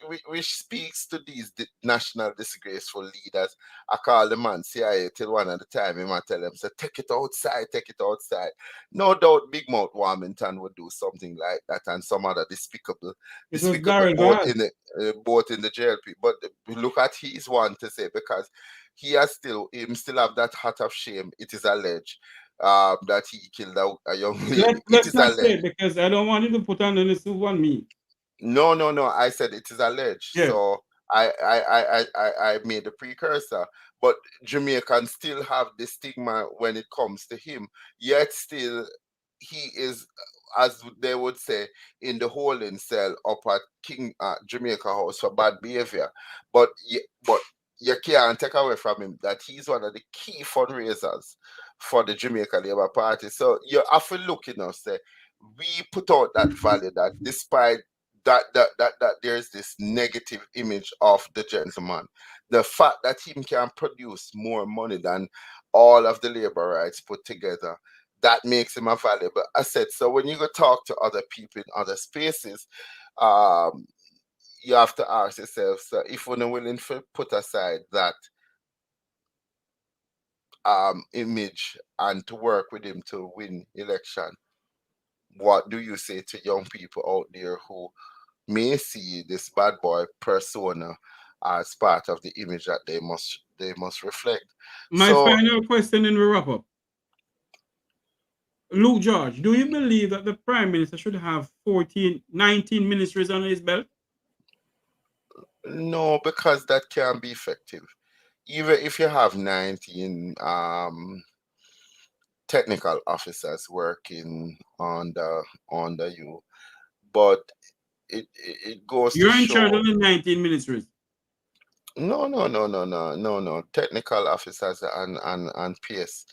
speaks to these national disgraceful leaders. I call the man CIA till one at the time. He might tell them, say, take it outside, take it outside. No doubt Big Mouth Warmington would do something like that, and some other despicable It was despicable Darrell both Gall. in the jail. But look at his one to say, because him still have that heart of shame. It is alleged that he killed a young lady. It Let's is not say alleged. it because I don't want you to put on any soup on me. No, no, no. I said it is alleged. Yeah. So I made a precursor. But Jamaicans still have the stigma when it comes to him. Yet still he is, as they would say, in the holding cell up at King Jamaica House for bad behavior. But you can't take away from him that he's one of the key fundraisers for the Jamaica Labour Party. So you have to look, say, we put out that value that despite that there's this negative image of the gentleman. The fact that he can produce more money than all of the labor rights put together, that makes him a valuable asset. So when you go talk to other people in other spaces, um, you have to ask yourself, so if we're not willing to put aside that image and to work with him to win election, what do you say to young people out there who may see this bad boy persona as part of the image that they must reflect? My So final question in the wrap up. Luke George, do you believe that the Prime Minister should have 19 ministries on his belt? no, because that can be effective. Even if you have 19 technical officers working under you, but it goes to You're in charge show. of the 19 ministries. No, no, no, no, no, no, no. Technical officers and PS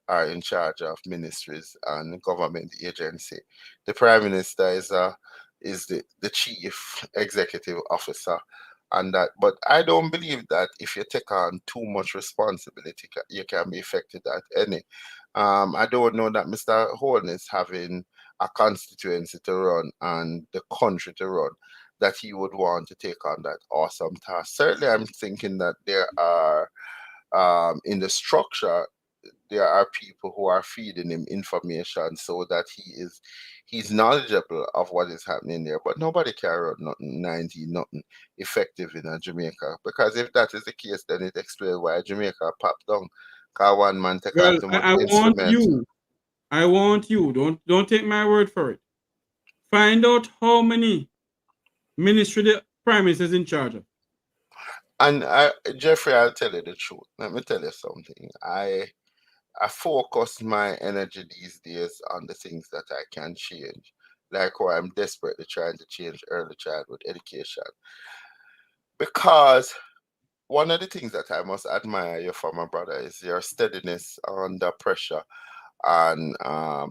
are in charge of ministries and government agency. The Prime Minister is the chief executive officer, and that. But I don't believe that if you take on too much responsibility, you can be affected at any. I don't know that Mr. Holden is having a constituency to run and the country to run, that he would want to take on that awesome task. Certainly, I'm thinking that there are, in the structure, there are people who are feeding him information so that he's knowledgeable of what is happening there. But nobody can run nothing 90, nothing effective in Jamaica. Because if that is the case, then it explains why Jamaica popped down. Because one man take on Well, too much I want instrument. you. I want you. Don't take my word for it. Find out how many ministry the Prime Minister is in charge of. And Jeffrey, I'll tell you the truth. Let me tell you something. I focus my energy these days on the things that I can change. Like how I'm desperately trying to change early childhood education. Because one of the things that I must admire you for, my brother, is your steadiness under pressure, and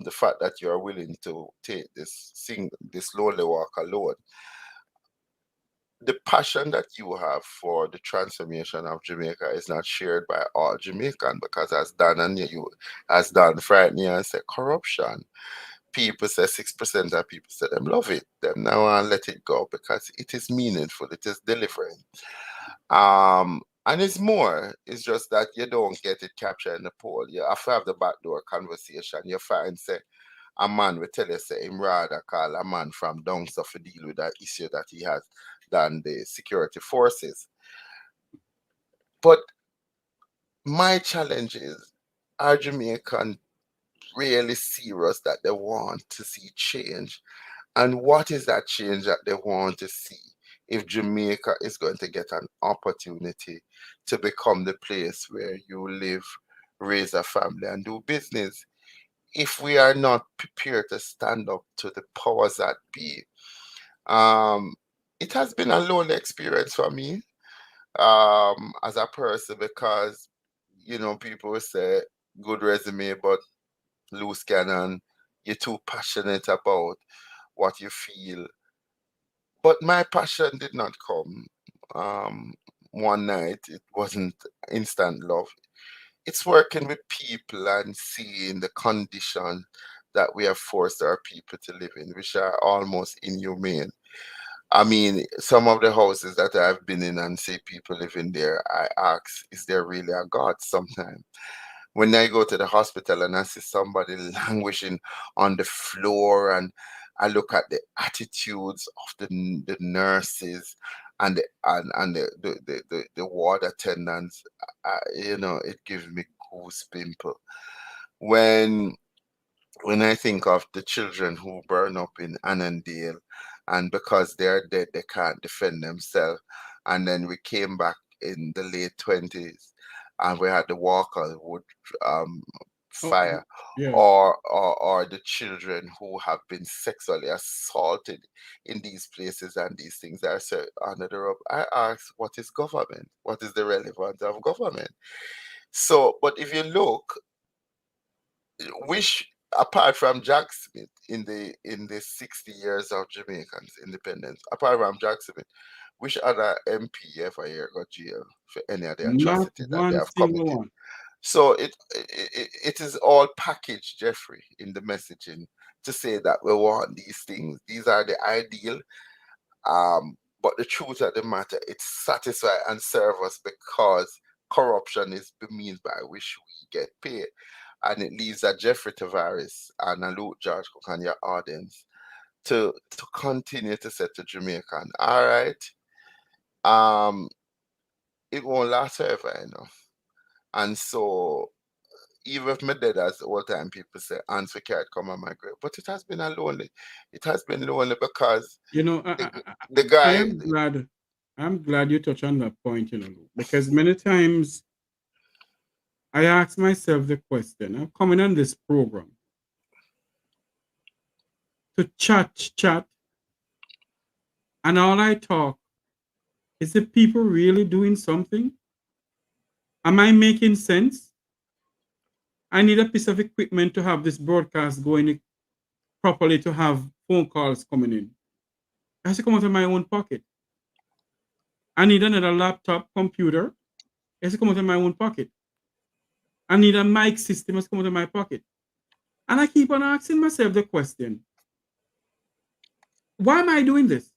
the fact that you're willing to take this lonely walk alone. the passion that you have for the transformation of Jamaica is not shared by all Jamaican, because as Dan and you, as Dan frightened you and said, corruption. People say 6% of people say them love it. Them now and let it go because it is meaningful, it is delivering. And it's more, it's just that you don't get it captured in the poll. You have to have the backdoor conversation. You find say a man will tell you say him rather call a man from down south to deal with that issue that he has than the security forces. But my challenge is, are Jamaican really serious that they want to see change? And what is that change that they want to see if Jamaica is going to get an opportunity to become the place where you live, raise a family, and do business? If we are not prepared to stand up to the powers that be, um, it has been a lonely experience for me as a person, because people will say good resume but loose cannon. You're too passionate about what you feel. But my passion did not come one night. It wasn't instant love. It's working with people and seeing the conditions that we have forced our people to live in, which are almost inhumane. I mean, some of the houses that I've been in and see people living there, I ask, is there really a God sometimes? When I go to the hospital and I see somebody languishing on the floor, and I look at the attitudes of the nurses and the ward attendants, it gives me goose pimple. When I think of the children who burn up in Annandale, and because they're dead, they can't defend themselves. And then we came back in the late 20s and we had the Walkerwood Oh, fire, yeah. or the children who have been sexually assaulted in these places and these things are so under the rug. I ask, what is government? What is the relevance of government? So, but if you look, which apart from Jack Smith in the 60 years of Jamaican's independence, apart from Jack Smith, which other MP ever here got jail for any of the Not atrocity that they one have single committed? one. So it is all packaged, Jeffrey, in the messaging to say that we want these things. These are the ideal. But the truth of the matter, it satisfy and serve us because corruption is the means by which we get paid. And it leaves a Jeffrey Tavares and a Luke George Cook and your audience to continue to say to Jamaican, all right, um, it won't last forever, And so even if my dead, as all time people say, and we can't come on my grave. But it has been a lonely. It has been lonely because You know, the I guy. am glad. I'm glad you touch on that point, Luke, because many times I ask myself the question. I'm coming on this program to chat, and all I talk is the people really doing something? Am I making sense? I need a piece of equipment to have this broadcast going properly, to have phone calls coming in. It has to come out of my own pocket. I need another laptop computer. It has to come out of my own pocket. I need a mic system. It has to come out of my pocket. And I keep on asking myself the question, why am I doing this?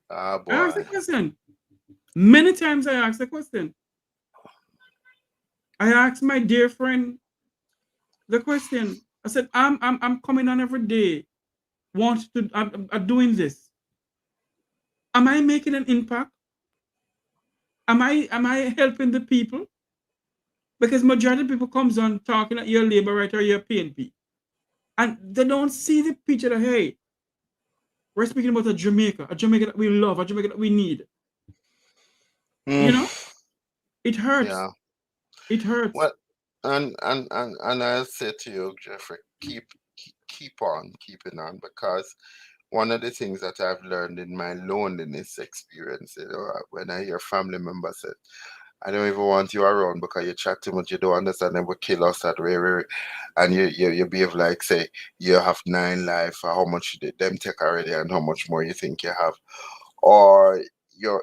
Ah, I ask boy. the question. Many times I ask the question. I asked my dear friend the question. I said, I'm coming on every day, I'm doing this. Am I making an impact? Am I helping the people? Because majority of people comes on talking at your labor right or your PNP. And they don't see the picture that, hey, we're speaking about a Jamaica that we love, a Jamaica that we need. You know, Mm, it hurts. yeah. It hurts. Well, and I'll say to you, Jeffrey, keep on keeping on, because one of the things that I've learned in my loneliness experience, when I hear family members say, I don't even want you around because you chat too much. You don't understand them. Will kill us at where, and you behave like say you have 9 life or how much them take already and how much more you think you have, or your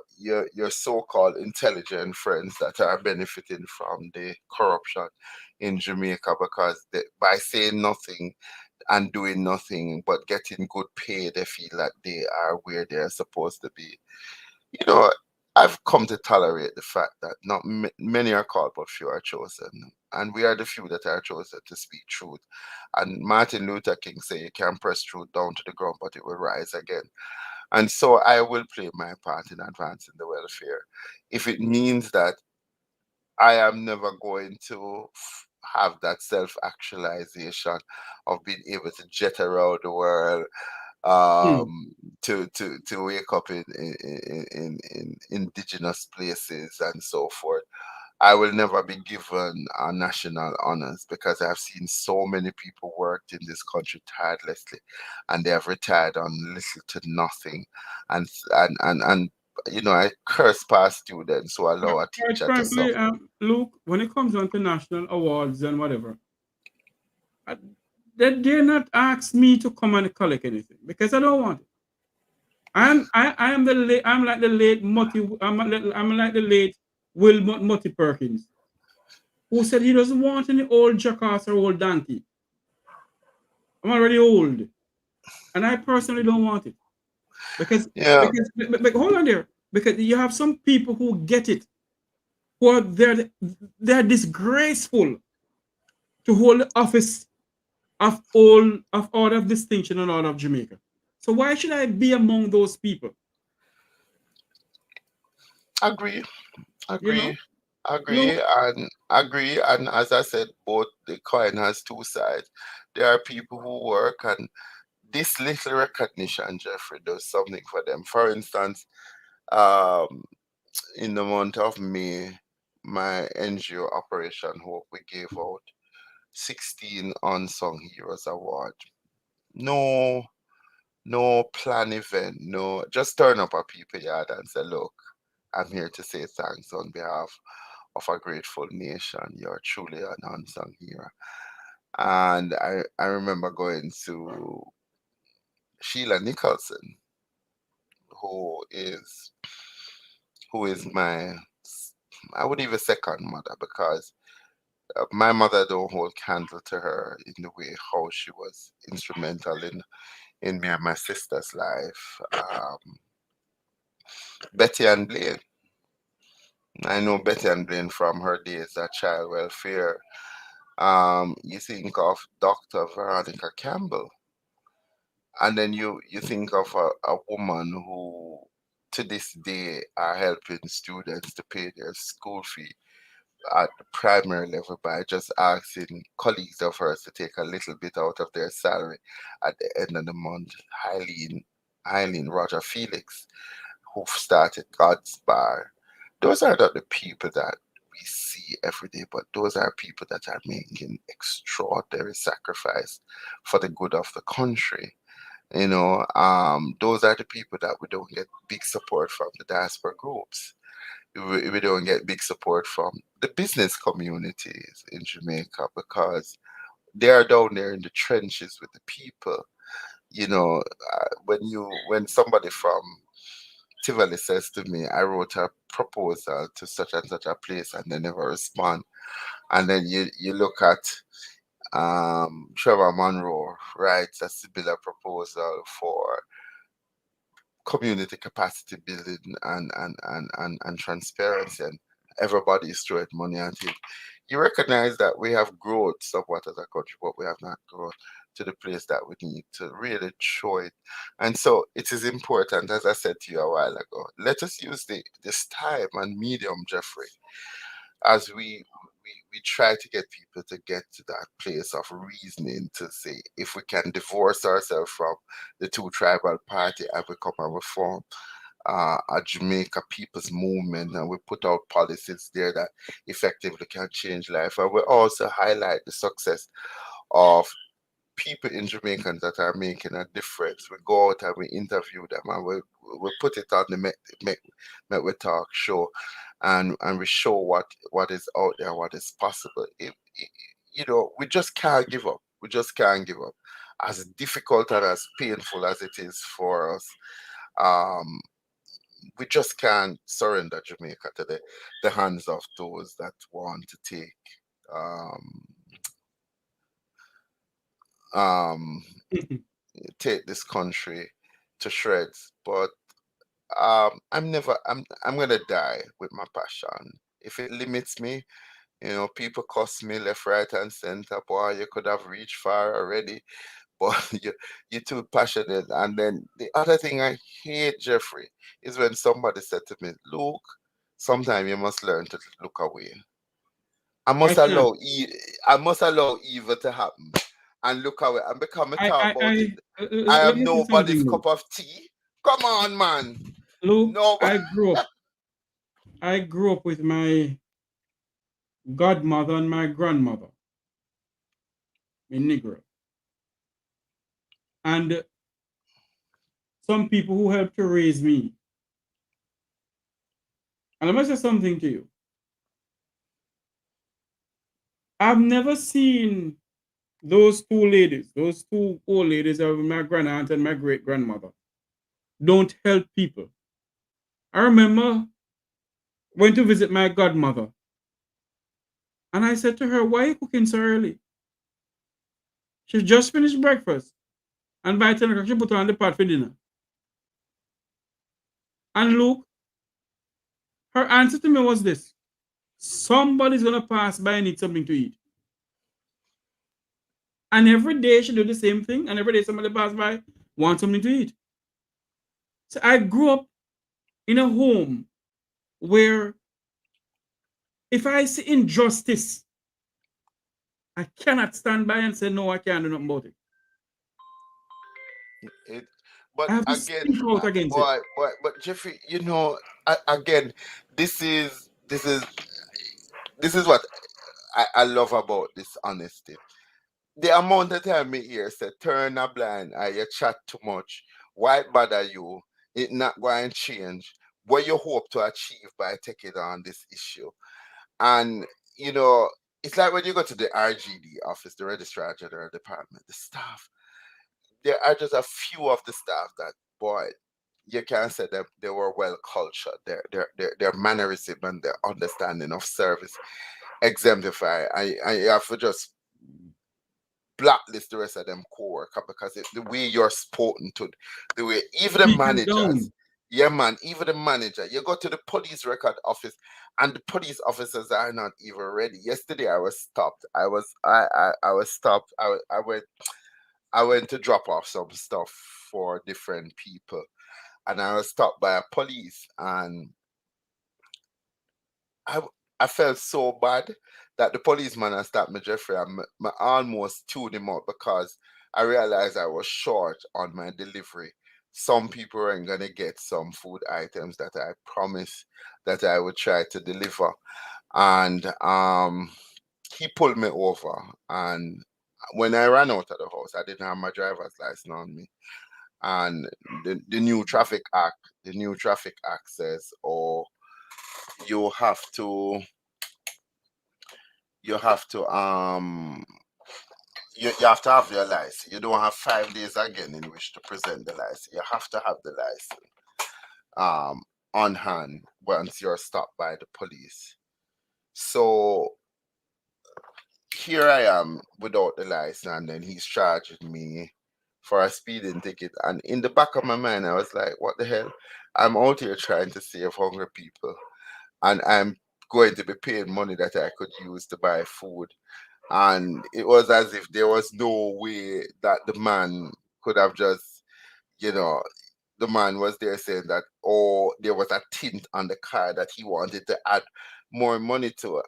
so-called intelligent friends that are benefiting from the corruption in Jamaica because by saying nothing and doing nothing but getting good pay, they feel that they are where they're supposed to be. You know, I've come to tolerate the fact that not many are called, but few are chosen. And we are the few that are chosen to speak truth. And Martin Luther King said, you can press truth down to the ground, but it will rise again. And so I will play my part in advancing the welfare. If it means that I am never going to have that self actualization of being able to jet around the world, Hmm. to wake up in indigenous places and so forth. I will never be given national honors because I've seen so many people worked in this country tirelessly, and they have retired on little to nothing, and I curse past students who allow a Quite teacher to frankly, suffer. Luke, when it comes on to national awards and whatever, I, they dare not ask me to come and collect anything because I don't want it. I am the late I'm like the late I'm like the late Wilmot Mutty Perkins, who said he doesn't want any old jackass or old donkey. I'm already old, and I personally don't want it because Yeah, hold on there, because you have some people who get it, who are they're disgraceful to hold the office of Order of Distinction and Order of Jamaica. So why should I be among those people? agree, You know, agree, Luke. agree. And as I said, both the coin has two sides. There are people who work, and this little recognition, Jeffrey, does something for them. For instance, um, in the month of May, my NGO Operation Hope, we gave out 16 Unsung Heroes Award. No, no plan event, no, just turn up at people yard and say, look, I'm here to say thanks on behalf of a grateful nation. You're truly an unsung hero. And I remember going to Sheila Nicholson, who is who is my, I would even second mother, because my mother don't hold candle to her in the way how she was instrumental in me and my sister's life. Betty and Blaine. I know Betty and Blaine from her days at child welfare. You think of Dr. Veronica Campbell, and then you think of a woman who to this day are helping students to pay their school fee at the primary level by just asking colleagues of hers to take a little bit out of their salary at the end of the month. Eileen Roger Felix, who started God's Bar. Those are not the people that we see every day, but those are people that are making extraordinary sacrifice for the good of the country. Those are the people that we don't get big support from the diaspora groups. We don't get big support from the business communities in Jamaica because they are down there in the trenches with the people. When somebody from Tivoli says to me, I wrote a proposal to such and such a place and they never respond. And then you look at Trevor Monroe writes a similar proposal for community capacity building and transparency, and everybody is throwing money at it. You recognize that we have growth somewhat as a country, but we have not grown to the place that we need to really show it. And so it is important, as I said to you a while ago, let us use this time and medium, Jeffrey, as we try to get people to get to that place of reasoning to say, if we can divorce ourselves from the two tribal party and we come and we form a Jamaica People's Movement, and we put out policies there that effectively can change life. And we also highlight the success of people in Jamaicans that are making a difference. We go out and we interview them, and we put it on the Met We Talk show. and we show what is out there, what is possible. We just can't give up. We just can't give up. As difficult and as painful as it is for us, um, we just can't surrender Jamaica to the hands of those that want to um, um, take this country to shreds. But I'm gonna die with my passion. If it limits me, people cuss me left, right, and center. Boy, you could have reached far already, but you're too passionate. And then the other thing I hate, Jeffrey, is when somebody said to me, "Luke, sometimes you must learn to look away. I I must can't. allow I must allow evil to happen and look away." And become a talk about it. I Let am me say nobody's something, Luke. cup of tea. Come on, man. Luke, No. I grew up with my godmother and my grandmother in Negro. And some people who helped to raise me. And I must say something to you. I've never seen those two ladies, those two old ladies of my grand aunt and my great grandmother, don't help people. I remember went to visit my godmother, and I said to her, "Why are you cooking so early?" She just finished breakfast, and by 10 o'clock, she put on the pot for dinner. And Luke, her answer to me was this: somebody's gonna pass by and need something to eat. And every day she do the same thing, and every day somebody pass by, want something to eat. So I grew up in a home where if I see injustice, I cannot stand by and say, no, I can't do nothing about it. But I have to again, speak out against it. but Jeffrey, again, this is this is this is what I love about this honesty. The amount of time me hear say turn a blind eye, you chat too much, why bother you? It not going to change. What you hope to achieve by taking on this issue. And you know, it's like when you go to the RGD office, the Registrar General Department, the staff, there are just a few of the staff that, boy, you can say that they were well cultured. Their mannerism and their understanding of service exemplify. I have to just blacklist the rest of them co-worker because the way you're spoken to, the way even the Speak them managers, down. yeah man, even the manager, you go to the police record office and the police officers are not even ready. Yesterday I was stopped. I was stopped. I went to drop off some stuff for different people and I was stopped by a police and I I felt so bad that the policeman had stopped me, Jeffrey. I almost tuned him out because I realized I was short on my delivery. Some people weren't gonna get some food items that I promised that I would try to deliver, and he pulled me over. And when I ran out of the house, I didn't have my driver's license on me, and the new traffic act says, "Oh, you have to." you have to you have to have your license. You don't have 5 days again in which to present the license. You have to have the license um on hand once you're stopped by the police. So here I am without the license and then he's charging me for a speeding ticket. And in the back of my mind I was like, what the hell? I'm out here trying to save hungry people and I'm going to be paying money that I could use to buy food. And it was as if there was no way that the man could have just, you know, the man was there saying that, oh, there was a tint on the car that he wanted to add more money to it.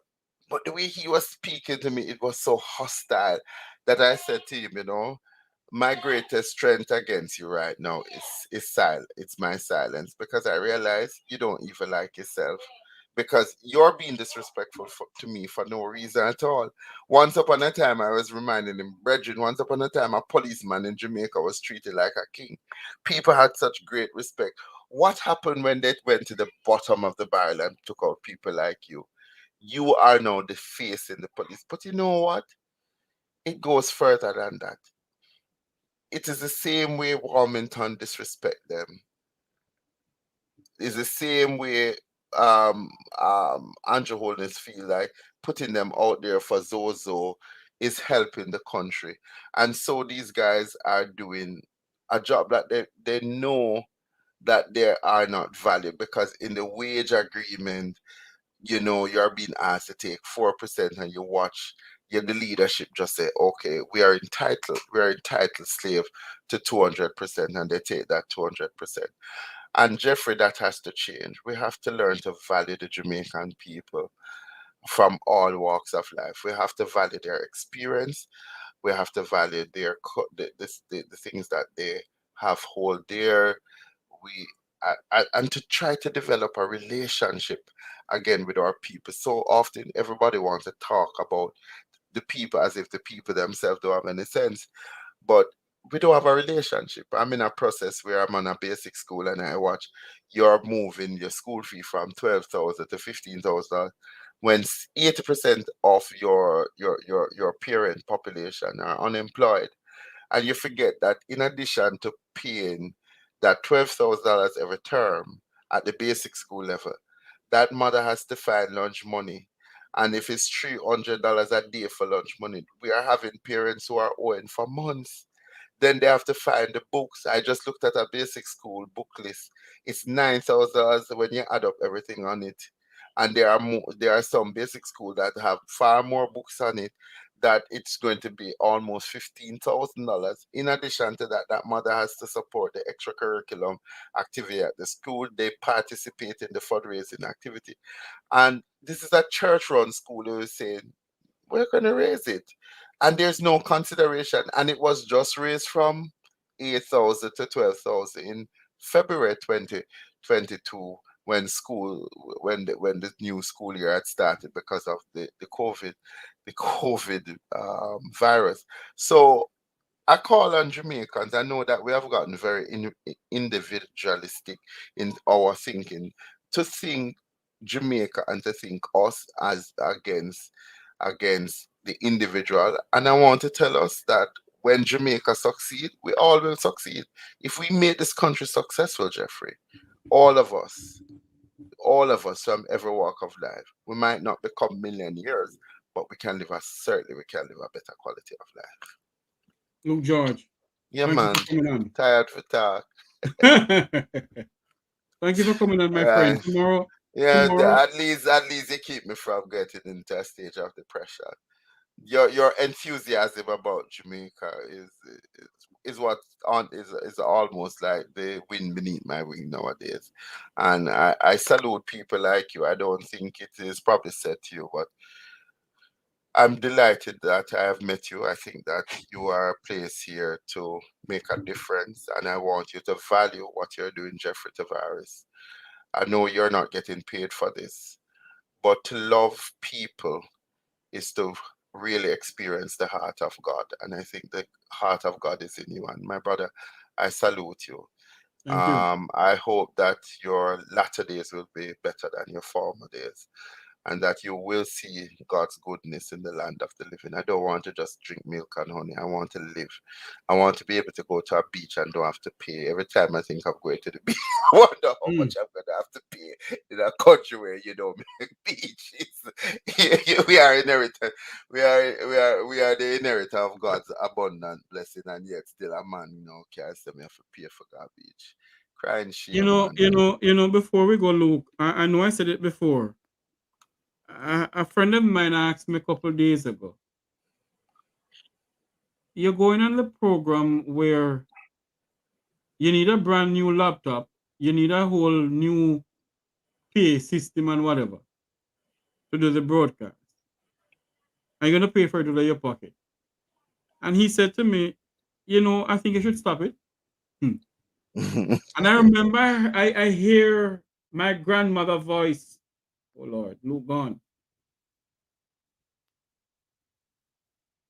But the way he was speaking to me, it was so hostile that I said to him, my greatest strength against you right now is silence. It's my silence because I realize you don't even like yourself because you're being disrespectful to me for no reason at all. Once upon a time, I was reminding him, brethren, once upon a time, a policeman in Jamaica was treated like a king. People had such great respect. what happened when they went to the bottom of the barrel and took out people like you? You are now the face in the police. But you know what? It goes further than that. It is the same way Wilmington disrespect them. It's the same way Andrew Holness feel like putting them out there for Zozo is helping the country. And so these guys are doing a job that they know that they are not valued, because in the wage agreement, you're being asked to take 4%, and you watch the leadership just say, okay, we are entitled slave to 200%, and they take that 200%. And Jeffrey, that has to change. We have to learn to value the Jamaican people from all walks of life. We have to value their experience. We have to value the things that they have hold dear. We and to try to develop a relationship again with our people. So often, everybody wants to talk about the people as if the people themselves don't have any sense, but we don't have a relationship. I'm in a process where I'm on a basic school, and I watch you're moving your school fee from 12,000 to 15,000 when 80% of your parent population are unemployed. And you forget that in addition to paying that $12,000 every term at the basic school level, that mother has to find lunch money. And if it's $300 a day for lunch money, we are having parents who are owing for months. Then they have to find the books. I just looked at a basic school book list. It's $9,000 when you add up everything on it. And there are some basic school that have far more books on it, that it's going to be almost $15,000. In addition to that, that mother has to support the extracurriculum activity at the school. They participate in the fundraising activity. And this is a church-run school who is saying, we're going to raise it. And there's no consideration. And it was just raised from 8,000 to 12,000 in February 2022, when the new school year had started because of the COVID virus. So I call on Jamaicans. I know that we have gotten very individualistic in our thinking, to think Jamaica and to think us as against the individual. And I want to tell us that when Jamaica succeed, we all will succeed. If we make this country successful, Jeffrey, all of us, all of us from every walk of life, we might not become millionaires, but certainly we can live a better quality of life. Luke George, Yeah, thank you man. for coming on. Tired for talk. Thank you for coming on, All my friend. right. Yeah, Tomorrow, at least you keep me from getting into a stage of depression. Your enthusiasm about Jamaica is what on is almost like the wind beneath my wing nowadays. And I salute people like you. I don't think it is probably said to you, but I'm delighted that I have met you. I think that you are placed here to make a difference, and I want you to value what you're doing, Jeffrey Tavares. I know you're not getting paid for this, but to love people is to really experience the heart of God. And I think the heart of God is in you. And my brother, I salute you. thank you. I hope that your latter days will be better than your former days, and that you will see God's goodness in the land of the living. I don't want to just drink milk and honey. I want to live. I want to be able to go to a beach and don't have to pay. Every time I think of going to the beach, I wonder how Mm. much I'm going to have to pay in a country where beach is. We are inherited. We are the inheritor of God's abundant blessing, and yet still a man, can't say me have to pay for that beach. Crying shame, man. Before we go, Luke, I know I said it before. A friend of mine asked me a couple of days ago, you're going on the program where you need a brand new laptop, you need a whole new pay system and whatever to do the broadcast. Are you going to pay for it out of your pocket? And he said to me, I think you should stop it. Hmm. And I remember I hear my grandmother voice. Oh Lord, Luke gone.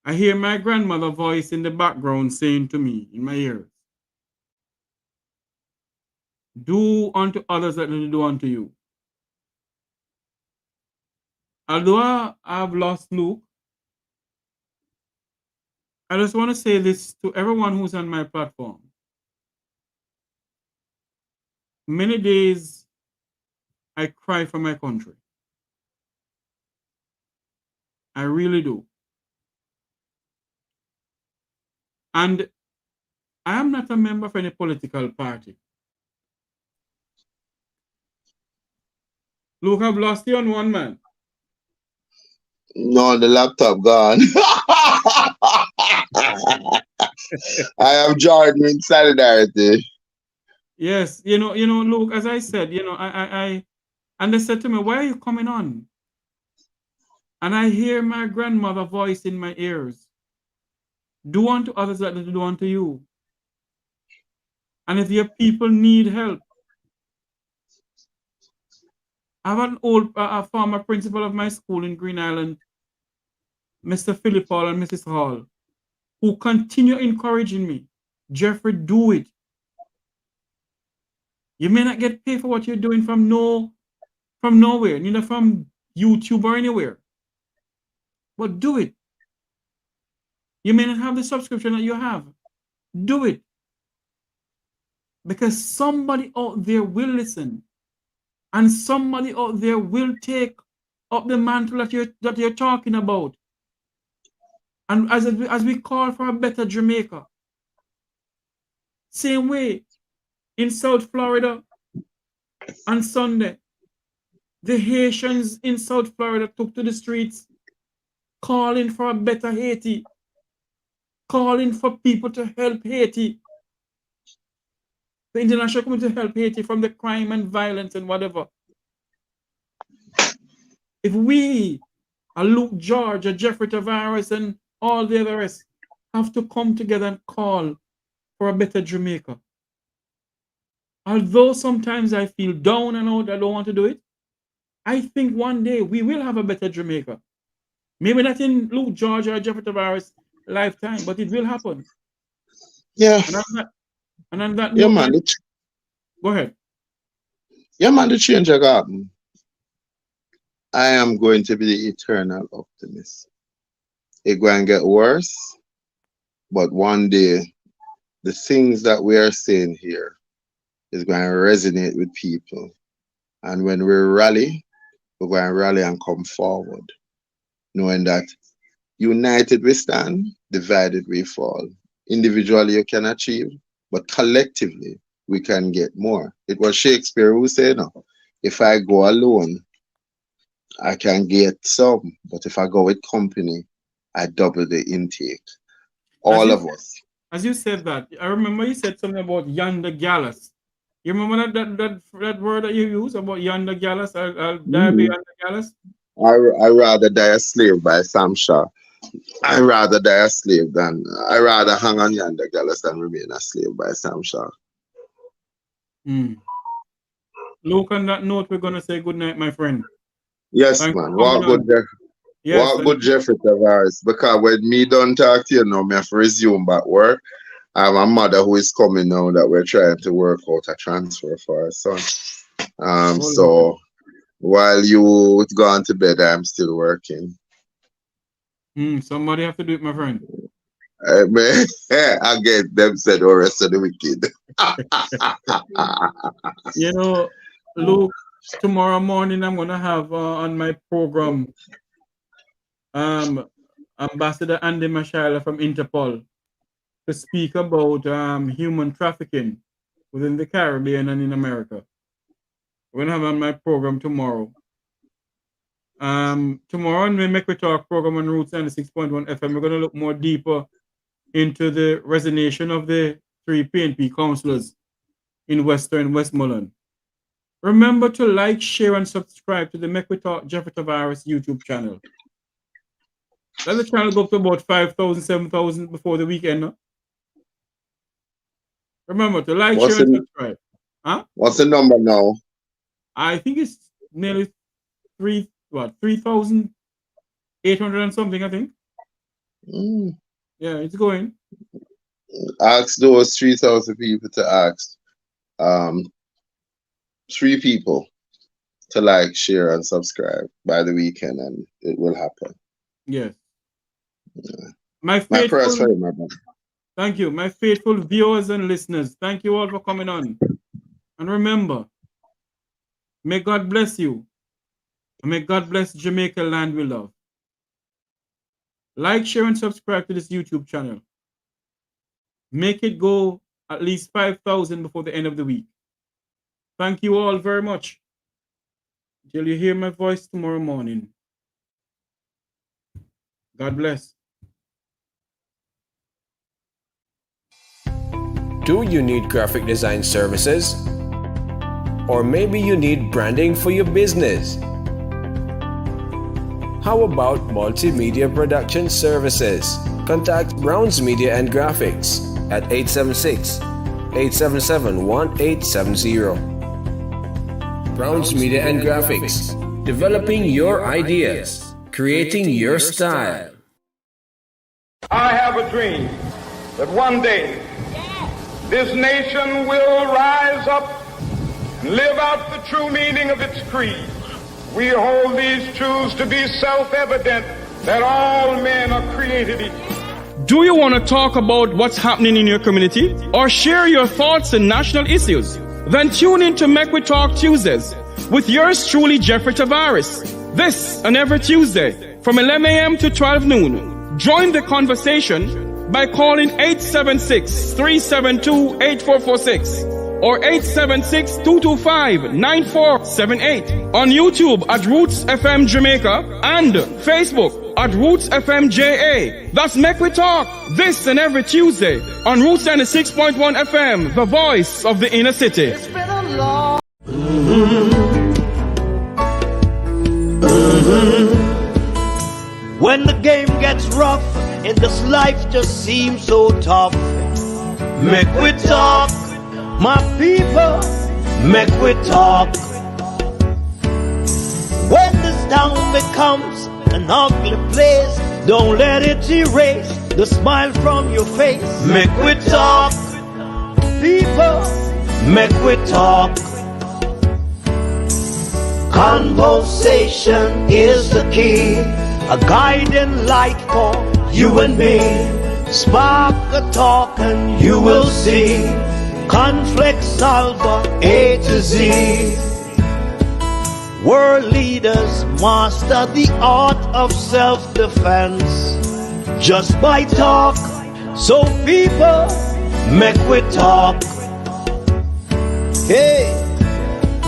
I hear my grandmother voice in the background saying to me in my ears, Do unto others that they do unto you. Although I've lost Luke, I just want to say this to everyone who's on my platform. Many days I cry for my country. I really do. And I am not a member of any political party. Luke, I've lost you on one, man. No, the laptop gone. I am joining in solidarity. Yes, Luke, as I said, and they said to me, why are you coming on? And I hear my grandmother's voice in my ears. Do unto others that they do unto you. And if your people need help, I have an old a former principal of my school in Green Island, Mr. Philip Hall and Mrs. Hall, who continue encouraging me. Jeffrey, do it. You may not get paid for what you're doing from nowhere, neither from YouTube or anywhere. But do it. You may not have the subscription that you have. Do it. Because somebody out there will listen. And somebody out there will take up the mantle that you're talking about. And as we call for a better Jamaica. Same way in South Florida on Sunday, the Haitians in South Florida took to the streets calling for a better Haiti, calling for people to help Haiti, the international community to help Haiti from the crime and violence and whatever. If we, a Luke George, a Jeffrey Tavares, and all the other rest have to come together and call for a better Jamaica. Although sometimes I feel down and out, I don't want to do it, I think one day we will have a better Jamaica. Maybe not in Luke George or Jeffrey Tavares' lifetime, but it will happen. Yeah. And on that yeah, note, man. Go ahead. Yeah, man, the change will happen. I am going to be the eternal optimist. It's going to get worse, but one day, the things that we are saying here is going to resonate with people. And when we rally, we're going to rally and come forward, knowing that united we stand, divided we fall. Individually, you can achieve, but collectively, we can get more. It was Shakespeare who said, no, if I go alone, I can get some, but if I go with company, I double the intake. All of us. As you said that, I remember you said something about yonder gallus. You remember that word that you used about yonder gallus? I'll die by yonder gallus? I rather die a slave by Sam Shaw. I rather die a slave than I rather hang on yonder gallus than remain a slave by Sam Shaw. Luke, on that note, we're gonna say good night, my friend. Yes, man. Walk good, Jeffrey Tavares. Because when me done talk to you now, me have to resume back work. I have a mother who is coming now that we're trying to work out a transfer for her son. So while you gone to bed, I'm still working. Somebody have to do it, my friend. Again, them said the rest of the wicked. Luke, tomorrow morning I'm gonna have on my program Ambassador Andy Mashala from Interpol to speak about human trafficking within the Caribbean and in America. We're gonna have on my program tomorrow. Tomorrow on the Make We Talk program on Roots 96.1 FM, we're gonna look more deeper into the resignation of the 3 PNP councillors in Westmoreland. Remember to like, share, and subscribe to the Make We Talk Jeffrey Tavares YouTube channel. Let the channel go up to about 5,000, 7,000 before the weekend. No? Remember to like, share, and subscribe. What's the number now? I think it's nearly 3,800 and something, I think. Yeah, it's going. Ask those 3,000 people to ask 3 people to like, share, and subscribe by the weekend, and it will happen. Yes. Yeah. My My prayers faithful, for you, my brother. thank you. My faithful viewers and listeners, thank you all for coming on. And remember, may God bless you. And may God bless Jamaica land we love. Like, share, and subscribe to this YouTube channel. Make it go at least 5,000 before the end of the week. Thank you all very much. Until you hear my voice tomorrow morning. God bless. Do you need graphic design services? Or maybe you need branding for your business? How about multimedia production services? Contact Browns Media and Graphics at 876-877-1870. Browns Media and Graphics, developing your ideas, creating your style. I have a dream that one day this nation will rise up and live out the true meaning of its creed. We hold these truths to be self-evident that all men are created equal. Do you want to talk about what's happening in your community or share your thoughts on national issues? Then tune in to Make We Talk Tuesdays with yours truly, Jeffrey Tavares. This and every Tuesday from 11 a.m. to 12 noon. Join the conversation by calling 876-372-8446 or 876-225-9478 on YouTube at Roots FM Jamaica and Facebook at Roots FM JA. That's Make We Talk this and every Tuesday on Roots 96.1 FM, the voice of the inner city. It's been a long When the game gets rough and this life just seems so tough, make we talk, my people, make we talk. When this town becomes an ugly place, don't let it erase the smile from your face. Make we talk, people, make we talk. Conversation is the key, a guiding light for you and me. Spark a talk and you will see. Conflict solver A to Z. World leaders master the art of self-defense just by talk. So people, make we talk. Hey,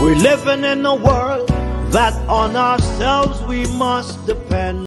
we're living in a world that on ourselves we must depend.